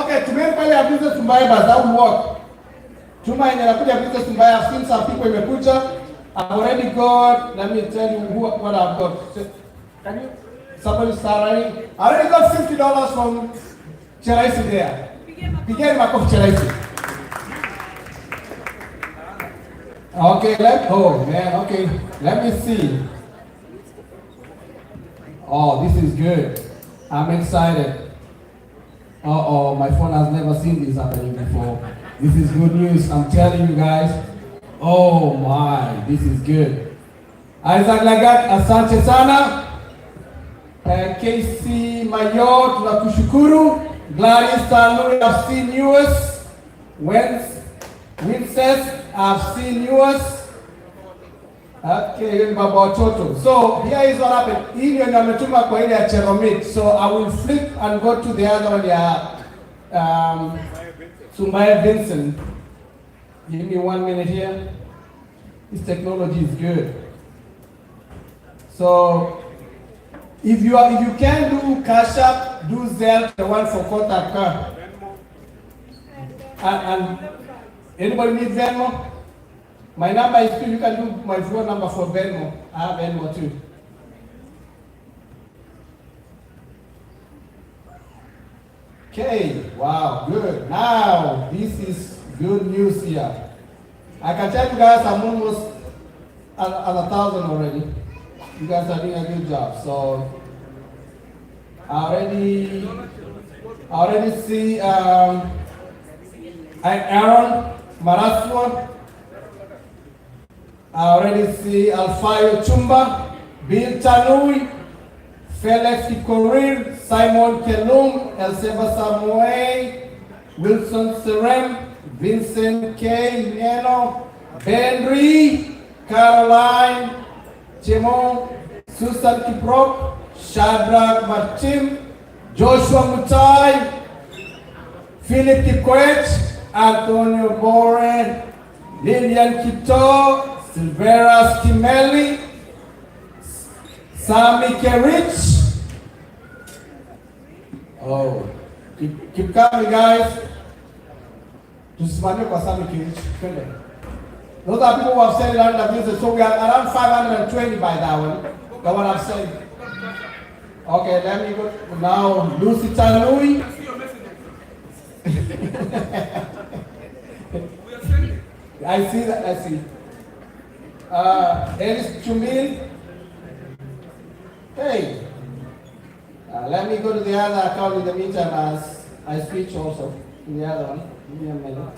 okay, tumeni pale ya business Sumbai basi that will work. Tuma yenye nakuja business Sumbai, I've seen some people imekuja. I've already got, let me tell you what I've got. Can you, somebody start writing? I already got $50 from Cheraisi there. Begin my coffee Cheraisi. Okay, let me see. Oh, this is good. I'm excited. Uh-oh, my phone has never seen this happening before. This is good news, I'm telling you guys. Oh my, this is good. Isaac Lagat, asante sana. KC Mayo, tunakushukuru. Gladys Taluri, I've seen yours. Winces, I've seen yours. Okay, Baba Toto. So here is what happened. Hii ndio nimetuma kwa ile ya Cheromit. So I will flip and go to the other one ya Sumbai Vincent. Give me 1 minute here. This technology is good. So if you can do Cash App, do Zelle, the one for Gotab. And anybody need Venmo? My number is 2. You can do my phone number for Venmo. I have Venmo too. Okay, wow, good. Now, this is good news here. I can tell you guys I'm almost at 1,000 already. You guys are doing a good job. So, I already see Aaron Maraswa. I already see Alfayo Chumba, Bill Tanui, Felix Ikorir, Simon Kelum, Elseva Samuel, Wilson Serem, Vincent K. Neno, Benry, Caroline, Chemo, Susan Kiprop, Shadrach Martin, Joshua Mutai, Philip Kikwet, Antonio Boren, Lillian Kito, Silvera Skimeli, Sami Kerich. Oh, keep coming, guys. Tusimame kwa Sami Kerich. Those are people who have said around the business. So we are around 520 by that one. That's what I've said. Okay, let me go now. Lucy Tanui. I see that. I see. Elis Chumil. Hey. Let me go to the other account in the meantime as I switch also to the other one. Give me a minute.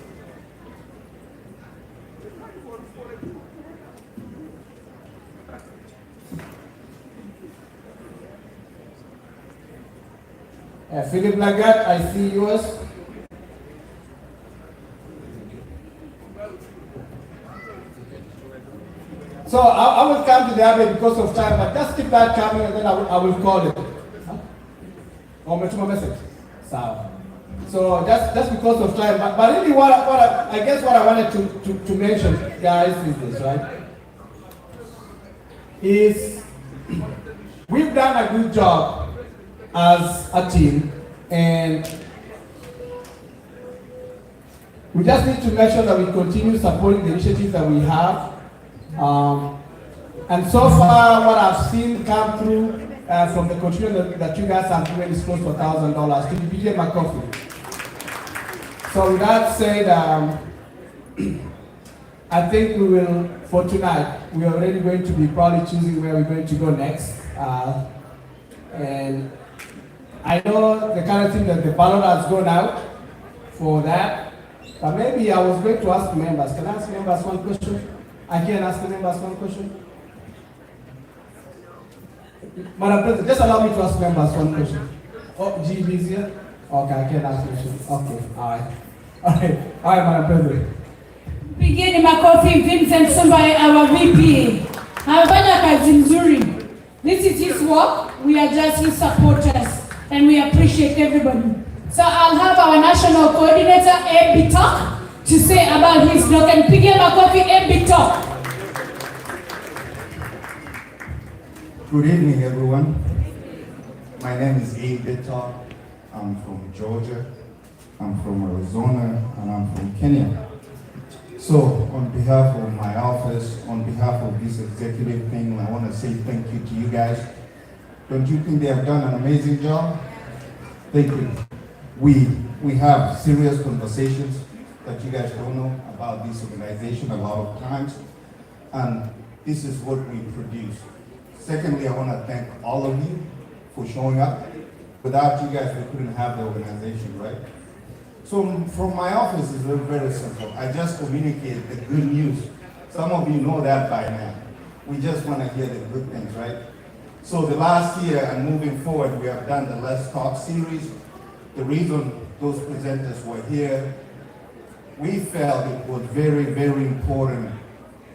Philip Lagat, I see yours. So I will come to the other because of time, but just keep that coming and then I will call it. Or message. So just because of time, but really I guess what I wanted to mention, guys, is this, right? Is we've done a good job as a team, and we just need to make sure that we continue supporting the initiatives that we have. And so far, what I've seen come through from the contribution that you guys have given is close to $1,000 to the BJ McCoffey. So with that said, I think we will, for tonight, we are already going to be probably choosing where we're going to go next. And I know the kind of thing that the ballot has gone out for that, but maybe I was going to ask members. Can I ask members one question? I can ask the members one question. Madam President, just allow me to ask members one question. Oh, GB is here? Okay, I can ask questions. Okay, all right, Madam President. Pigeni makofi Vincent Sumbaye, our VP. Anafanya kazi nzuri. This is his work. We are just his supporters and we appreciate everybody. So I'll have our national coordinator, AB Talk, to say about his talk. And pigeni makofi, AB Talk. Good evening, everyone. My name is Abe Bitok. I'm from Georgia, I'm from Arizona, and I'm from Kenya. So, on behalf of my office, on behalf of this executive thing, I want to say thank you to you guys. Don't you think they have done an amazing job? Thank you. We have serious conversations that you guys don't know about this organization a lot of times, and this is what we produce. Secondly, I want to thank all of you for showing up. Without you guys, we couldn't have the organization, right? So from my office, it's very simple. I just communicate the good news. Some of you know that by now. We just want to hear the good things, right? So the last year and moving forward, we have done the Let's Talk series. The reason those presenters were here, we felt it was very, very important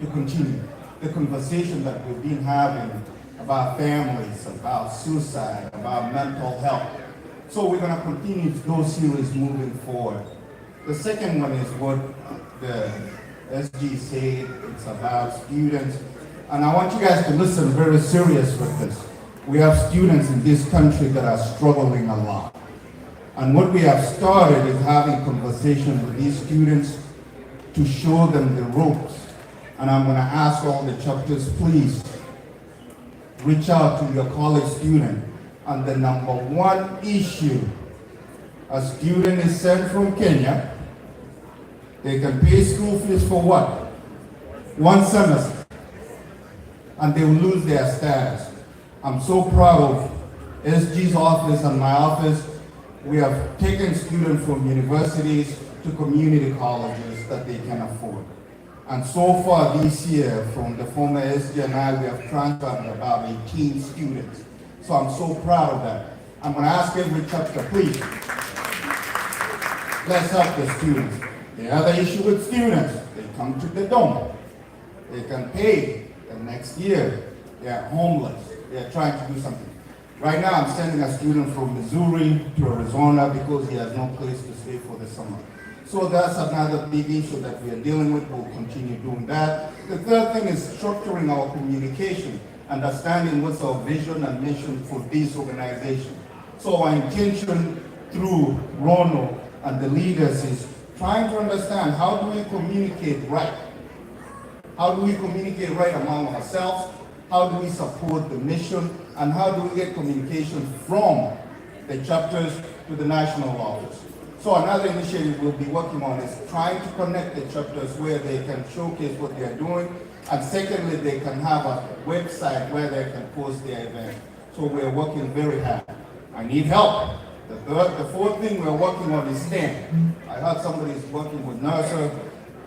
to continue the conversation that we've been having about families, about suicide, about mental health. So we're going to continue those series moving forward. The second one is what the SG said. It's about students. And I want you guys to listen very serious with this. We have students in this country that are struggling a lot. And what we have started is having conversations with these students to show them the ropes. And I'm going to ask all the chapters, please reach out to your college student. And the number one issue, a student is sent from Kenya, they can pay school fees for what? 1 semester. And they will lose their status. I'm so proud of SG's office and my office. We have taken students from universities to community colleges that they can afford. And so far this year, from the former SG and I, we have transferred about 18 students. So I'm so proud of that. I'm going to ask every chapter, please, let's help the students. The other issue with students, they come to the dome. They can pay the next year. They're homeless. They're trying to do something. Right now, I'm sending a student from Missouri to Arizona because he has no place to stay for the summer. So that's another big issue that we are dealing with. We'll continue doing that. The third thing is structuring our communication, understanding what's our vision and mission for this organization. So our intention through Ronald and the leaders is trying to understand how do we communicate right? How do we communicate right among ourselves? How do we support the mission? And how do we get communication from the chapters to the national office? So another initiative we'll be working on is trying to connect the chapters where they can showcase what they're doing. And secondly, they can have a website where they can post their event. So we're working very hard. I need help. The fourth thing we're working on is STEM. I heard somebody's working with NERSA.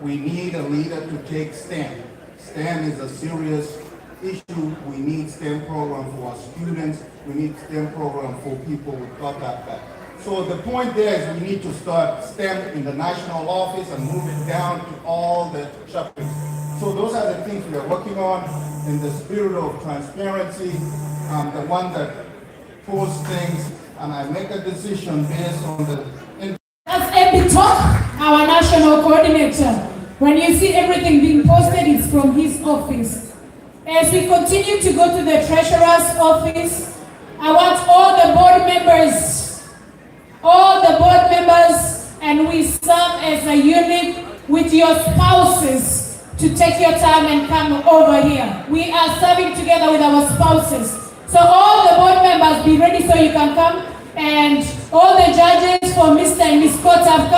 We need a leader to take STEM. STEM is a serious issue. We need STEM program for our students. We need STEM program for people with Gotab. So the point there is we need to start STEM in the national office and move it down to all the chapters. So those are the things we are working on in the spirit of transparency. I'm the one that posts things and I make a decision based on the... That's Epi Talk, our national coordinator. When you see everything being posted, it's from his office. As we continue to go to the treasurer's office, I want all the board members, and we serve as a unit with your spouses to take your time and come over here. We are serving together with our spouses. So all the board members, be ready so you can come. And all the judges for Mr. and Ms. Gotab,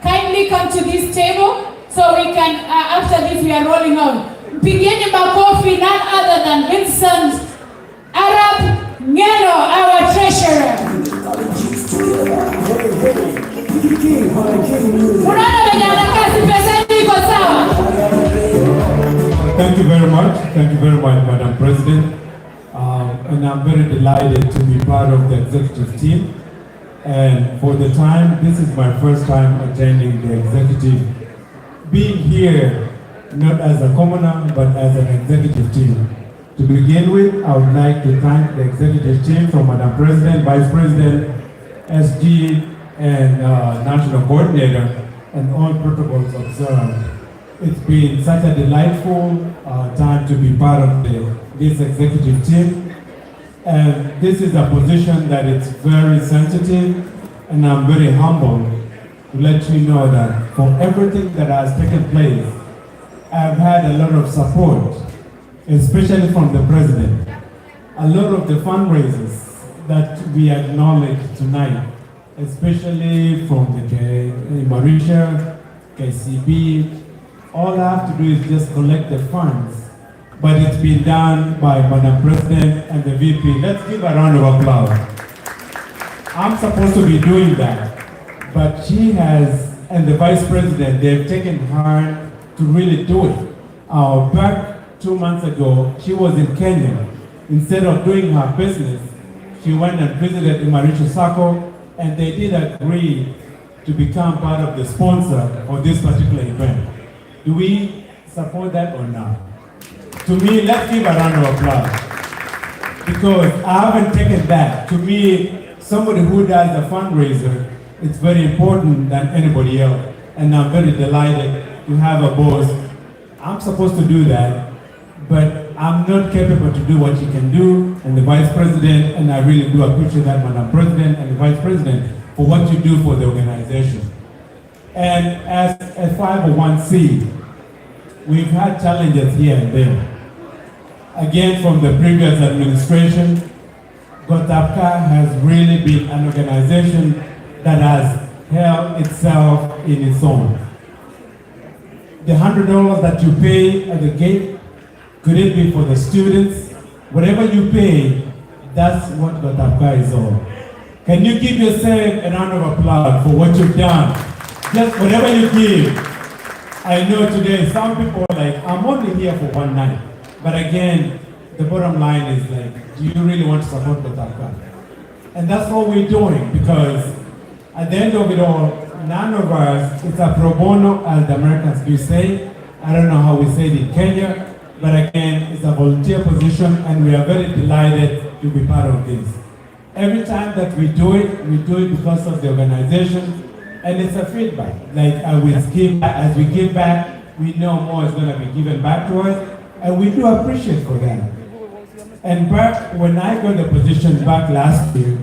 kindly come to this table so we can, after this we are rolling on. Beginning by coffee, none other than Vincent Arab Ngeno, our treasurer. Thank you very much. Thank you very much, Madam President. And I'm very delighted to be part of the executive team. And for the time, this is my first time attending the executive being here, not as a commoner, but as an executive team. To begin with, I would like to thank the executive team from Madam President, Vice President, SG, and National Coordinator, and all protocols observed. It's been such a delightful time to be part of this executive team. And this is a position that is very sensitive, and I'm very humble to let you know that for everything that has taken place, I've had a lot of support, especially from the President. A lot of the fundraisers that we acknowledge tonight, especially from the Marisha, KCB, all I have to do is just collect the funds. But it's been done by Madam President and the VP. Let's give a round of applause. I'm supposed to be doing that, but she has, and the Vice President, they've taken her to really do it. Back 2 months ago, she was in Kenya. Instead of doing her business, she went and visited Imarisha Sacco, and they did agree to become part of the sponsor for this particular event. Do we support that or not? To me, let's give a round of applause. Because I haven't taken that. To me, somebody who does a fundraiser, it's very important than anybody else. And I'm very delighted to have a boss. I'm supposed to do that, but I'm not capable to do what she can do, and the Vice President, and I really do appreciate that, Madam President and the Vice President, for what you do for the organization. And as a 501c, we've had challenges here and there. Again, from the previous administration, Gotab has really been an organization that has held itself in its own. The $100 that you pay at the gate, could it be for the students? Whatever you pay, that's what Gotab is all. Can you give yourself a round of applause for what you've done? Just whatever you give. I know today some people are like, I'm only here for one night. But again, the bottom line is like, do you really want to support Gotab? And that's what we're doing, because at the end of it all, none of us, it's a pro bono, as the Americans do say. I don't know how we say it in Kenya, but again, it's a volunteer position, and we are very delighted to be part of this. Every time that we do it because of the organization, and it's a feedback. Like as we give back, we know more is going to be given back to us, and we do appreciate for that. And back when I got the position back last year,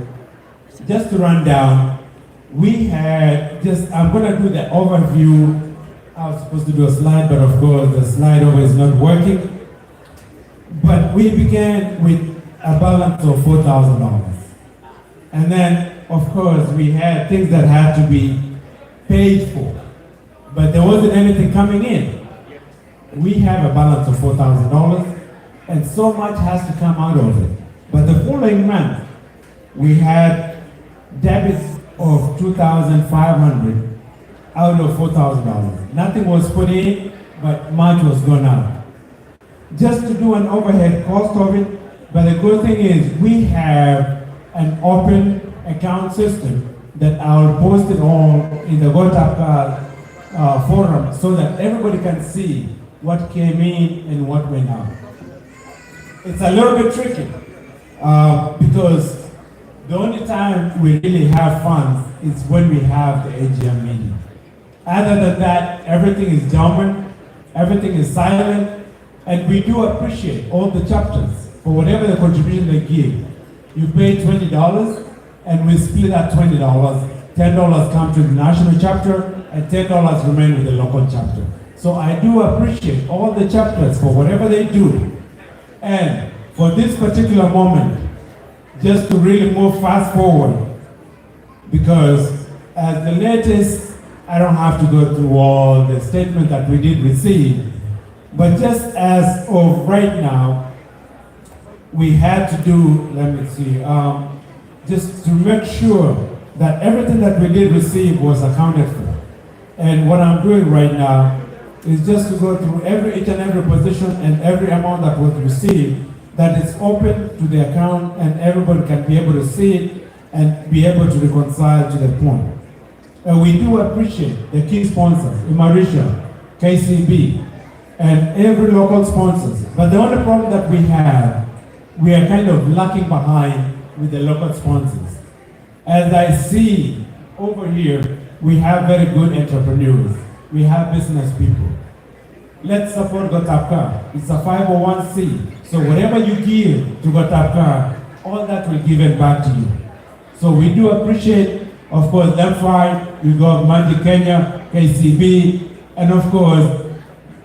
just to run down, we had I'm going to do the overview. I was supposed to do a slide, but of course the slide over is not working. But we began with a balance of $4,000. And then, of course, we had things that had to be paid for, but there wasn't anything coming in. We have a balance of $4,000, and so much has to come out of it. But the following month, we had debits of $2,500 out of $4,000. Nothing was put in, but much was gone out. Just to do an overhead cost of it, but the good thing is we have an open account system that I'll post it all in the Gotab forum so that everybody can see what came in and what went out. It's a little bit tricky because the only time we really have funds is when we have the AGM meeting. Other than that, everything is dormant, everything is silent, and we do appreciate all the chapters for whatever the contribution they give. You pay $20, and we split that $20. $10 come to the national chapter, and $10 remain with the local chapter. So I do appreciate all the chapters for whatever they do. And for this particular moment, just to really move fast forward, because as the latest, I don't have to go through all the statements that we did receive, but just as of right now, we had to do, let me see, just to make sure that everything that we did receive was accounted for. And what I'm doing right now is just to go through each and every position and every amount that was received, that is open to the account and everybody can be able to see it and be able to reconcile to the point. And we do appreciate the key sponsors, Imarisha, KCB, and every local sponsors. But the only problem that we have, we are kind of lacking behind with the local sponsors. As I see over here, we have very good entrepreneurs. We have business people. Let's support Gotab. It's a 501c. So whatever you give to Gotab, all that will give it back to you. So we do appreciate, of course, Lemfi, you got Mandi Kenya, KCB, and of course,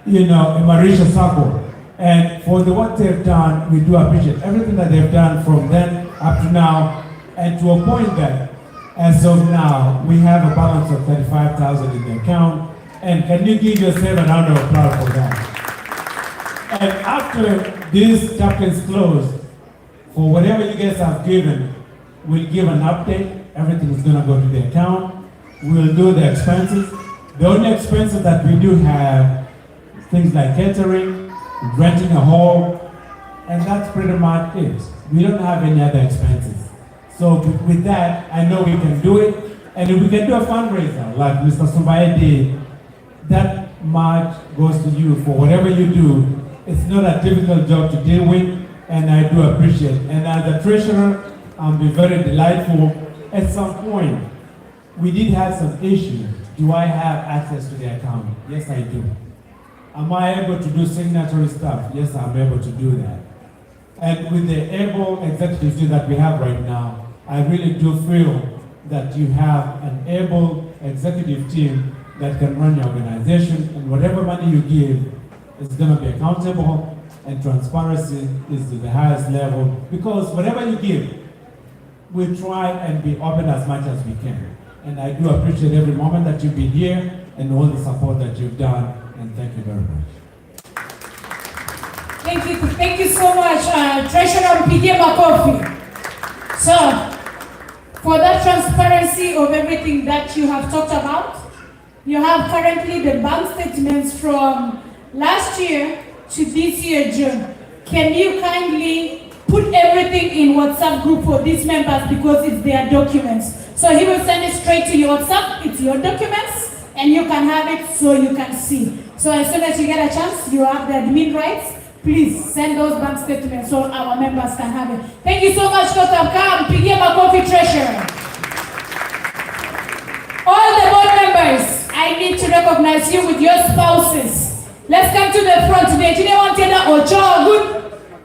Marisha Sako. And for what they've done, we do appreciate everything that they've done from then up to now, and to a point that, as of now, we have a balance of 35,000 in the account. And can you give yourself a round of applause for that? And after this chapter is closed, for whatever you guys have given, we'll give an update. Everything is gonna go to the account. We'll do the expenses. The only expenses that we do have, things like catering, renting a hall, and that's pretty much it. We don't have any other expenses. So with that, I know we can do it. And if we can do a fundraiser, like Mr. Sumbaye did, that much goes to you for whatever you do. It's not a difficult job to deal with, and I do appreciate it. And as a treasurer, I'll be very delightful. At some point, we did have some issues. Do I have access to the account? Yes, I do. Am I able to do signatory stuff? Yes, I'm able to do that. And with the able executive team that we have right now, I really do feel that you have an able executive team that can run your organization, and whatever money you give is going to be accountable, and transparency is to the highest level, because whatever you give, we try and be open as much as we can. And I do appreciate every moment that you've been here and all the support that you've done, and thank you very much. Thank you so much, Treasurer Pigie Makofi. So, for that transparency of everything that you have talked about, you have currently the bank statements from last year to this year, June. Can you kindly put everything in WhatsApp group for these members, because it's their documents? So he will send it straight to your WhatsApp. It's your documents, and you can have it so you can see. So as soon as you get a chance, you have the admin rights. Please send those bank statements so our members can have it. Thank you so much, Gotab. Pigie Makofi, Treasurer. All the board members, I need to recognize you with your spouses. Let's come to the front today.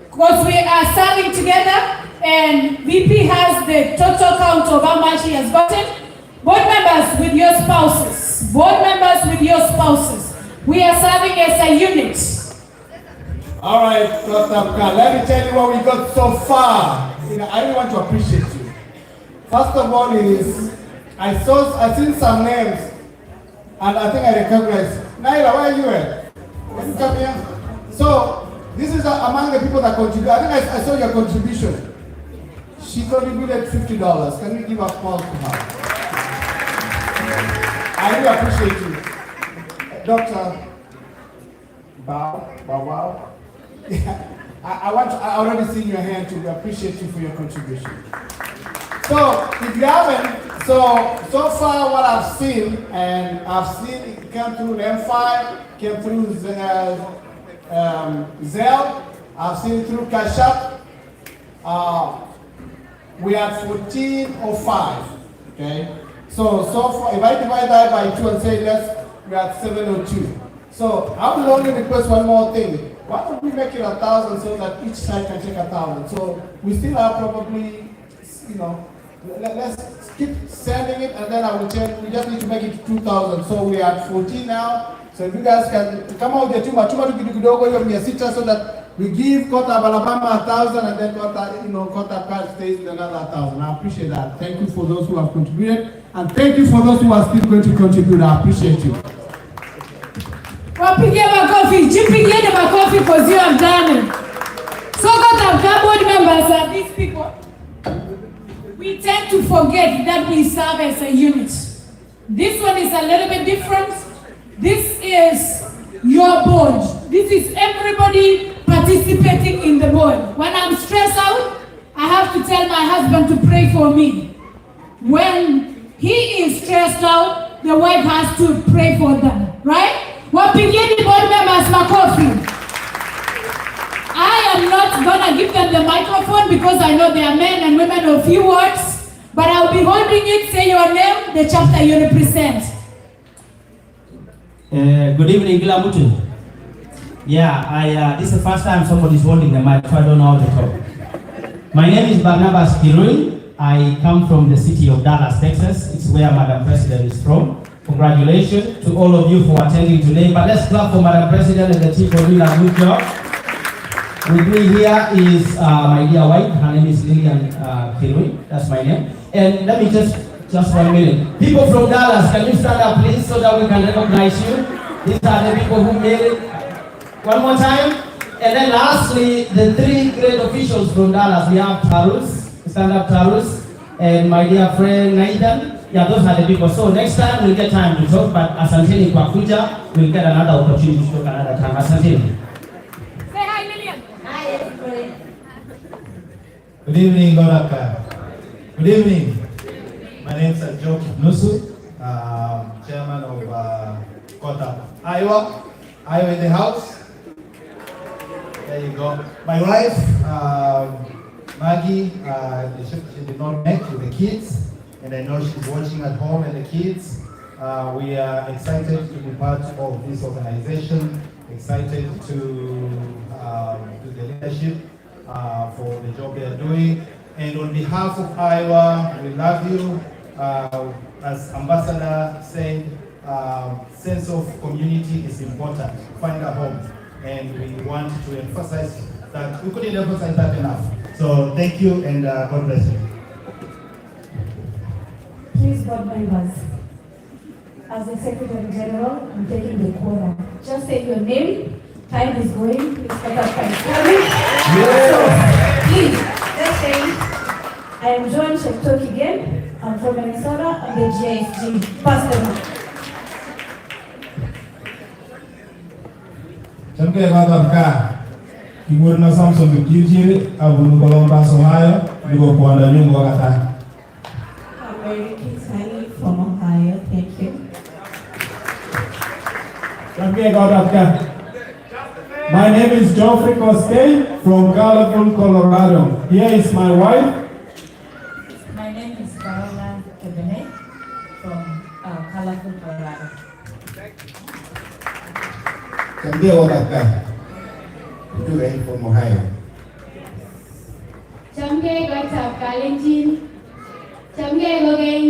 Because we are serving together, and VP has the total count of how much he has gotten. Board members with your spouses. Board members with your spouses. We are serving as a unit. All right, Gotab, let me tell you what we got so far. I really want to appreciate you. First of all, I've seen some names, and I think I recognize. Naila, where are you at? Come here. So, this is among the people that contribute. I think I saw your contribution. She contributed $50. Can we give a applause to her? I really appreciate you. Dr. Wow. I already seen your hand too. We appreciate you for your contribution. So, if you haven't, so far what I've seen, and I've seen it come through M5, came through Zelle, I've seen it through Cash App. We had 1405, okay? So far, if I divide that by 2 and say we're at 702. So I will only request one more thing. Why don't we make it 1,000 so that each side can take 1,000? So we still have probably, let's keep sending it, and then I will tell we just need to make it 2,000. So we are at 14 now. So if you guys can come out there chuma kidogo hiyo 600 so that we give Gotab Alabama 1,000, and then Gotab card stays with another 1,000. I appreciate that. Thank you for those who have contributed, and thank you for those who are still going to contribute. I appreciate you. Wapigie makofi, jipigieni makofi because you have done it. So Gotab board members are these people. We tend to forget that we serve as a unit. This one is a little bit different. This is your board. This is everybody participating in the board. When I'm stressed out, I have to tell my husband to pray for me. When he is stressed out, the wife has to pray for them, right? Wapigieni board members makofi. I am not gonna give them the microphone because I know they are men and women of few words, but I'll be holding it, say your name, the chapter you represent. Good evening, kila mtu. Yeah, this is the first time somebody's holding the mic, so I don't know how to talk. My name is Barnabas Kirui. I come from the city of Dallas, Texas. It's where Madam President is from. Congratulations to all of you for attending today. But let's clap for Madam President and the team for doing a good job. With me here is my dear wife. Her name is Lillian Kirui. That's my name. And let me just 1 minute. People from Dallas, can you stand up please so that we can recognize you? These are the people who made it. One more time. And then lastly, the 3 great officials from Dallas. We have Tarus, stand up Tarus, and my dear friend Nathan. Yeah, those are the people. So next time we'll get time to talk, but asanteni kwa kuja, we'll get another opportunity to talk another time. Asanteni. Say hi, Lillian. Hi, everybody. Good evening, Gotab. Good evening. My name is Joe Nusu, chairman of Gotab, Iowa in the house. There you go. My wife, Maggie, she did not make with the kids, and I know she's watching at home and the kids. We are excited to be part of this organization, excited to do the leadership for the job they are doing. And on behalf of Iowa, we love you. As Ambassador said, sense of community is important. Find a home. And we want to emphasize that. We couldn't emphasize that enough. So thank you and God bless you. Please, board members, as the Secretary General, I'm taking the quorum. Just say your name. Time is going. Please get up and so, please, just say, I am John Cheptok again. I'm from Minnesota. I'm the GISG. Pastor. Chamke Gotab Kimurna Samson to Kijiri, Abu Colomba, Ohio, Nigo Kwanda Nyungo Gata. I'm Mary Kisani from Ohio. Thank you. Chamke Gotab. My name is Geoffrey Costain from Raffle, Colorado. Here is my wife. My name is Carola Kebene from Raffle, Colorado. Chamke Gotab. You are from Ohio. Chamke Gotab Kalenjin. Chamke Gogen.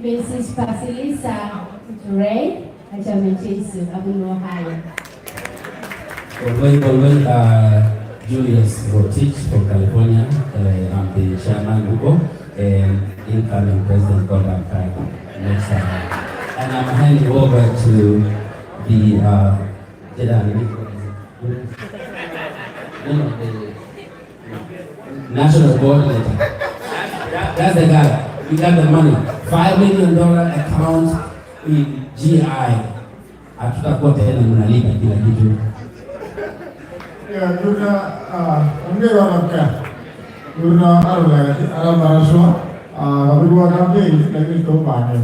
Mrs. Basilisa Ray. Achamenchisu, Abu Ohio. Julius Rotich from California. I'm the chairman Hugo and incoming President Gotab next time. And I'm handing over to the national coordinator. That's the guy. We got the money. $5 million account in GI. Hatutakuwa tena mnalipa kila kitu. Yeah, I'm going to Gurna Aramashwa, Abuwa campaign, let me go back.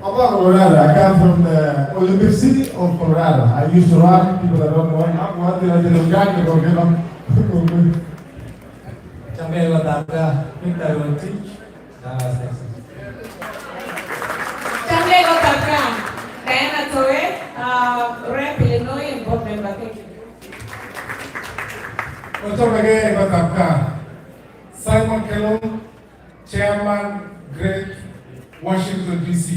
About Colorado, I come from the Olympic city of Colorado. I used to run, people that don't know, what did I do? I go get them. Chamke Gotab, Victor Rotich, Dallas, Texas. Chamke Gotab, Diana Toe, Rep Illinois and board member. Thank you. Chamke Gotab, Simon Kellum, Chairman, Great Washington, D.C.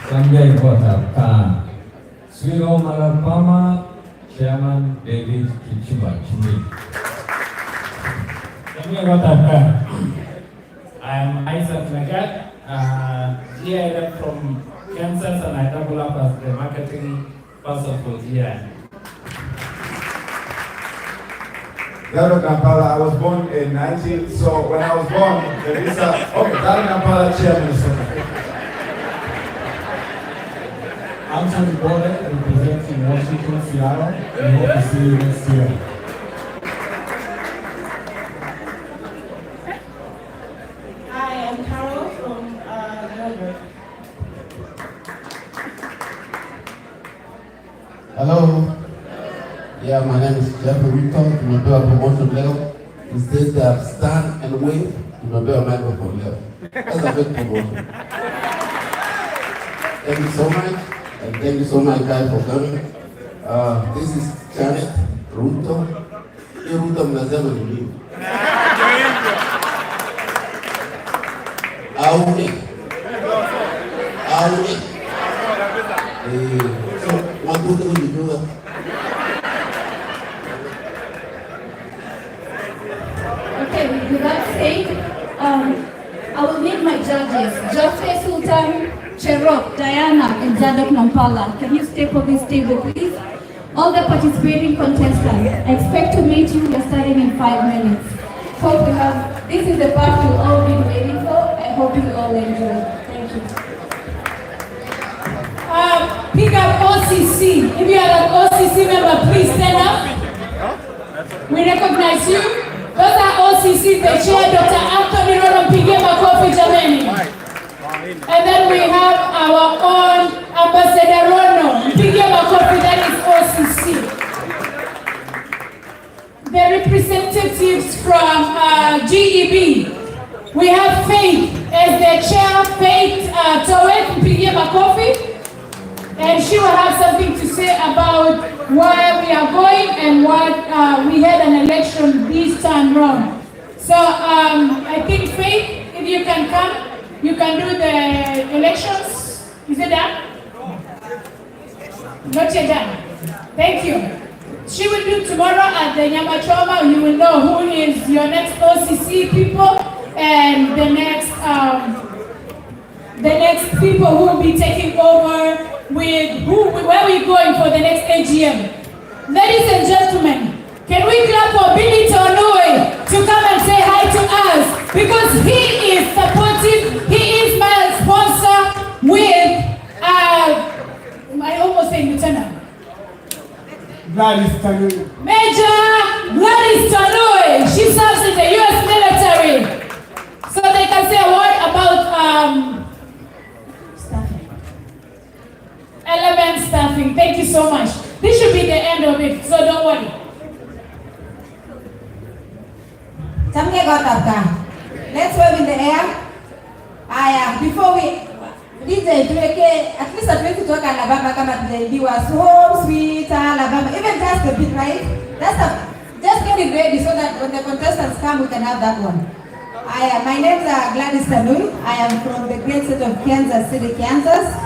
Chamke Gotab, Sweet Home Alabama, Chairman David Kichuba Chimney. Chamke Gotab, I am Isaac Lagat. Here I am from Kansas and I double up as the marketing person for GI. Darren Kampala, I was born in 19, so when I was born, there is a, okay, Darren Kampala, chairman. I'm Tony Borden, representing Washington, Seattle, and hope to see you next year. I am Carol from Georgia. Hello. Yeah, my name is Jeffrey Winton. Tumepewa promotion leo. Instead of stand and wave, tumepewa microphone leo. That's a big promotion. Thank you so much. And thank you so much, guys, for coming. This is Janet Ruto. Hii Ruto mnasema ni nini? Auni. So, what do you do? Okay, with that said, I will need my judges, Jaffe Sultan, Cherok, Diana, and Zadok Nampala. Can you step on this table, please? All the participating contestants, I expect to meet you. We're starting in 5 minutes. Hope we have, this is the part you've all been waiting for. I hope you all enjoy. Thank you. Pick up OCC. If you are an OCC member, please stand up. We recognize you. Those are OCC, the chair, Dr. Anthony Rono Pigema Kofi Jameni. And then we have our own Ambassador Rono Pigema Kofi, that is OCC. The representatives from GEB. We have Faith as the chair, Faith Towet Pigema Kofi. And she will have something to say about where we are going and what we had an election this time round. So I think Faith, if you can come, you can do the elections. Is it done? Not yet done. Thank you. She will do tomorrow at the Nyamachoma. You will know who is your next OCC people and the next people who will be taking over with where we're going for the next AGM. Ladies and gentlemen, can we clap for Billy Tonue to come and say hi to us? Because he is supportive, he is my sponsor with, I almost say Lieutenant. Gladys Tonue. Major Gladys Tonue. She serves in the US military. So they can say a word about element staffing. Thank you so much. This should be the end of it, so don't worry. Samge Gotab. Let's wave in the air. Before we DJ tuweke at least hatuwezi kutoka Alabama kama tunaibiwa home sweet Alabama. Even just a bit, right? Just get it ready so that when the contestants come we can have that one. My name is Gladys Tonue. I am from the great state of Kansas City, Kansas.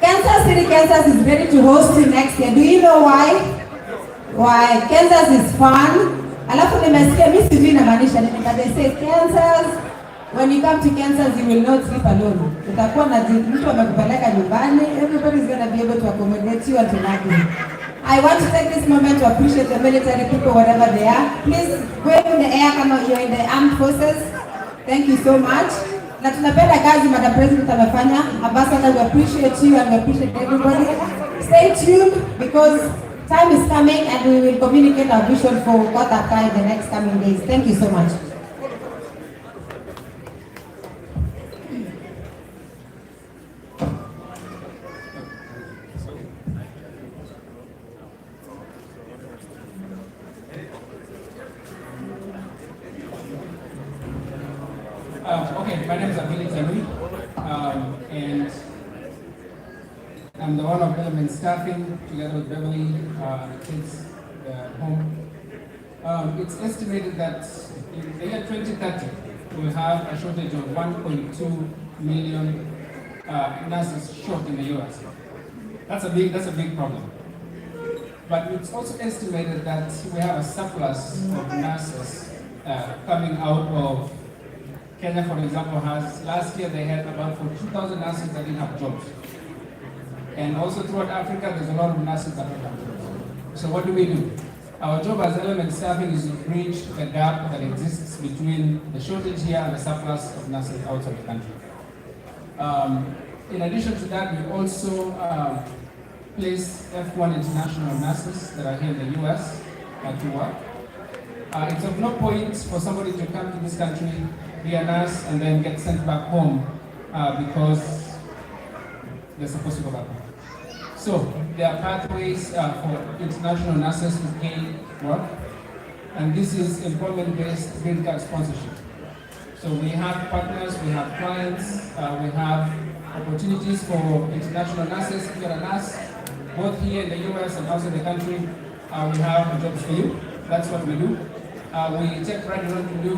Kansas City, Kansas is ready to host you next year. Do you know why? Why? Kansas is fun. Alafu nimesikia mimi sijui inamaanisha nini, but they say Kansas, when you come to Kansas you will not sleep alone. Utakuwa na mtu amekupeleka nyumbani. Everybody is going to be able to accommodate you and to like you. I want to take this moment to appreciate the military people wherever they are. Please wave in the air kama you're in the armed forces. Thank you so much. Na tunapenda kazi Madam President amefanya. Ambassador, we appreciate you and we appreciate everybody. Stay tuned because time is coming and we will communicate our vision for Gotab in the next coming days. Thank you so much. Okay, my name is Billy Tonue, and I'm the one of element staffing together with Beverly and the kids home. It's estimated that in the year 2030, we'll have a shortage of 1.2 million nurses short in the US. That's a big problem. But it's also estimated that we have a surplus of nurses coming out of Kenya, for example, last year they had about 42,000 nurses that didn't have jobs. And also throughout Africa, there's a lot of nurses that don't have jobs. So what do? Our job as element staffing is to bridge the gap that exists between the shortage here and the surplus of nurses outside the country. In addition to that, we also place F1 international nurses that are here in the US to work. It's of no point for somebody to come to this country, be a nurse, and then get sent back home because they're supposed to go back home. So there are pathways for international nurses to gain work, and this is employment-based green card sponsorship. So we have partners, we have clients, we have opportunities for international nurses. If you're a nurse, both here in the US and outside the country, we have jobs for you. That's what we do. We take pride in what we do.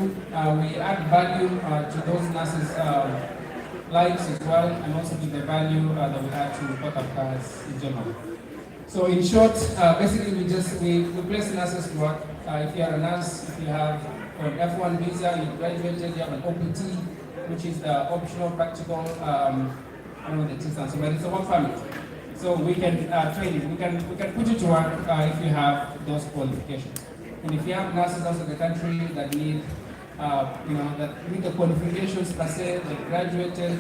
We add value to those nurses' lives as well, and also to the value that we add to Gotab cars in general. So in short, basically we place nurses to work. If you are a nurse, if you have an F1 visa, you graduated, you have an OPT, which is the optional practical, I don't know the distance, but it's a work permit. So we can train you. We can put you to work if you have those qualifications. And if you have nurses outside the country that need, that need the qualifications per se, they graduated,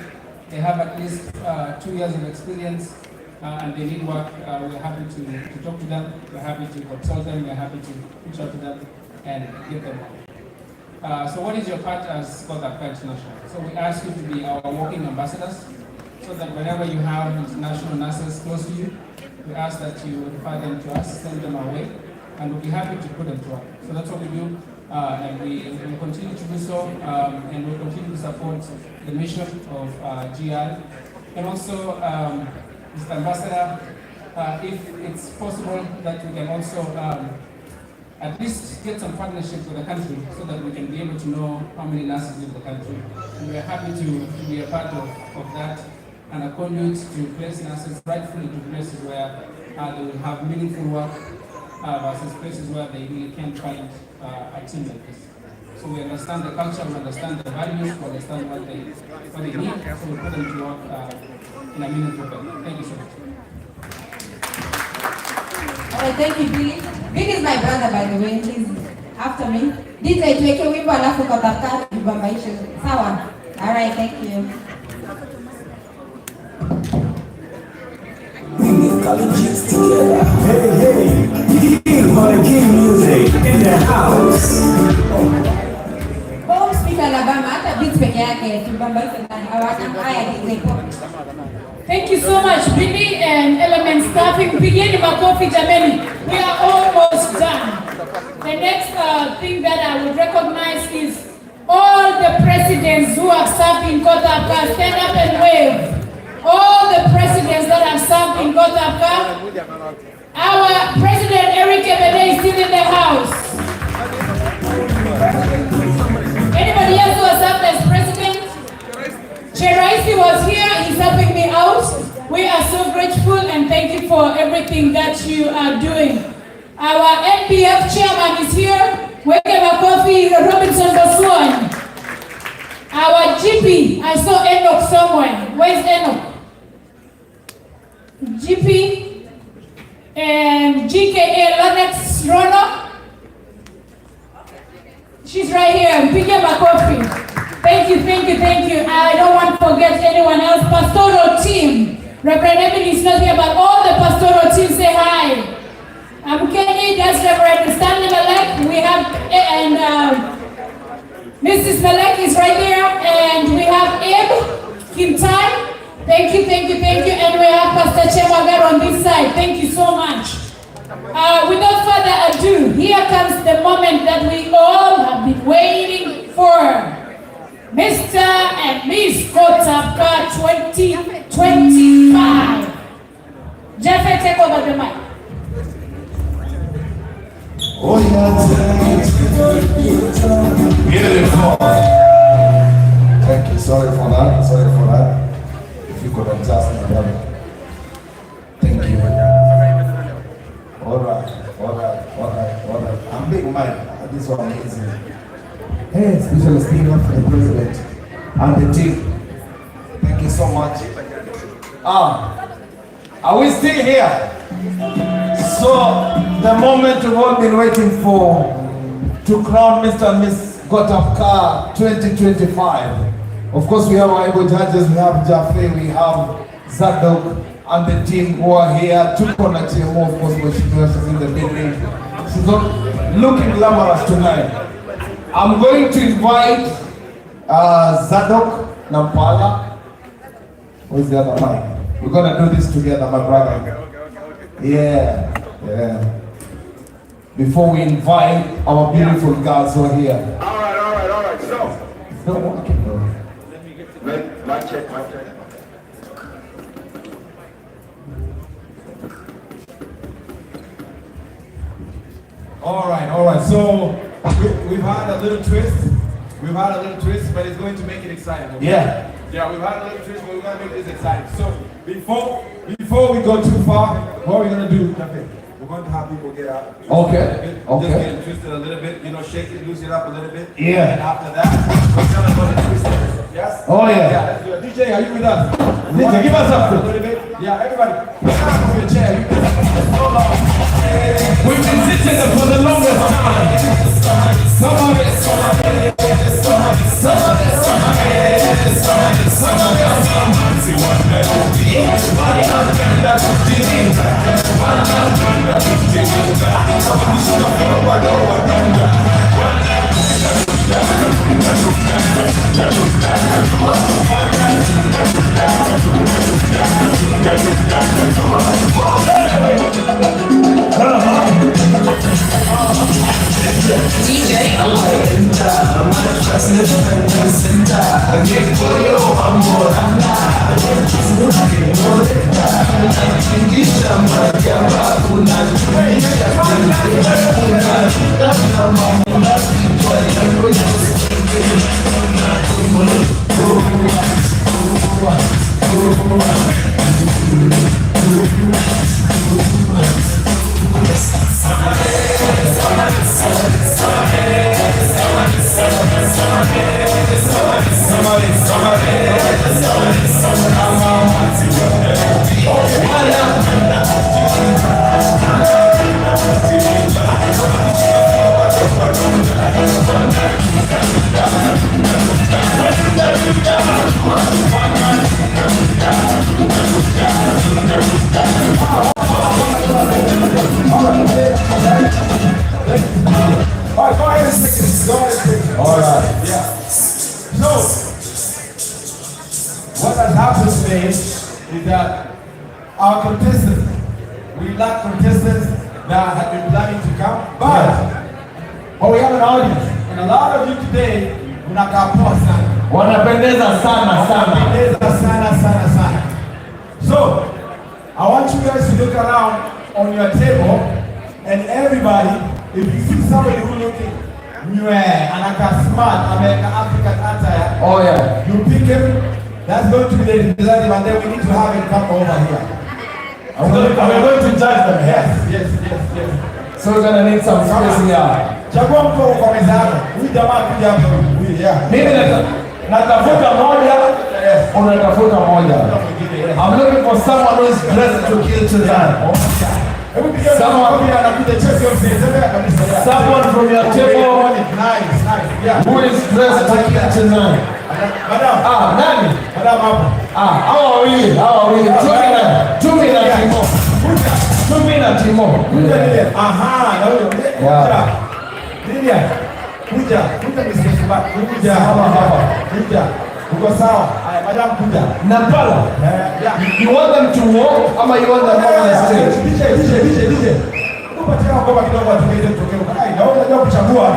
they have at least 2 years of experience, and they need work, we're happy to talk to them, we're happy to consult them, we're happy to reach out to them and give them work. So what is your part as Gotab International? So we ask you to be our walking ambassadors, so that whenever you have international nurses close to you, we ask that you refer them to us, send them our way, and we'll be happy to put them to work. So that's what we do, and we will continue to do so, and we'll continue to support the mission of GI. And also, Mr. Ambassador, if it's possible that we can also at least get some partnership with the country so that we can be able to know how many nurses live in the country. And we are happy to be a part of that and a conduit to place nurses rightfully to places where they will have meaningful work versus places where they really can't find a team like this. So we understand the culture, we understand the values, we understand what they need, so we put them to work in a meaningful way. Thank you so much. All right, thank you, Billy. Billy is my brother, by the way. He's after me. DJ, tuweke wimbo alafu Gotab car tubambaishe. Sawa? All right, thank you. Together. Hey, King music in the house. Home speaker Alabama, hata beats peke yake tubambaishe ndani. Haya DJ. Thank you so much, Billy and Element Staffing. Pigeni makofi jameni. We are almost done. The next thing that I would recognize is all the presidents who have served in Gotab car. Stand up and wave. All the presidents that have served in Gotab car. Our President Eric Ebede is still in the house. Anybody else who has served as president? Cheraisi was here, he's helping me out. We are so grateful and thank you for everything that you are doing. Our NPF chairman is here. Weke Makofi Robinson Boswan. Our GP, I saw Enoch somewhere. Where's Enoch? GP and GKA Lennox Rono. She's right here. Pige Makofi. Thank you, thank you, thank you. I don't want to forget anyone else. Pastoral team. Reverend Emily is not here, but all the pastoral team say hi. I'm Kenny, that's Reverend Stanley Malek. We have, and Mrs. Malek is right there. And we have Abe Kintai. Thank you, thank you, thank you. And we have Pastor Chemagar on this side. Thank you so much. Without further ado, here comes the moment that we all have been waiting for. Mr. and Miss Gotab car 2025. Jeffrey, take over the mic. Oh, beautiful. Thank you. Sorry for that. If you could adjust my brother. Thank you. All right. I'm big Mike. This one is amazing. Hey, special speaker for the president and the team. Thank you so much. Are we still here? So, the moment we've all been waiting for to crown Mr. and Miss Gotab car 2025. Of course, we have our able judges, we have Jaffe, we have Zadok, and the team who are here. Tukona TMO, of course, she's in the building. She's looking glamorous tonight. I'm going to invite Zadok Nampala. Where's the other mic? We're going to do this together, my brother. Yeah, yeah. Before we invite our beautiful girls who are here. All right. So, It's not working though. mic check. All right. So we've had a little twist. But it's going to make it exciting. Okay? Yeah. Yeah, we've had a little twist, but we're gonna make this exciting. So before we go too far, what we're gonna do? We're going to have people get out. Okay. Just get it twisted a little bit. Shake it, loosen it up a little bit. Yeah. And after that, we're gonna go to twist it. Yes. Oh yeah. Yeah. Let's do it. DJ, are you with us? DJ, give us something. A little bit. Yeah, everybody. Get out of your chair. So long. We've been sitting there for the longest time. Somebody. All right. Yeah. So, what has happened today is that our contestants, we lack contestants that have been planning to come, but we have an audience, and a lot of you today mnakaa poa sana. Wanapendeza sana. So, I want you guys to look around on your table, and everybody, if you see somebody who looking anakaa smart, American African attire. Oh yeah. You pick him. That's going to be the representative, and then we need to have him come over here. We're going to judge them. Yes. So we're gonna need some space here. Chagua mtu kwa meza yako. Huyu jamaa kuja hapa. Mimi natafuta moja, unatafuta moja. I'm looking for someone who is dressed to kill children. Someone from your table who is dressed to kill children. Nani? Hawa wawili. Tumi na Timo. Aha, na huyo. Lilia. Kuja hapa. Uko sawa? Haya, madam kuja. Napala. You want them to walk ama you want them on the stage? DJ. Kupatia ngoma kidogo tuweze kutokea. Hai, naona unajua kuchagua.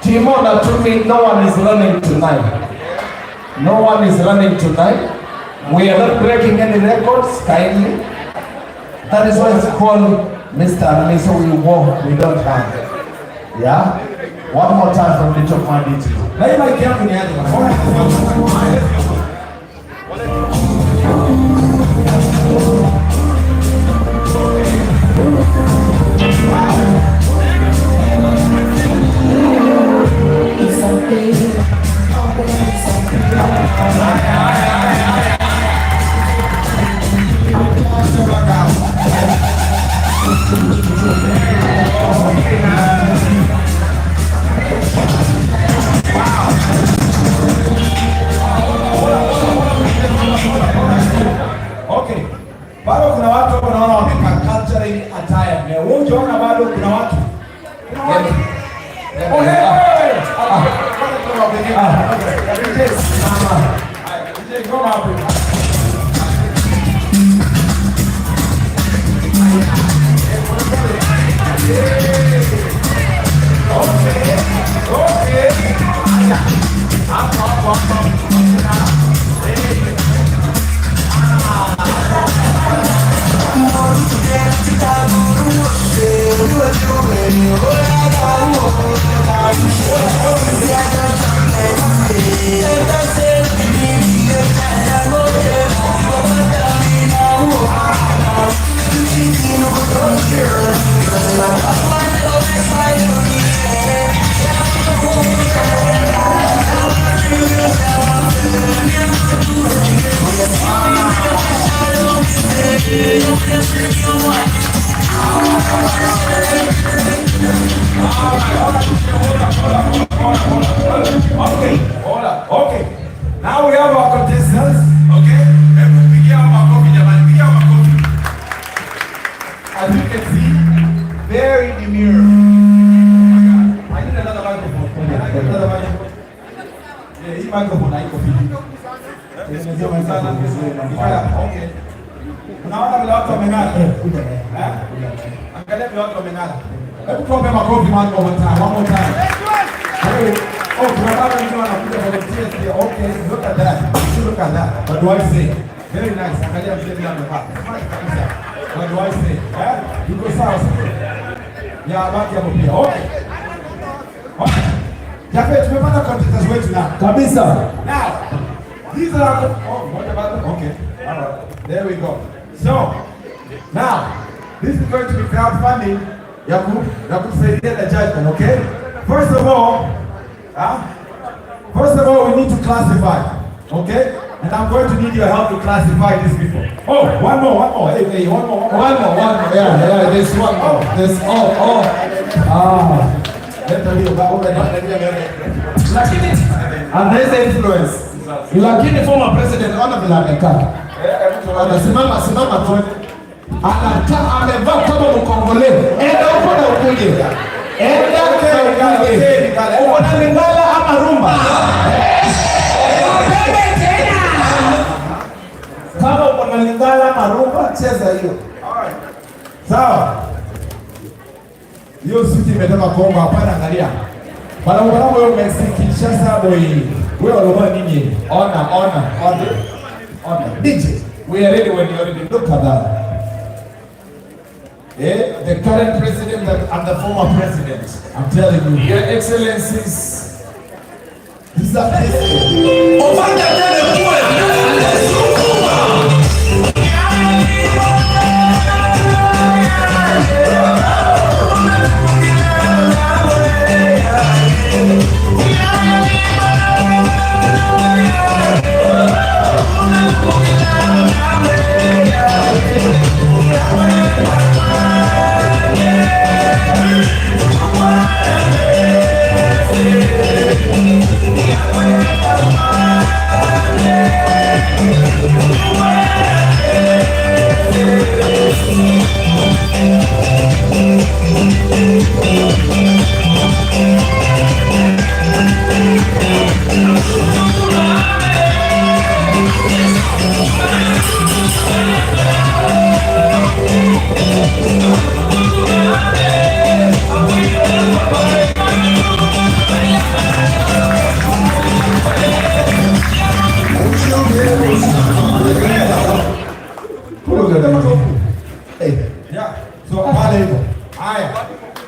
Timo na Tumi, no one is running tonight. We are not breaking any records, kindly. That is why it's called Mr. and Mrs. We walk, we don't have. Yeah? One more time from the top of my detail. Let my camera in Wewe unaona bado kuna watu. Kuna watu. Oh, hey! Okay. Now we have our contestants. Okay. As you can see, very demure. I need another microphone. Yeah, hii microphone haiko fiti. Okay. Unaona vile watu wameng'ara? Angalia vile watu wameng'ara. Hebu tuwape makofi one more time. Oh, kuna baba wengine wanakuja volunteers here. Okay, look at that. Look at that. What do I say? Very nice. Angalia mzee vile amevaa. What do I say? Yuko sawa sio? Ya baki hapo pia. Okay. Jape tumepata contestants wetu na. Kabisa. Now, these are what about them? Okay. All right. There we go. So, now, this is going to be crowdfunding. Yaku kusaidia the judgment, okay? First of all, we need to classify, okay? And I'm going to need your help to classify these people. Oh, one more. Hey, one more. Yeah, there's one more. There's, and there's the influence. Lakini former president ona vile amekaa. Anasimama tu. Anakaa amevaa kama Mkongole. Enda huko na ukuje. Uko na Lingala ama Rumba? Kama uko na Lingala ama Rumba, cheza hiyo. Sawa. Hiyo suti imetoka Kongo, hapana angalia. Bana wewe Mexico Kinshasa boy. Wewe walikuwa nini? Ona. DJ, we are ready when you are ready. Look at that. The current president and the former president. I'm telling you. Your Excellencies. These are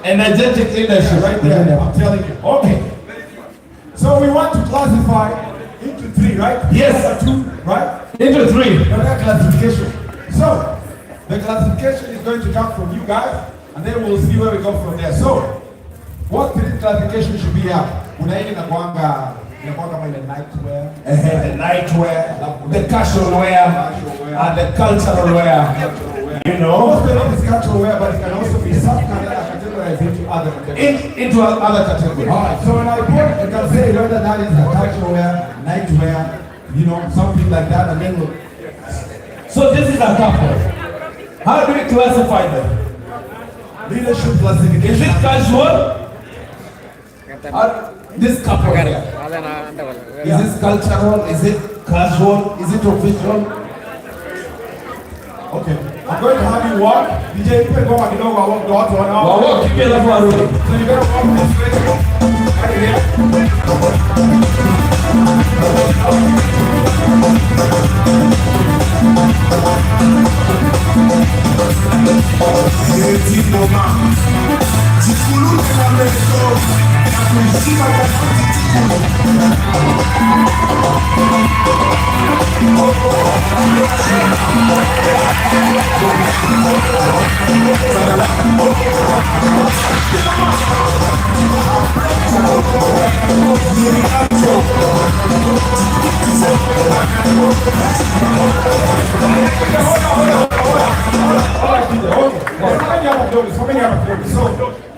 energetic leadership right there. I'm telling you. Okay. So we want to classify into three, right? Yes. Two, right? Into three. Classification. So the classification is going to come from you guys, and then we'll see where we go from there. So what three classification should be up? Kuna hili na kwanga kama ile nightwear, the nightwear, the casual wear, and the cultural wear. You know, most of it is cultural wear, but it can also be subcategorized into other categories. Into other categories. All right. So when I put, you can say whether that is a cultural wear, nightwear, you know, something like that, and then we'll... So this is a couple. How do we classify them? Leadership classification. Is it casual? This couple here. Is this cultural? Is it casual? Is it official? Okay. I'm going to have you walk. DJ, you can go and walk the watu wanao. Walk together for a room. So you better walk this way. Right here.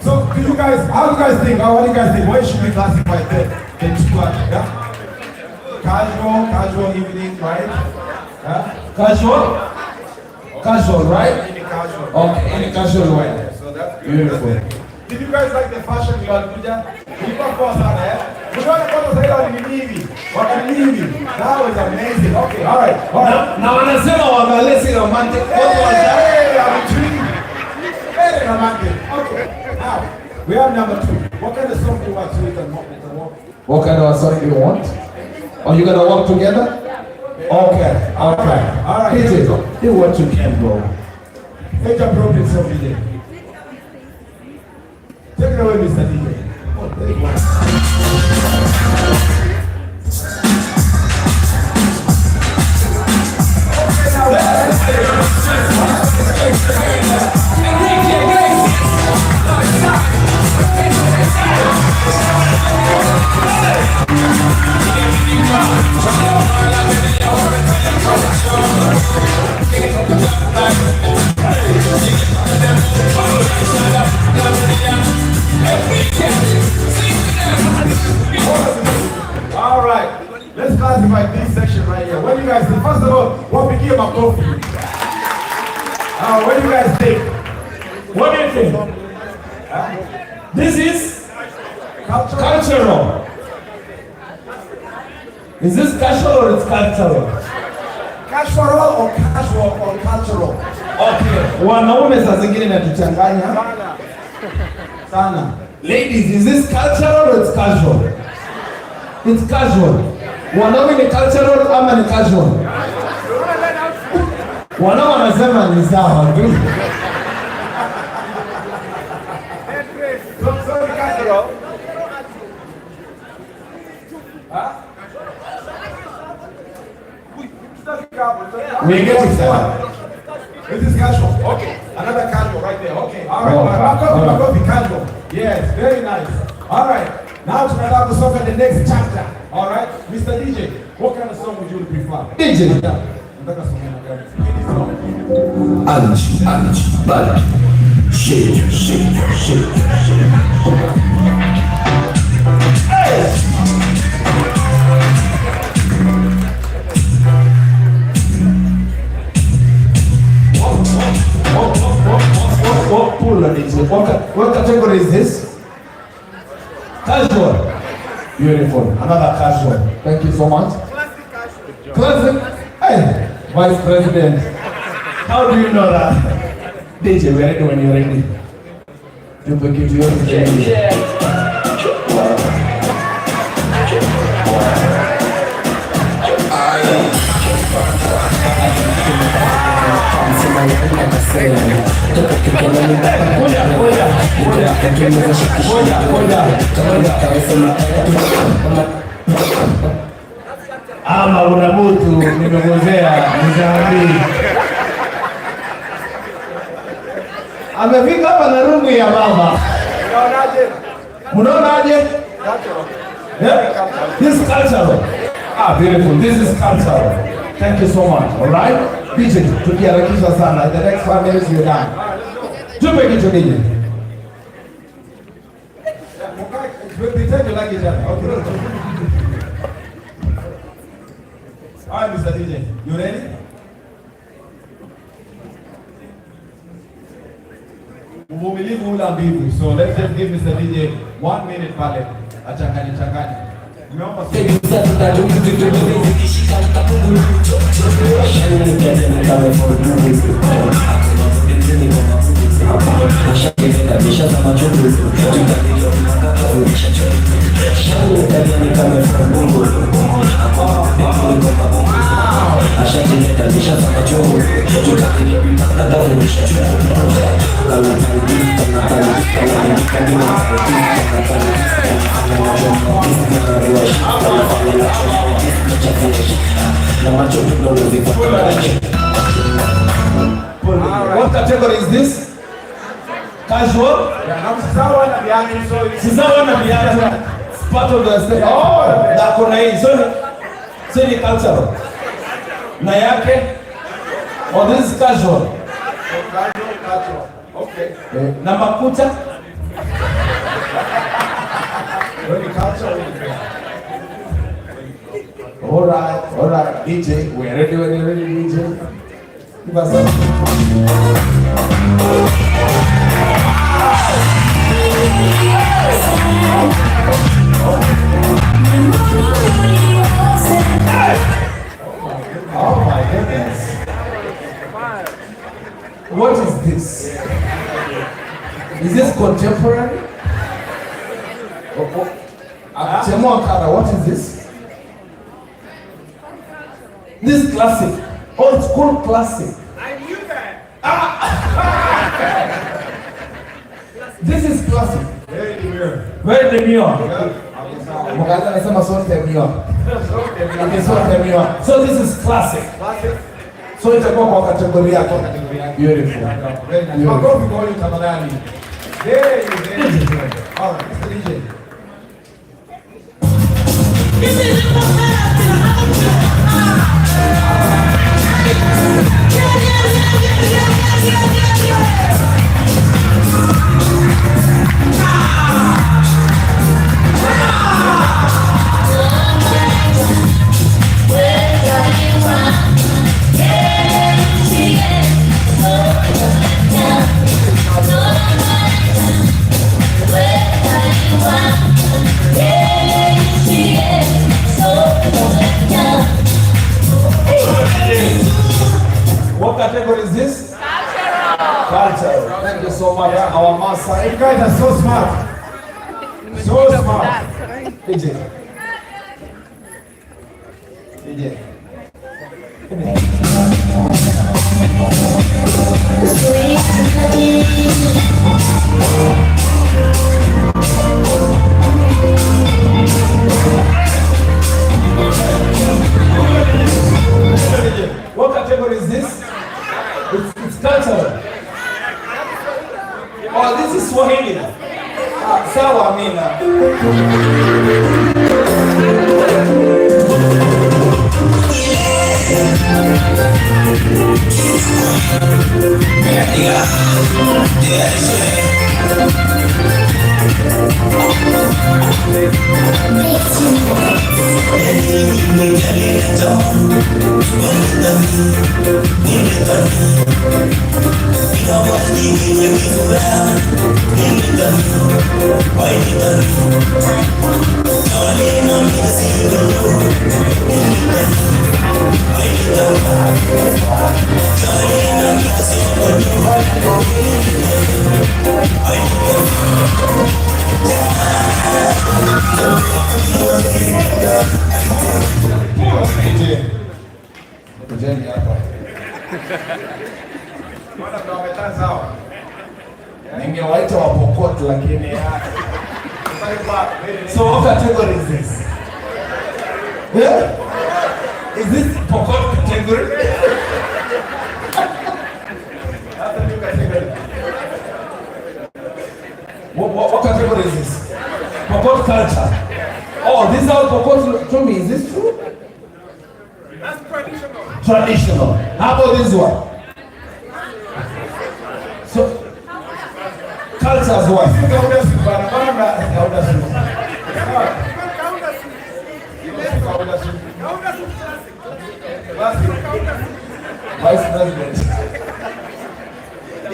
So do you guys, how do you guys think? What do you guys think? Why should we classify the two? Yeah? Casual evening, right? Yeah? Casual, right? Casual. Okay, in a casual way. So that's Beautiful. Did you guys like the fashion you are doing? You got for us, eh? We're going to say that in Navy. That was amazing. Okay, all right. Now wanasema waangalie romantic. Hey, I'm intrigued. Very romantic. Okay, now we have number 2. What kind of song do you want to read and walk? What kind of song do you want? Are you gonna work together? Okay. All right. DJ, do what you can, bro. Take a appropriate song, DJ. Take it away, Mr. DJ. Oh, there you go. All right, let's classify this section right here. What do you guys think? First of all, what became a coffee? What do you guys think? What do you think? This is cultural. Is this casual or it's cultural? Casual or casual or cultural? Okay. Wanaume saa zingine natuchanganya sana. Ladies, is this cultural or it's casual? It's casual. Wanaume ni cultural ama ni casual? Wanaume wanasema ni sawa tu. We get it. This is casual. Okay. Another casual right there. Okay. All right. My coffee casual. Yes. Very nice. All right. Now to another song in the next chapter. All right. Mr. DJ, what kind of song would you prefer? DJ. Bad. Shake. Hey! What pool is it? What category is this? Casual. Beautiful. Another casual. Thank you so much. Classic. Hey, Vice President. How do you know that? DJ, we're ready when you're ready. You can give your ama una mtu nimegozea mzambi amefika hapa na rungu ya baba. Unaonaje? Yeah? This is cultural. Beautiful. This is cultural. Thank you so much. All right? DJ, tukiharakisha sana. The next 5 minutes you're done. Tupe kitu DJ. Pretend you like each other. Okay. All right, Mr. DJ, you ready? Uvumilivu ula mbivu. So let's just give Mr. DJ 1 minute pale. Achanganye. Nimeomba What category is this? Casual? Sisawa na viatu. It's part of the state. Oh, na kuna hii. So ni cultural. Na yake? Oh, this is casual. Casual. Okay. Na makuta? Very cultural. All right, DJ, we're ready when you're ready, DJ. Give us Oh my goodness. What is this? Is this contemporary? What is this? This is classic. Oh, it's called classic. I knew that. This is classic. Very demure. Mkaza anasema sote demure. So this is classic. So itakuwa kwa kategoria yako. Beautiful. Makofi kwa huyu tafadhali. Very good. All right, Mr. DJ. What category is this? Cultural. Thank you so much. Our master. You guys are so smart. So smart. DJ. What category is this? It's cultural. Oh, this is Swahili. Sawa, Mina. Ningewaita wapokot lakini so what category is this? Yeah? Is this pokot category? That's a new category. What category is this? Pokot culture. Oh, this is how pokot told me. Is this true? That's traditional. Traditional. How about this one? So culture as well. Vice President.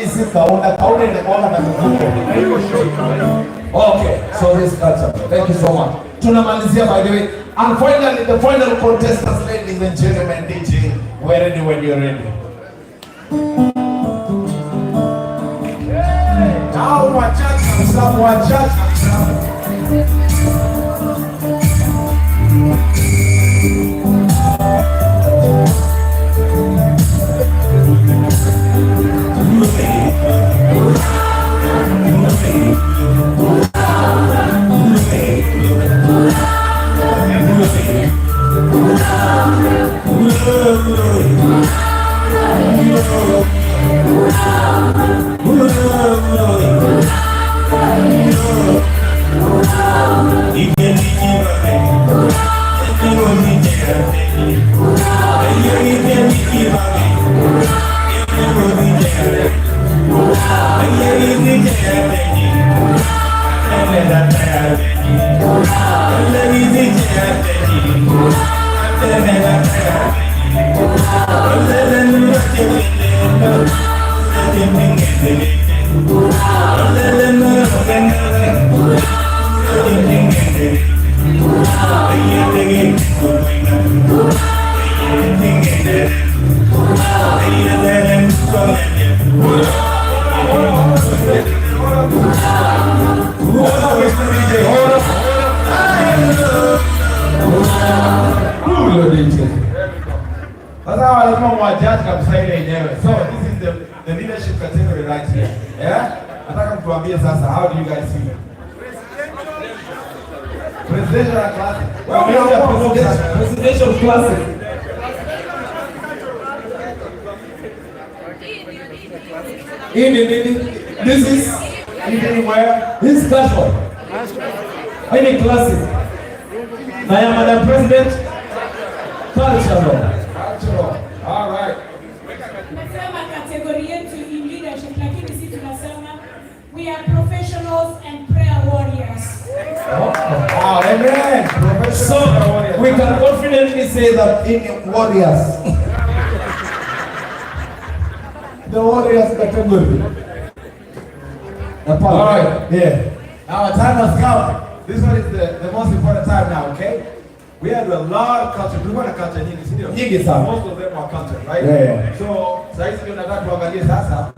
Isi kauna inakuanga na mvuko. Okay, so this culture. Thank you so much. Tunamalizia by the way. And finally, the final contestants, ladies and gentlemen, DJ, we're ready when you're ready. Now watch out. So this is the leadership category right here. Yeah? Nataka mtuambie sasa, how do you guys feel? Presidential classic. Presidential classic. This is where? This is casual. Any classic. I am Madam President. Cultural. All right. Nasema kategori yetu in leadership, lakini sisi tunasema we are professionals and prayer warriors. Oh, amen. So we can confidently say that in warriors, the warriors category. All right. Yeah. Our time has come. This one is the most important time now. Okay. We had a lot of culture. We want a culture nyingi sana. Most of them are culture, right? Yeah. So saizi ndio nataka tuangalie sasa,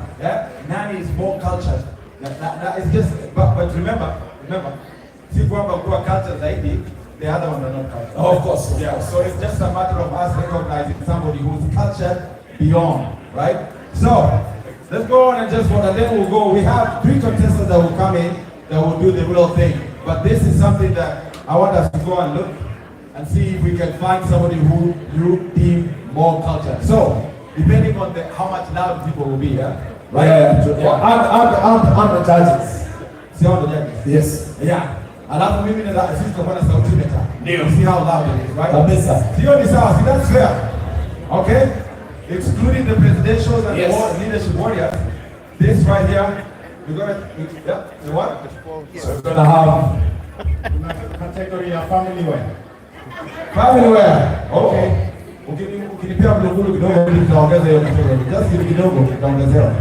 nani is more cultured. That is just but remember, si kwamba kuwa culture zaidi, the other ones are not cultured. Oh, of course. Yeah. So it's just a matter of us recognizing somebody who's cultured beyond, right? So let's go on and just vote, and then we'll go. We have 3 contestants that will come in that will do the real thing. But this is something that I want us to go and look and see if we can find somebody who you deem more cultured. So, depending on how much loud people will be, yeah? Right? I'm the judges. See all the judges? Yes. Yeah. Alafu mimi na sisi tutakuwa na sauti meta. Ndio. See how loud it is, right? Kabisa. Sio ni sawa, see that's fair. Okay? Excluding the presidentials and the leadership warriors, this right here, we're gonna, the what? So we're gonna have category of family wear. Family wear. Okay. Ukinipea mlungulu kidogo ili tutaongeza hiyo category. Just give kidogo tutaongezewa.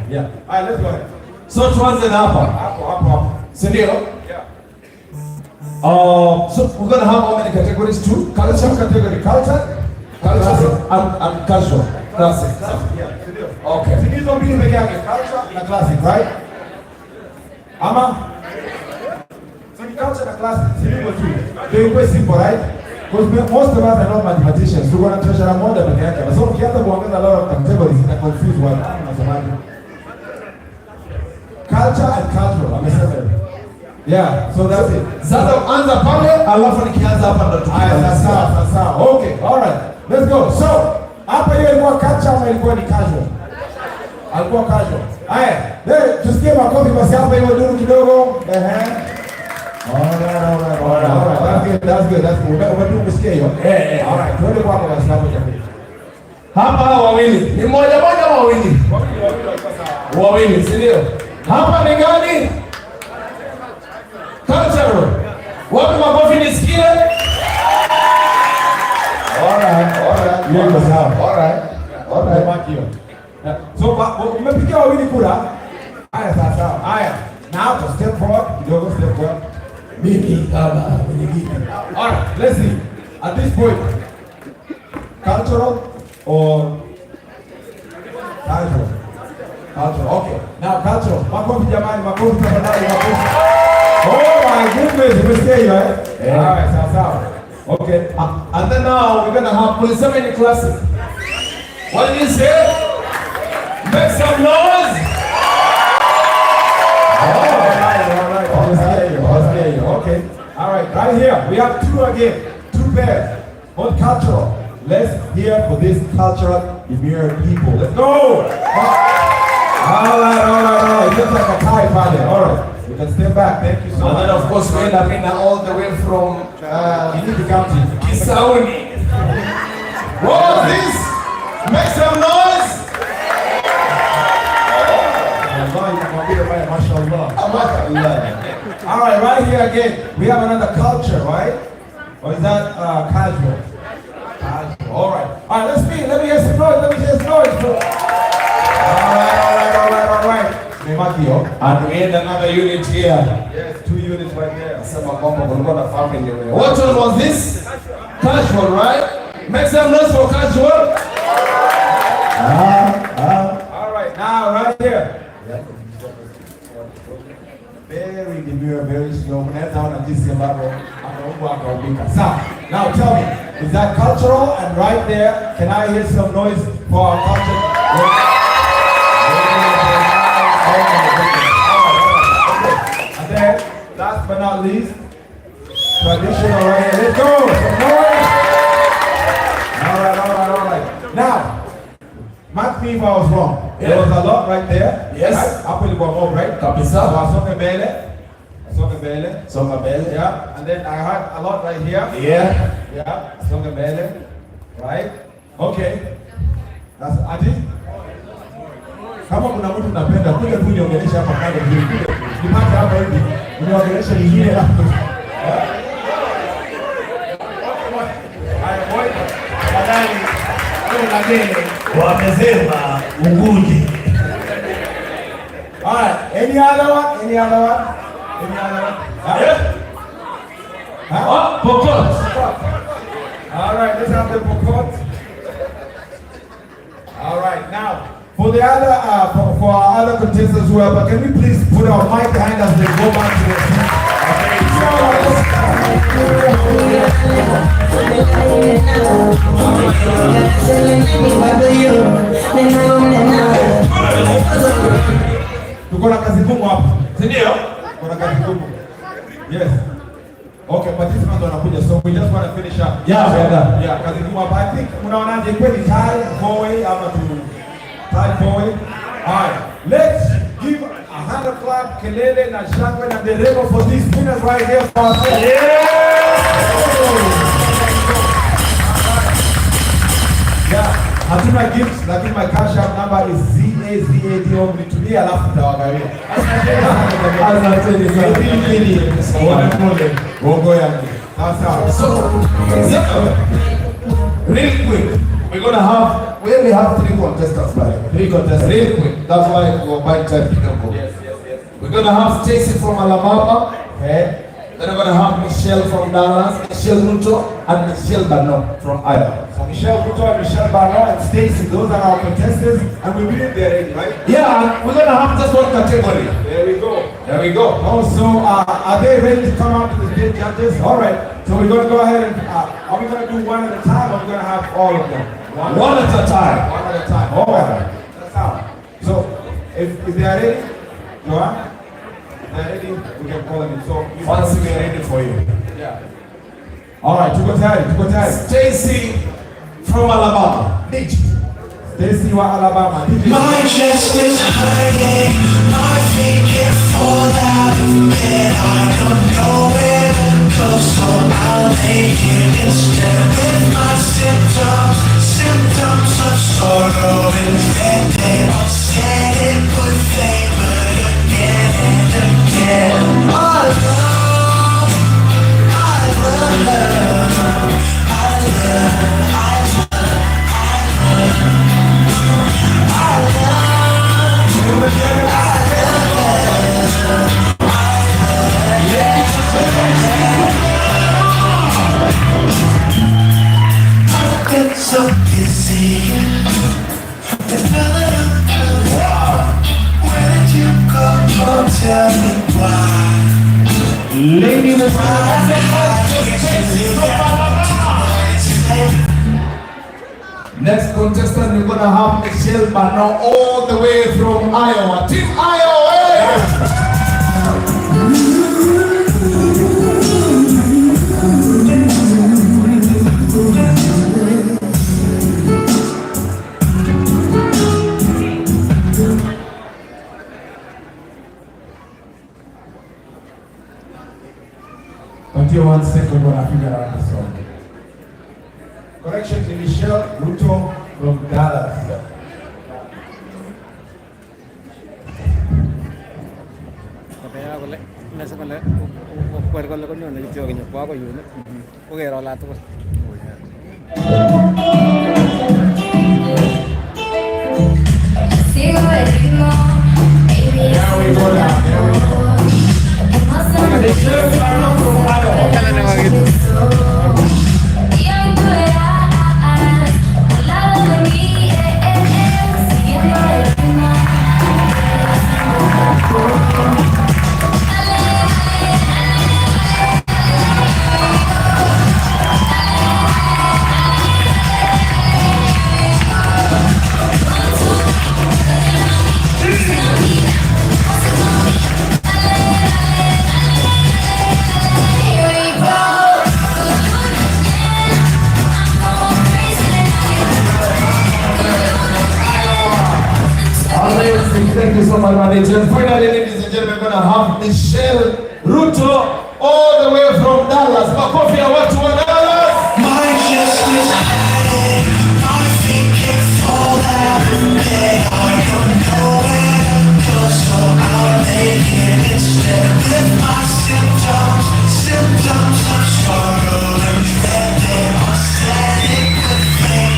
Yeah. All right, let's go ahead. So tuanze na hapa. Hapo. Si ndio? Yeah. So we're gonna have how many categories? 2? Culture category. Culture and casual. Classic. Yeah, ndio. Okay. Si hizo mbili peke yake, culture na classic, right? Ama so the culture and classic, si hivyo tu. They're quite simple, right? Because most of us are not mathematicians. Tuko na treasure moja peke yake. So ukianza kuongeza a lot of categories, ita confuse watu. Unasemaje? Culture and cultural, amesema. Yeah, so that's it. Sasa anza pale, alafu nikianza hapa ndo tukianza. Sawa. Okay, all right. Let's go. So, hapa hiyo ilikuwa culture ama ilikuwa ni casual? Alikuwa casual. Haya, tusikie makofi basi hapa hiyo duru kidogo. Alright. That's good. Umetoka kusikia hiyo. Alright, tuende kwako basi hapo jamii. Hapa wawili. Ni moja wawili. Wawili, si ndio? Hapa ni gani? Cultural. Wapi makofi nisikie? Alright. Alright. Thank you. So umepigia wawili kura. Haya sasa. Haya. Now to step forward. Kidogo step forward. Mimi kama mwenyekiti. All right, let's see. At this point, cultural or casual? Cultural. Okay. Now cultural. Makofi jamani, makofi tafadhali, makofi. Oh my goodness, umesikia hiyo eh? Yeah. All right, sawa. Okay. And then now we're gonna have police in classic. What did you say? Make some noise. Okay. All right here. We have two again. Two pairs. Both cultural. Let's hear for this cultural demure people. Let's go. All right. It looks like a tie party. All right. You can step back. Thank you so much. And then of course we end up in all the way from Kilifi County. Kisauni. What was this? Make some noise. All right here again. We have another culture, right? Or is that casual? Casual. All right. Let me hear some noise. All right. And we end another unit here. Yes, 2 units right there. What one was this? Casual, right? Make some noise for casual. All right, now right here. Very demure, very slow. Now tell me, is that cultural? And right there, can I hear some noise for our culture? And then, last but not least, traditional right here. Let's go! Some noise! All right. Now, mark me if I was wrong. Yeah. There was a lot right there. Yes. Right? Hapo ilikuwa mob, right? Kabisa. So Songa Mbele. Yeah. And then I had a lot right here. Yeah. Songa Mbele. Right? Okay. That's Adi. Kama kuna mtu unapenda kuja tu niongelesha hapa kando hivi. Nipate hapa hivi. Niongelesha nyingine hapo. Wamesema Unguji. All right. Any other one? Pokot. All right. Let's have the Pokot. All right. Now, for the other, for our other contestants who are, can we please put our mic behind us and go back to the seat? Tuko na kazi ngumu hapa. Si ndio? Tuko na kazi ngumu. Yes. Okay, participants wanakuja, so we just want to finish up. Yeah, kazi ngumu hapa. I think mnaonaje kweli tie forward ama tu tie forward. All right. Let's give a hand of clap, kelele na shangwe na nderemo for these winners right here. Hatuna gifts, lakini my cash app number is ZAZAD only. Tulia alafu tawagawia. Asanteni sana. Bongo yangu. So, real quick, we only have 3 contestants, right? 3 contestants. Real quick, that's why we're buying time. Yes. We're gonna have Stacy from Alabama. Okay. Then we're gonna have Michelle from Dallas, Michelle Ruto, and Michelle Bano from Iowa. So Michelle Ruto and Michelle Bano and Stacy, those are our contestants, and we believe they're ready, right? Yeah, we're gonna have just one category. There we go. Also, are they ready to come out to the state judges? All right. So we're gonna go ahead and are we gonna do one at a time, or we're gonna have all of them? One at a time. All right. That's how. So if they are ready, Joanne, if they're ready, we can call them in. So once we are ready for you. Yeah. All right. Tuko tayari. Stacy from Alabama. Stacy wa Alabama. My chest is hurting, my feet can't fall out of bed. I don't know where to go, so I'll lay here instead with my symptoms of sorrow infected. I'll set it with favor again and again. I love. tell me why. Ladies and next contestant, we're gonna have Michelle Bano all the way from Iowa. Team Iowa! Until 1 second when I figure out the song. Correction to Michelle Ruto from Dallas. Thank you so much, manager. And finally, ladies and gentlemen, we're gonna have Michelle Ruto all the way from Dallas. Makofi ya watu wa Dallas. My chest is hiding, my feet can fall out of bed. I don't know where to go, so I'll make it instead. With my symptoms of sorrow and dread, they are standing with pain.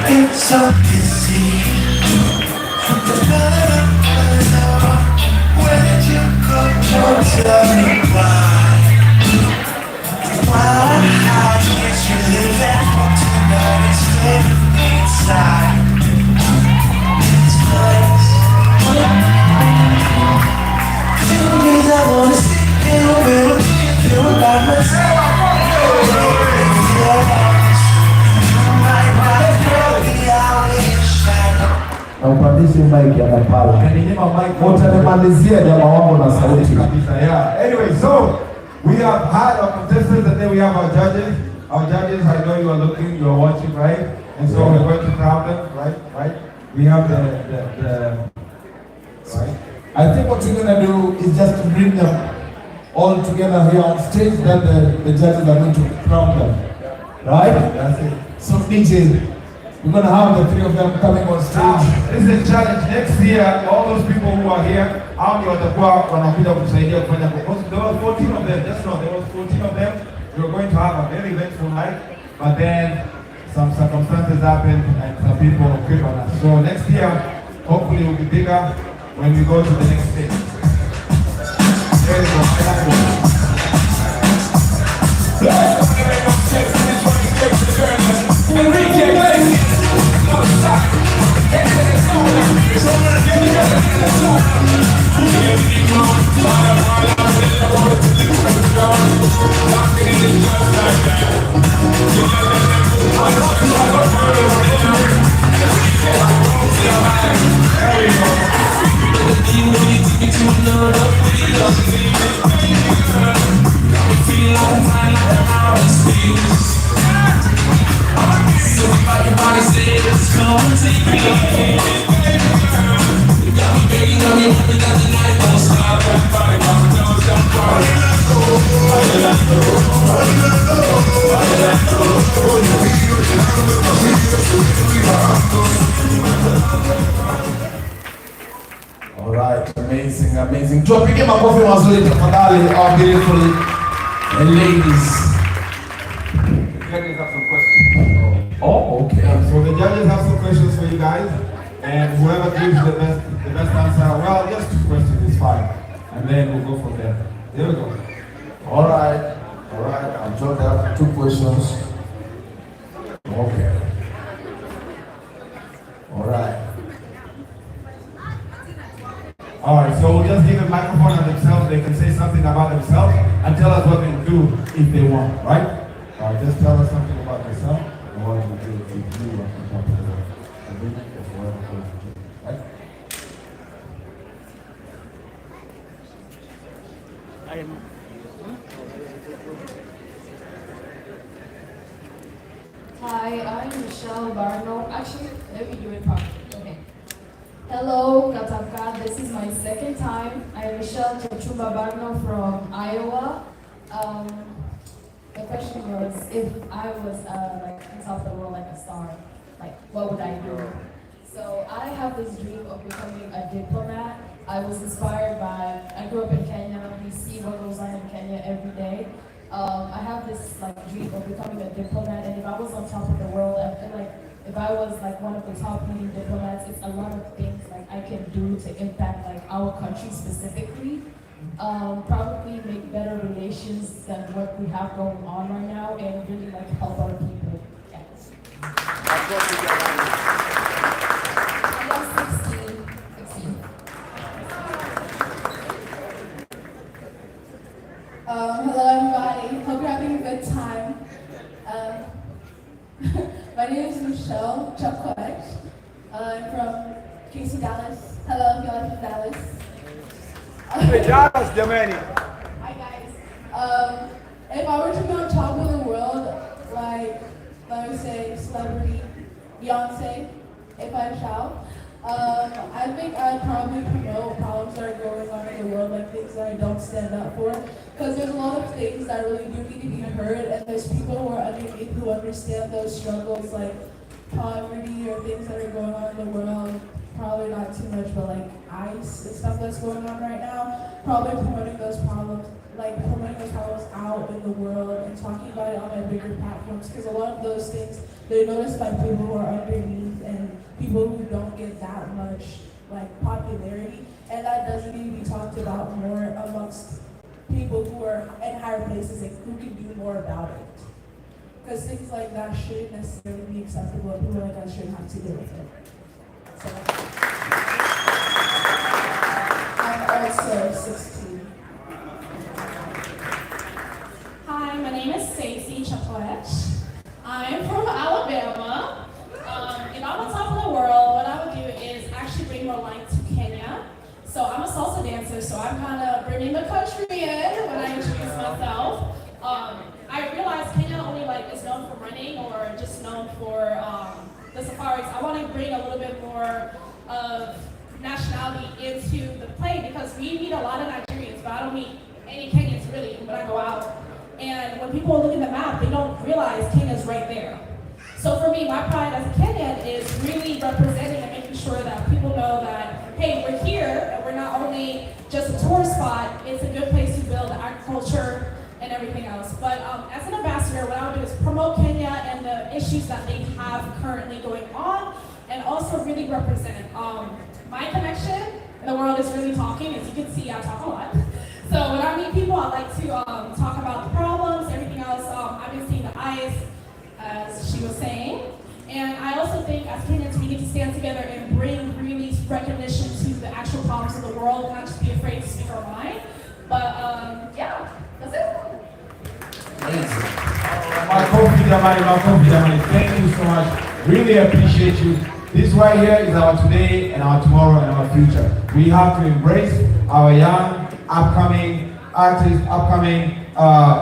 It's so busy. Where'd you go? Don't tell me why. While I hide, yes, you live at home tonight and stay with me inside. It's nice. Days I wanna sleep in a little, feel about myself. Na upandishe mic ya pala. Utanemalizia jamaa wangu na sauti. Yeah. Anyway, so we have had our contestants and then we have our judges. Our judges, I know you are looking, you are watching, right? And so we're going to crown them, right? We have the right? I think what we're gonna do is just to bring them all together here on stage, then the judges are going to crown them. Right? That's it. So DJ, we're gonna have the three of them coming on stage. Now, this is a challenge. Next year, all those people who are here, how many watakuwa wanakuja kusaidia kufanya because there was 14 of them, just now there was 14 of them. We were going to have a very eventful night, but then some circumstances happened and some people quit on us. So next year, hopefully it will be bigger when we go to the next stage. There you go. All right, amazing, amazing. Tuwapige makofi mazuri tafadhali, our beautiful ladies. judges have some questions. Oh, okay. So the judges have some questions for you guys, and whoever gives the best answer, well, just 2 questions is fine, and then we'll go from there. There we go. All right. I'm told I have 2 questions. Okay. All right. All right, so we'll just give a microphone to themselves. They can say something about themselves and tell us what they do if they want, right? All right, just tell us something about yourself and what you do if you want to talk to them. Right? Hi, I'm Michelle Barno. Actually, let me do it properly. Okay. Hello, Gotab. This is my second time. I'm Michelle Barno from Iowa. The question was, if I was like on top of the world like a star, like what would I do? So I have this dream of becoming a diplomat. I was inspired by, I grew up in Kenya. We see what goes on in Kenya every day. I have this like dream of becoming a diplomat, and if I was on top of the world, I feel like if I was like one of the top leading diplomats, it's a lot of things like I can do to impact like our country specifically. Probably make better relations than what we have going on right now, and really like help other people. Yes. I'm 16. Hello everybody, hope you're having a good time. My name is Michelle Chapquet. I'm from KC, Dallas. Hello, y'all from Dallas. Hey, Dallas, Germany. Hi guys. If I were to be on top of the world, like, let me say, celebrity, Beyonce, if I shall, I think I'd probably promote problems that are going on in the world, like things that I don't stand up for. Because there's a lot of things that really do need to be heard, and there's people who are underneath who understand those struggles, like poverty or things that are going on in the world. Probably not too much, but like ICE and stuff that's going on right now. Probably promoting those problems out in the world and talking about it on their bigger platforms. Because a lot of those things, they're noticed by people who are underneath and people who don't get that much like popularity. And that does need to be talked about more amongst people who are in higher places and who can do more about it. Because things like that shouldn't necessarily be acceptable, and people like that shouldn't have to deal with it. So, I'm also 16. Hi, my name is Stacey Chapquet. I'm from Alabama. If I'm on top of the world, what I would do is actually bring more light to Kenya. So I'm a salsa dancer, so I'm kind of bringing the country in when I introduce myself. I realized Kenya only like is known for running or just known for the safaris. I want to bring a little bit more of nationality into the play because we meet a lot of Nigerians, but I don't meet any Kenyans really when I go out. And when people look at the map, they don't realize Kenya's right there. So for me, my pride as a Kenyan is really representing and making sure that people know that, hey, we're here and we're not only just a tourist spot, it's a good place to build agriculture and everything else. But as an ambassador, what I would do is promote Kenya and the issues that they have currently going on, and also really represent. My connection in the world is really talking. As you can see, I talk a lot. So when I meet people, I like to talk about the problems, everything else. I've been seeing the eyes, as she was saying. And I also think as Kenyans, we need to stand together and bring really recognition to the actual problems of the world, not just be afraid to speak our mind. But yeah, that's it. My coffee, thank you so much. Really appreciate you. This right here is our today and our tomorrow and our future. We have to embrace our young, upcoming artists, upcoming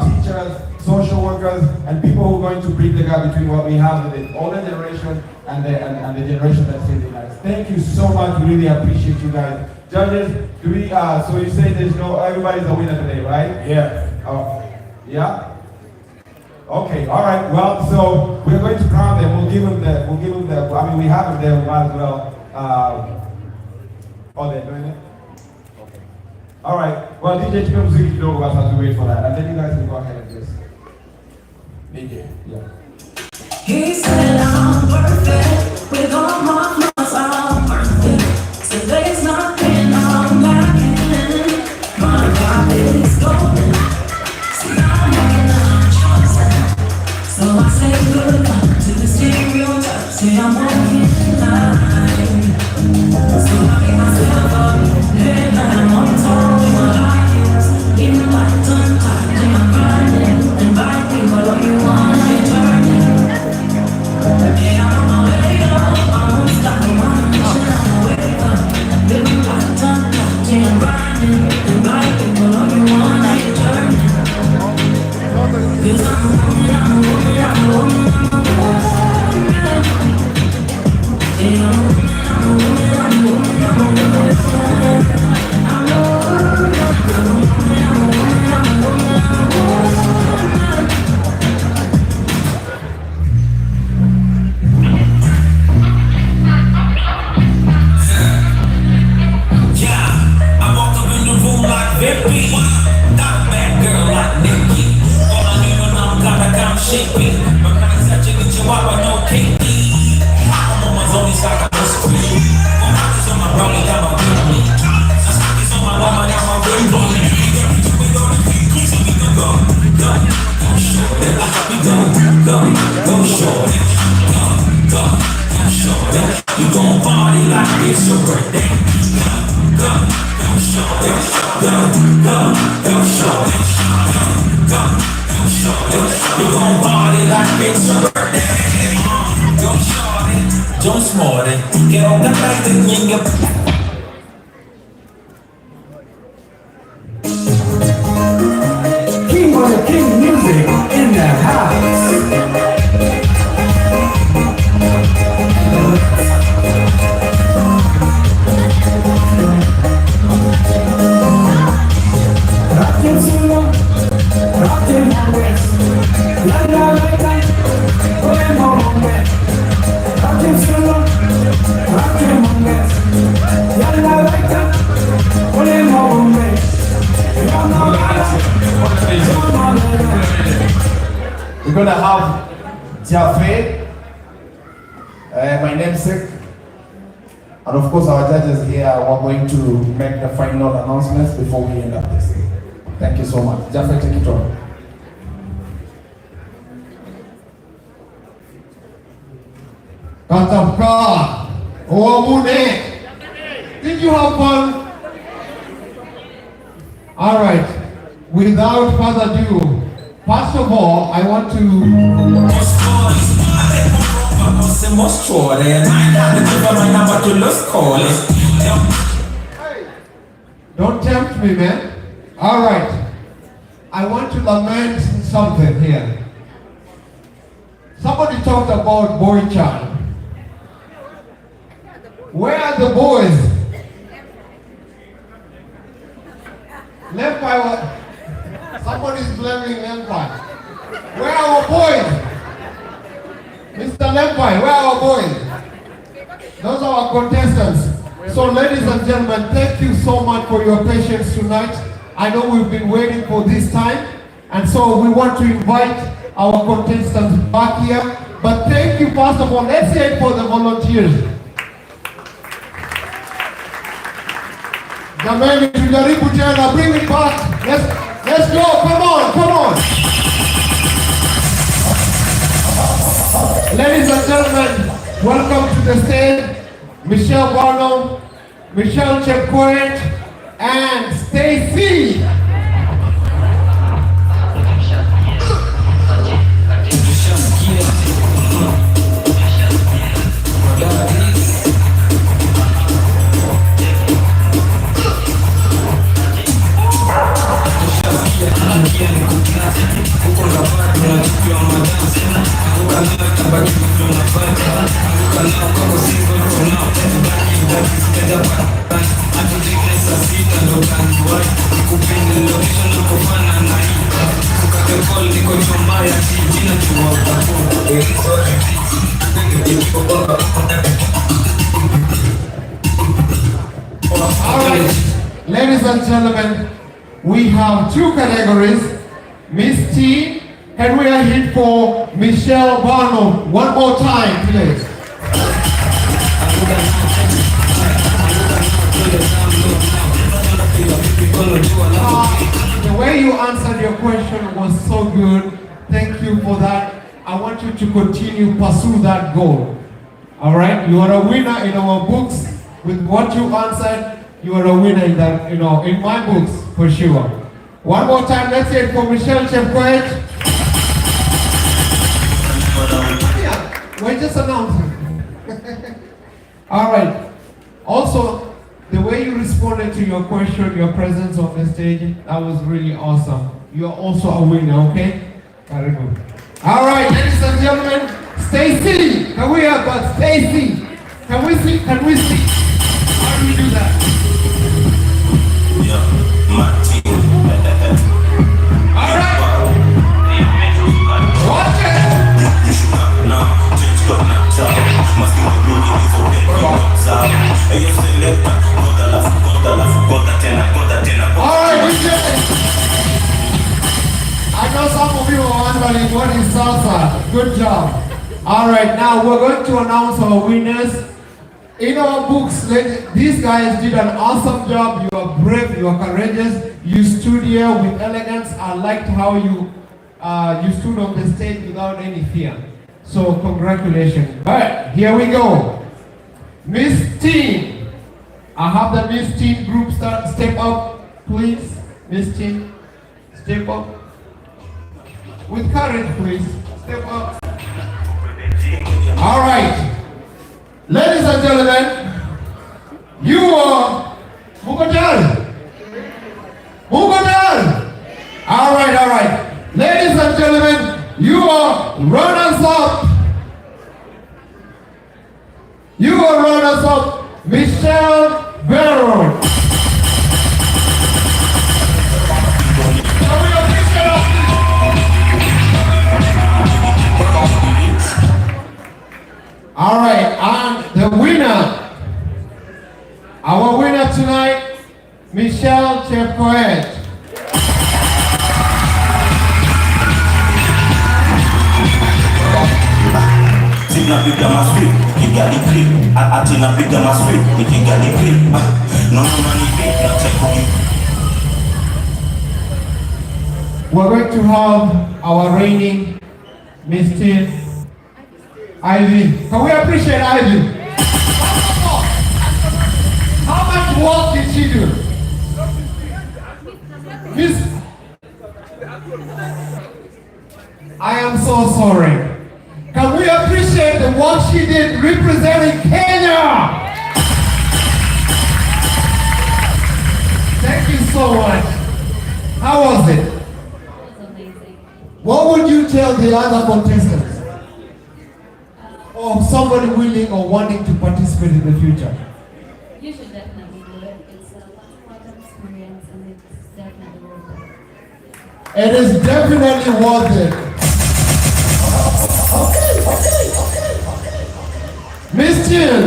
teachers, social workers, and people who are going to bridge the gap between what we have with the older generation and the generation that's in the United States. Thank you so much. We really appreciate you guys. Judges, do we? So you say there's no, everybody's a winner today, right? Yeah. Oh, yeah. Okay. All right. Well, so we're going to crown them. We'll give them the. I mean, we have them there. We might as well. Oh, they're doing it. Okay. All right. Well, DJ Chipem Music, you know, we'll have to wait for that, and then you guys can go ahead and just. DJ. Yeah. He said I'm perfect with all my flaws. I'm perfect. So there's nothing I'm lacking. My God is golden. See, I'm making a choice. So I say goodbye to the stereotype. Say I'm walking in line. So I pick myself up, and I'm on top of my eyes. Even like tongue tied, and I'm grinding. Invite people all you want, I ain't turning. Yeah, I'm on my way up, I won't stop, I'm on a mission, I'm wake up. Living like tongue tied, and I'm grinding. Invite people all you want, I ain't turning. 'Cause I'm a woman, I'm a woman, I'm a woman, I'm a woman. Yeah, I'm a woman, I'm a woman, I'm a woman, I'm a woman. I'm a woman, I'm a woman, I'm a woman, I'm a woman, I'm a woman. Yeah, I walk up in the room like Vippy. Not a bad girl like Nikki. All I need when I'm kinda shaky. But when I touch it, get you out, I know KD. I'm on my zone, it's like I'm a screen. I'm always on my brownie, got my good me. It's on my mama, got my good me. Go, go, go, show it. Go, show it. Go, show it. You gon' party like it's your birthday. Go, show it. Go, show it. Go, show it. You gon' party like it's your birthday. Go, show it. Don't smart it. Get on that like the nigga. King of the King music in the house. Rockin' solo, rockin' west, la la la, oye mombe. Rockin' solo, rockin' west, la la la, oye mombe. We're gonna have Jaffe, my namesake, and of course our judges here. We're going to make the final announcements before we end up this. Thank you so much. Jaffe, take it on. Gotab, Oamune. Did you have fun? All right. Without further ado, first of all, I want to. Don't tempt me, man. All right. I want to lament something here. Somebody talked about boy child. Where are the boys? Left by what? Somebody's blaming Lempi. Where are our boys? Mr. Lempi, where are our boys? Those are our contestants. So ladies and gentlemen, thank you so much for your patience tonight. I know we've been waiting for this time. And so we want to invite our contestants back here. But thank you first of all. Let's hear it for the volunteers. Jamani, tujaribu tena, bring it back. Let's go, come on. Ladies and gentlemen, welcome to the stage, Michelle Barnum, Michelle Chepkoech, and Stacy. Ladies and gentlemen, we have two categories, Miss Teen Can we have it for Michelle Barnum one more time, please? The way you answered your question was so good. Thank you for that. I want you to continue pursue that goal. All right, you are a winner in our books. With what you answered, you are a winner in that, in my books for sure. One more time, let's hear it for Michelle Chepkoech. Yeah, we're just announcing. All right. Also, the way you responded to your question, your presence on the stage, that was really awesome. You are also a winner, okay? Very good. All right, ladies and gentlemen, Stacy, can we have that? Stacy, can we see? Can we see? How do we do that? Yeah, my team. All right. Watch it. You should not now. Change got knocked out. Must be my blood in his own head. Hey, you say left. Got that 10. All right, I know some of you are wondering what is salsa. Good job. All right, now we're going to announce our winners. In our books, these guys did an awesome job. You are brave, you are courageous, you stood here with elegance. I liked how you stood on the stage without any fear. So congratulations. But here we go. Miss Teen. I have the Miss Teen group step up, please. Miss Teen, step up. With courage, please. Step up. All right. Ladies and gentlemen, you are Mugadal. Mugadal. All right. Ladies and gentlemen, you are runners-up. You are runners-up, Michelle Barrow. All right, and the winner, our winner tonight, Michelle Chepkoech. Tina piga maswip, kigali clip. Tina piga maswip, kigali clip. No money, no check. We're going to have our reigning Miss Teen, Ivy. Can we appreciate Ivy? How much work did she do? Miss, I am so sorry. Can we appreciate the work she did representing Kenya? Thank you so much. How was it? What would you tell the other contestants? Or somebody willing or wanting to participate in the future? You should definitely do it. It's a one-time experience and it's definitely worth it. It is definitely worth it. Miss Jill,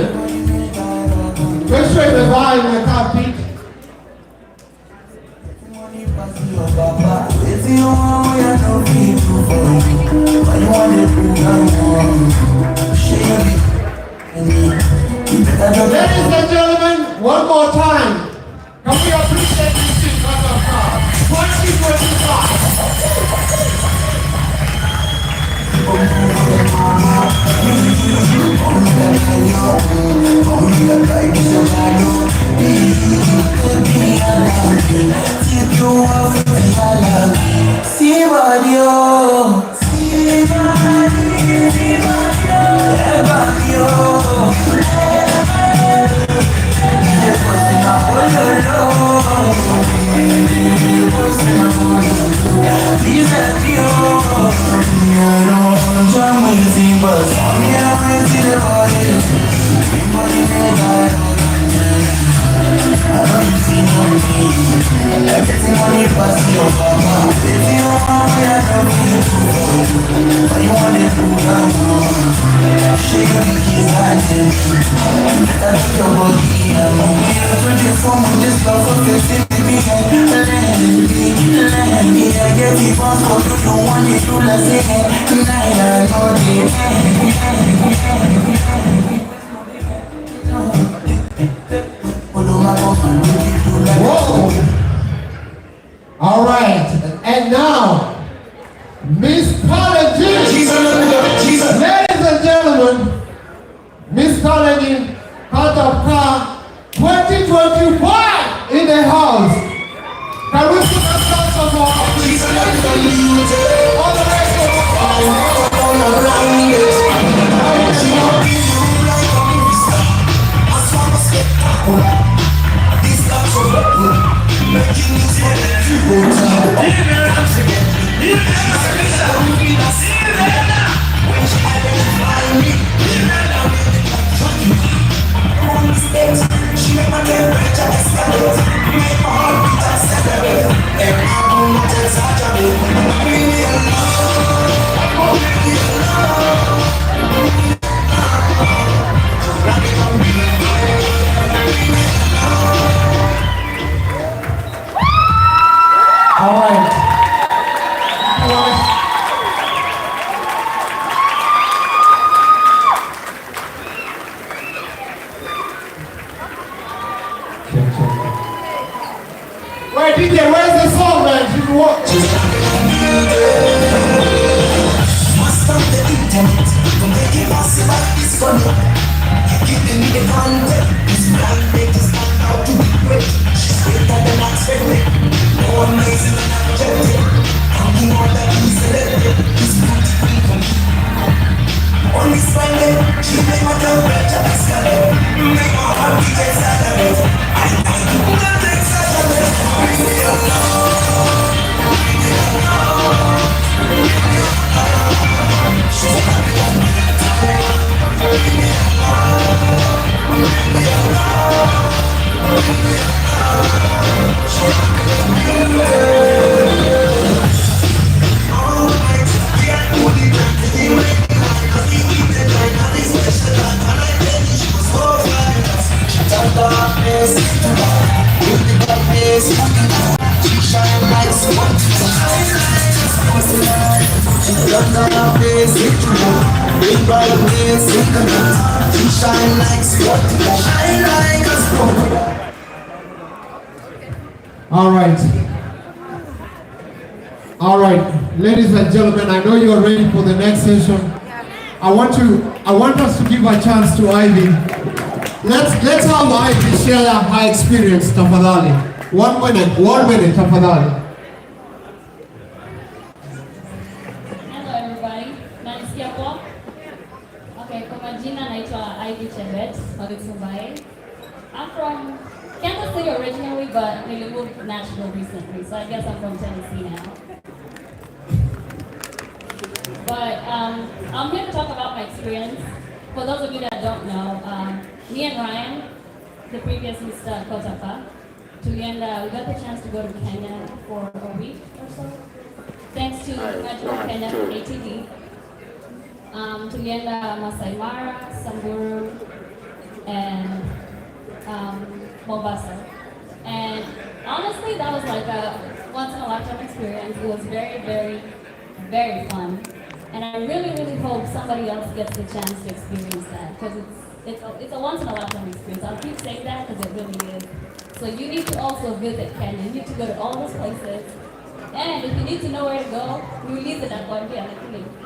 make sure the vibe in the car, Pete. Ladies and gentlemen, one more time. Can we appreciate this team out of car? 24 months, this love for 50 Let me, I get the boss, but you don't want it to last it. Tonight I Whoa! All right, and now, Miss Pageant. Ladies and gentlemen, Miss Pageant, Gotab 2025 in the house. Can we put a sound of all the she make my temperature escalate, make my heart beat accelerate, and I will not exaggerate. Bring me along, bring me along. All right. Wait, DJ, where's the song, man? She's what? Must stop the internet from making possible disconnect. Giving me the content. This blind lady stand out to be great. She's greater than expected. No amazing and objective. I'm more than he's selected. This beautiful from me. Only smiling, she make my temperature escalate. Make my heart beat accelerate. I do not exaggerate. Bring me along. Bring me along. Bring me along. She's happy on me. Bring me along. Bring me along. Bring me along. She's happy on me. Alright, we are doing it. Cause we eat the night, and it's special. And I tell you, she was so fabulous. She turned the darkness into light. With the darkness, she shine like sun. Shine like a spotlight. She turned the darkness into light. With brightness into light. She shine like spotlight. Shine like a spotlight. All right. All right, ladies and gentlemen, I know you are ready for the next session. I want us to give a chance to Ivy. Let's have Ivy share her experience, tafadhali. 1 minute, tafadhali. Hello everybody, nanisikia poa? Okay, kwa majina naitwa Ivy Chebet, Mabitsubai. I'm from Kansas City originally, but we moved to Nashville recently, so I guess I'm from Tennessee now. But I'm here to talk about my experience. For those of you that don't know, me and Ryan, the previous Mr. Gotab, we got the chance to go to Kenya for a week or so. Thanks to Metro Kenya from ATV. Tulienda Masai Mara, Samburu, and Mombasa. And honestly, that was like a once-in-a-lifetime experience. It was very, very, very fun. And I really, really hope somebody else gets the chance to experience that, because it's a once-in-a-lifetime experience. I'll keep saying that because it really is. So you need to also visit Kenya. You need to go to all those places. And if you need to know where to go, we release it at 1 p.m.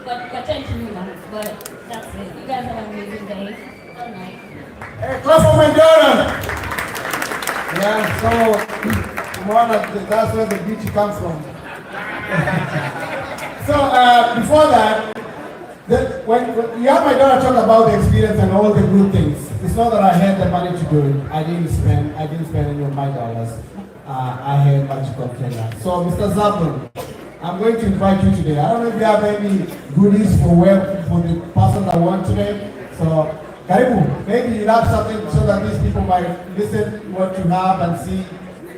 But attention, but that's it. You guys have an amazing day. Good night. Hey, clap for my daughter. Yeah, so that's where the beauty comes from. So before that, when you have my daughter talk about the experience and all the good things, it's not that I had the money to do it. I didn't spend any of my dollars. I had Magical Kenya. So Mr. Zablon, I'm going to invite you today. I don't know if you have any goodies for the person that won today. So Karibu, maybe you have something so that these people might listen what you have and see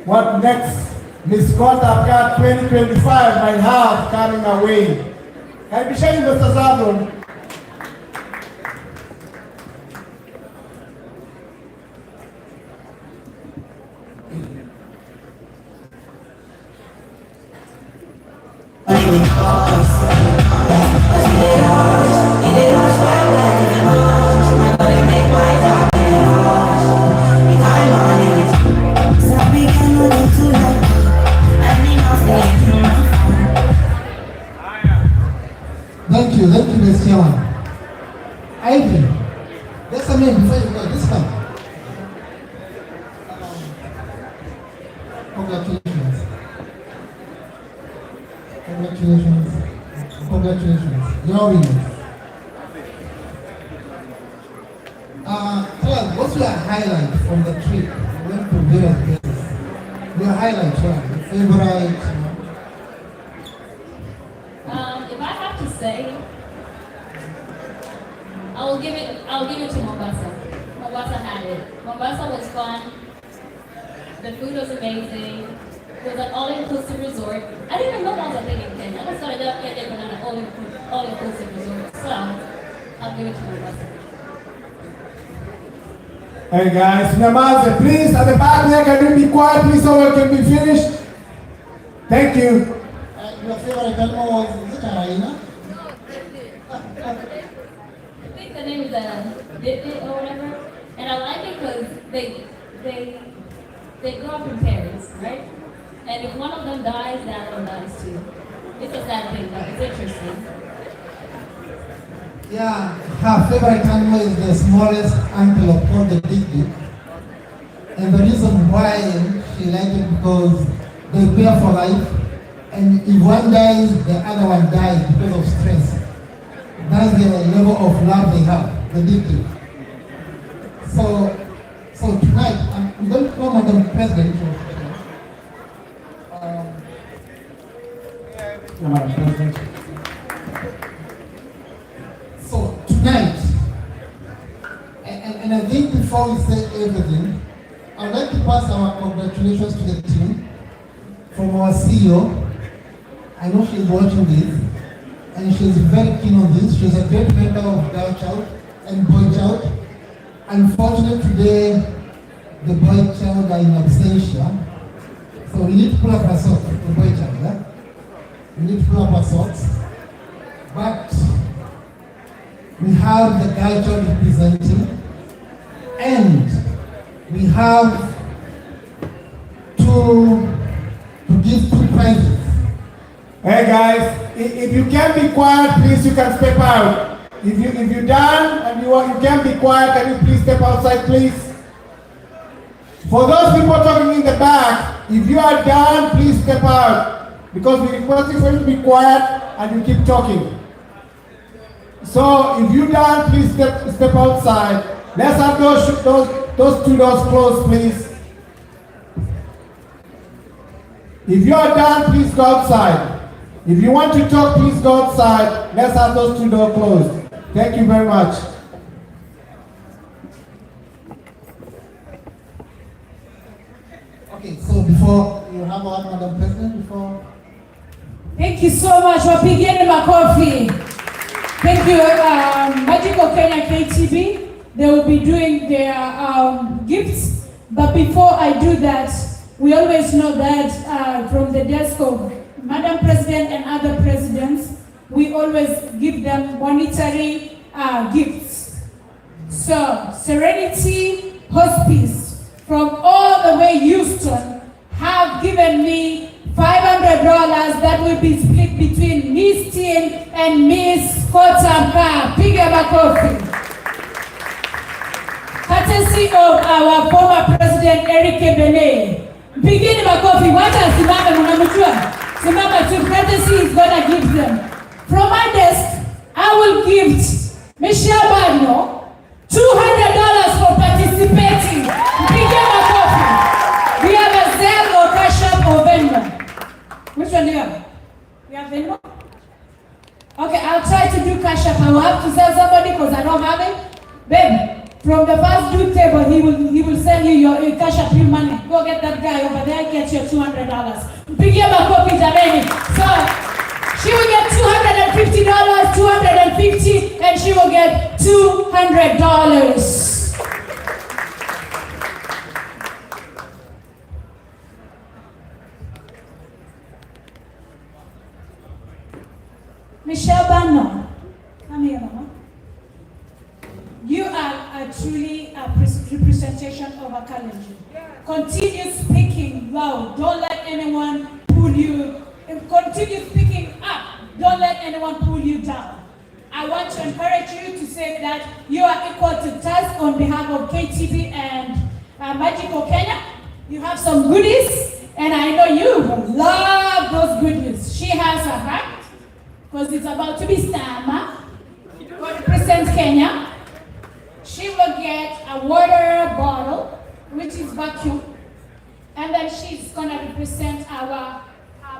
what next Miss Gotab 2025 might have coming away. Karibisheni Mr. Zablon. Thank you, Mr. Chairman. Ivy, there's a name before you go, this time. Congratulations. Congratulations. Congratulations. You're winners. Tell us, what's your highlight from the trip? You went to various places. Your highlight, your favorite. If I have to say, I'll give it to Mombasa. Mombasa had it. Mombasa was fun. The food was amazing. It was an all-inclusive resort. I didn't even know that was a thing in Kenya. I just started out Kenya on an all-inclusive resort. So I'll give it to Mombasa. Hey guys, Namaze, please at the back there, can you be quiet, please, so we can be finished? Thank you. Your favorite animal was, is it a hyena? I think the name is Dipit or whatever. And I like it because they grow up in pairs, right? And if one of them dies, the other one dies too. It's a sad thing, but it's interesting. Yeah, her favorite animal is the smallest antelope called the Dipit. And the reason why she liked it because they pair for life. And if one dies, the other one dies because of stress. That's the level of love they have, the Dipit. So tonight, I'm going to call Madam President. Madam President. So tonight, and I think before we say everything, I'd like to pass our congratulations to the team from our CEO. I know she's watching this, and she's very keen on this. She's a great member of Girl Child and Boy Child. Unfortunately today, the Boy Child are in absentia, so we need to pull up our socks, the Boy Child, yeah? We need to pull up our socks. But we have the Girl Child representing, and we have to give 2 prizes. Hey guys, if you can be quiet, please, you can step out. If you're done and you can be quiet, can you please step outside, please? For those people talking in the back, if you are done, please step out. Because we request you for you to be quiet and you keep talking. So if you're done, please step outside. Let's have those 2 doors closed, please. If you are done, please go outside. If you want to talk, please go outside. Let's have those 2 doors closed. Thank you very much. Okay, so before you have one, Madam President, before. Thank you so much for beginning my coffee. Thank you, Magical Kenya KTB. They will be doing their gifts. But before I do that, we always know that from the desk of Madam President and other presidents, we always give them monetary gifts. So, Serenity Hospice from all the way Houston have given me $500 that will be split between Miss Team and Miss Gotab. Piga makofi. Courtesy of our former President Eric Ebele. Pigeni makofi. Wacha simama mnamjua. Simama tu, courtesy is gonna give them. From my desk, I will gift Michelle Barno $200 for participating. Pigeni makofi. We have a Zelle or Cash App or Venmo. Which one do you have? You have Venmo? Okay, I'll try to do Cash App. I will have to sell somebody because I don't have it. Babe, from the first due table, he will send you your Cash App your money. Go get that guy over there, get your $200. Pigia makofi jameni. So, she will get $250, $250, and she will get $200. truly a representation of a country. Continue speaking loud. Don't let anyone pull you. Continue speaking up. Don't let anyone pull you down. I want to encourage you to say that you are equal to task on behalf of KTB and Magical Kenya. You have some goodies, and I know you love those goodies. She has a hat, because it's about to be summer. God represents Kenya. She will get a water bottle, which is vacuum, and then she's gonna represent our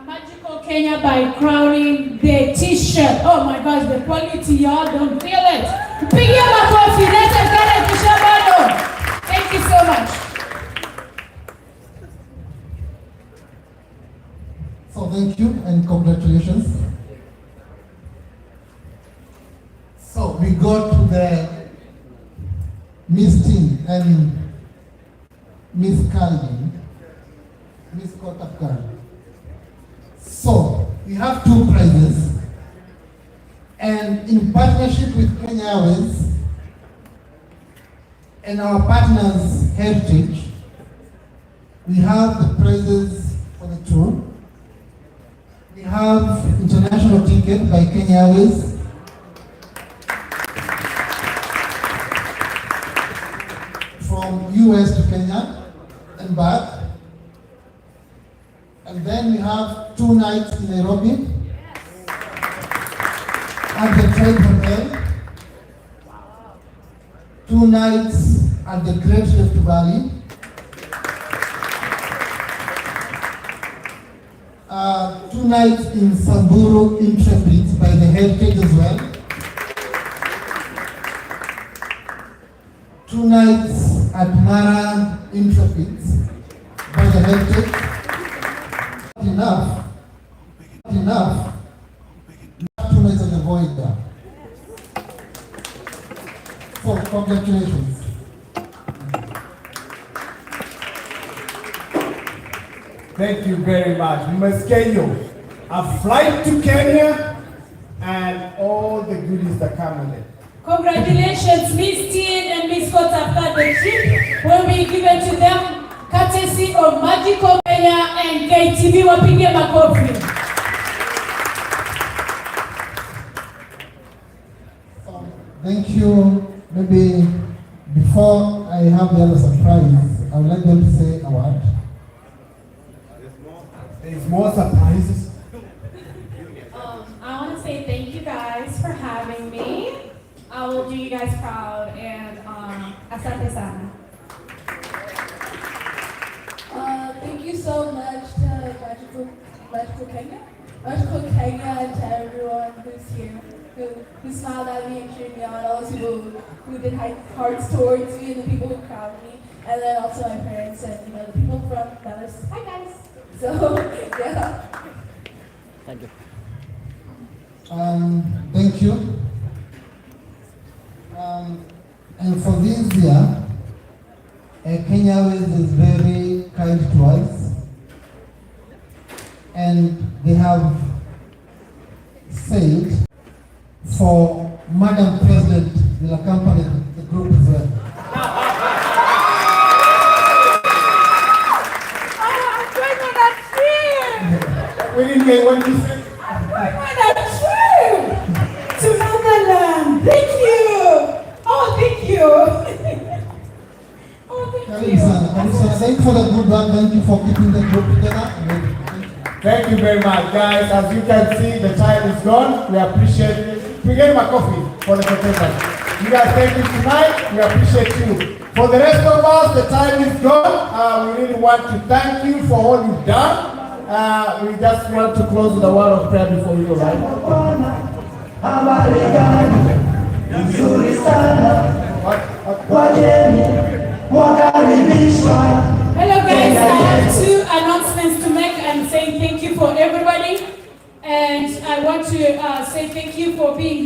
Magical Kenya by crowning the t-shirt. Oh my gosh, the quality, y'all don't feel it. Pigia makofi, let's encourage t-shirt bottle. Thank you so much. So thank you and congratulations. So we go to the Miss Team and Miss Calvin, Miss Gotab. So we have 2 prizes, and in partnership with Kenya Airways and our partners Heritage, we have the prizes for the tour. We have international ticket by Kenya Airways, from US to Kenya and back. And then we have 2 nights in Nairobi at the Trade Hotel, 2 nights at the Great Rift Valley, 2 nights in Samburu Intrepid by the Heritage as well, 2 nights at Mara Intrepid by the Heritage. Enough. 2 nights at the Void there. So congratulations. Thank you very much. Ms. Kenyo, a flight to Kenya and all the goodies that come with it. Congratulations, Miss Tien and Miss Gotab. The trip will be given to them courtesy of Magical Kenya and KTV. Wapige makofi. Thank you. Maybe before I have the other surprise, I would like them to say a word. There's more surprises. I want to say thank you guys for having me. I will do you guys proud, and asante sana. Thank you so much to Magical Kenya, and to everyone who's here, who smiled at me and cheered me on, all those people who did hearts towards me, and the people who crowded me, and then also my parents and the people from Dallas. Hi guys. So yeah. Thank you. Thank you. And for this year, Kenya Airways is very kind to us, and they have said for Madam President will accompany the group as well. We didn't get what you said. To Motherland. Thank you. Oh, thank you. Thank you for the good work. Thank you for keeping the group together. Thank you very much, guys. As you can see, the time is gone. We appreciate it. We gave him a coffee for the contestants. You guys, thank you tonight. We appreciate you. For the rest of us, the time is gone. We really want to thank you for all you've done. We just want to close with a word of prayer before we go, right? Hello guys, I have 2 announcements to make. I'm saying thank you for everybody, and I want to say thank you for being here.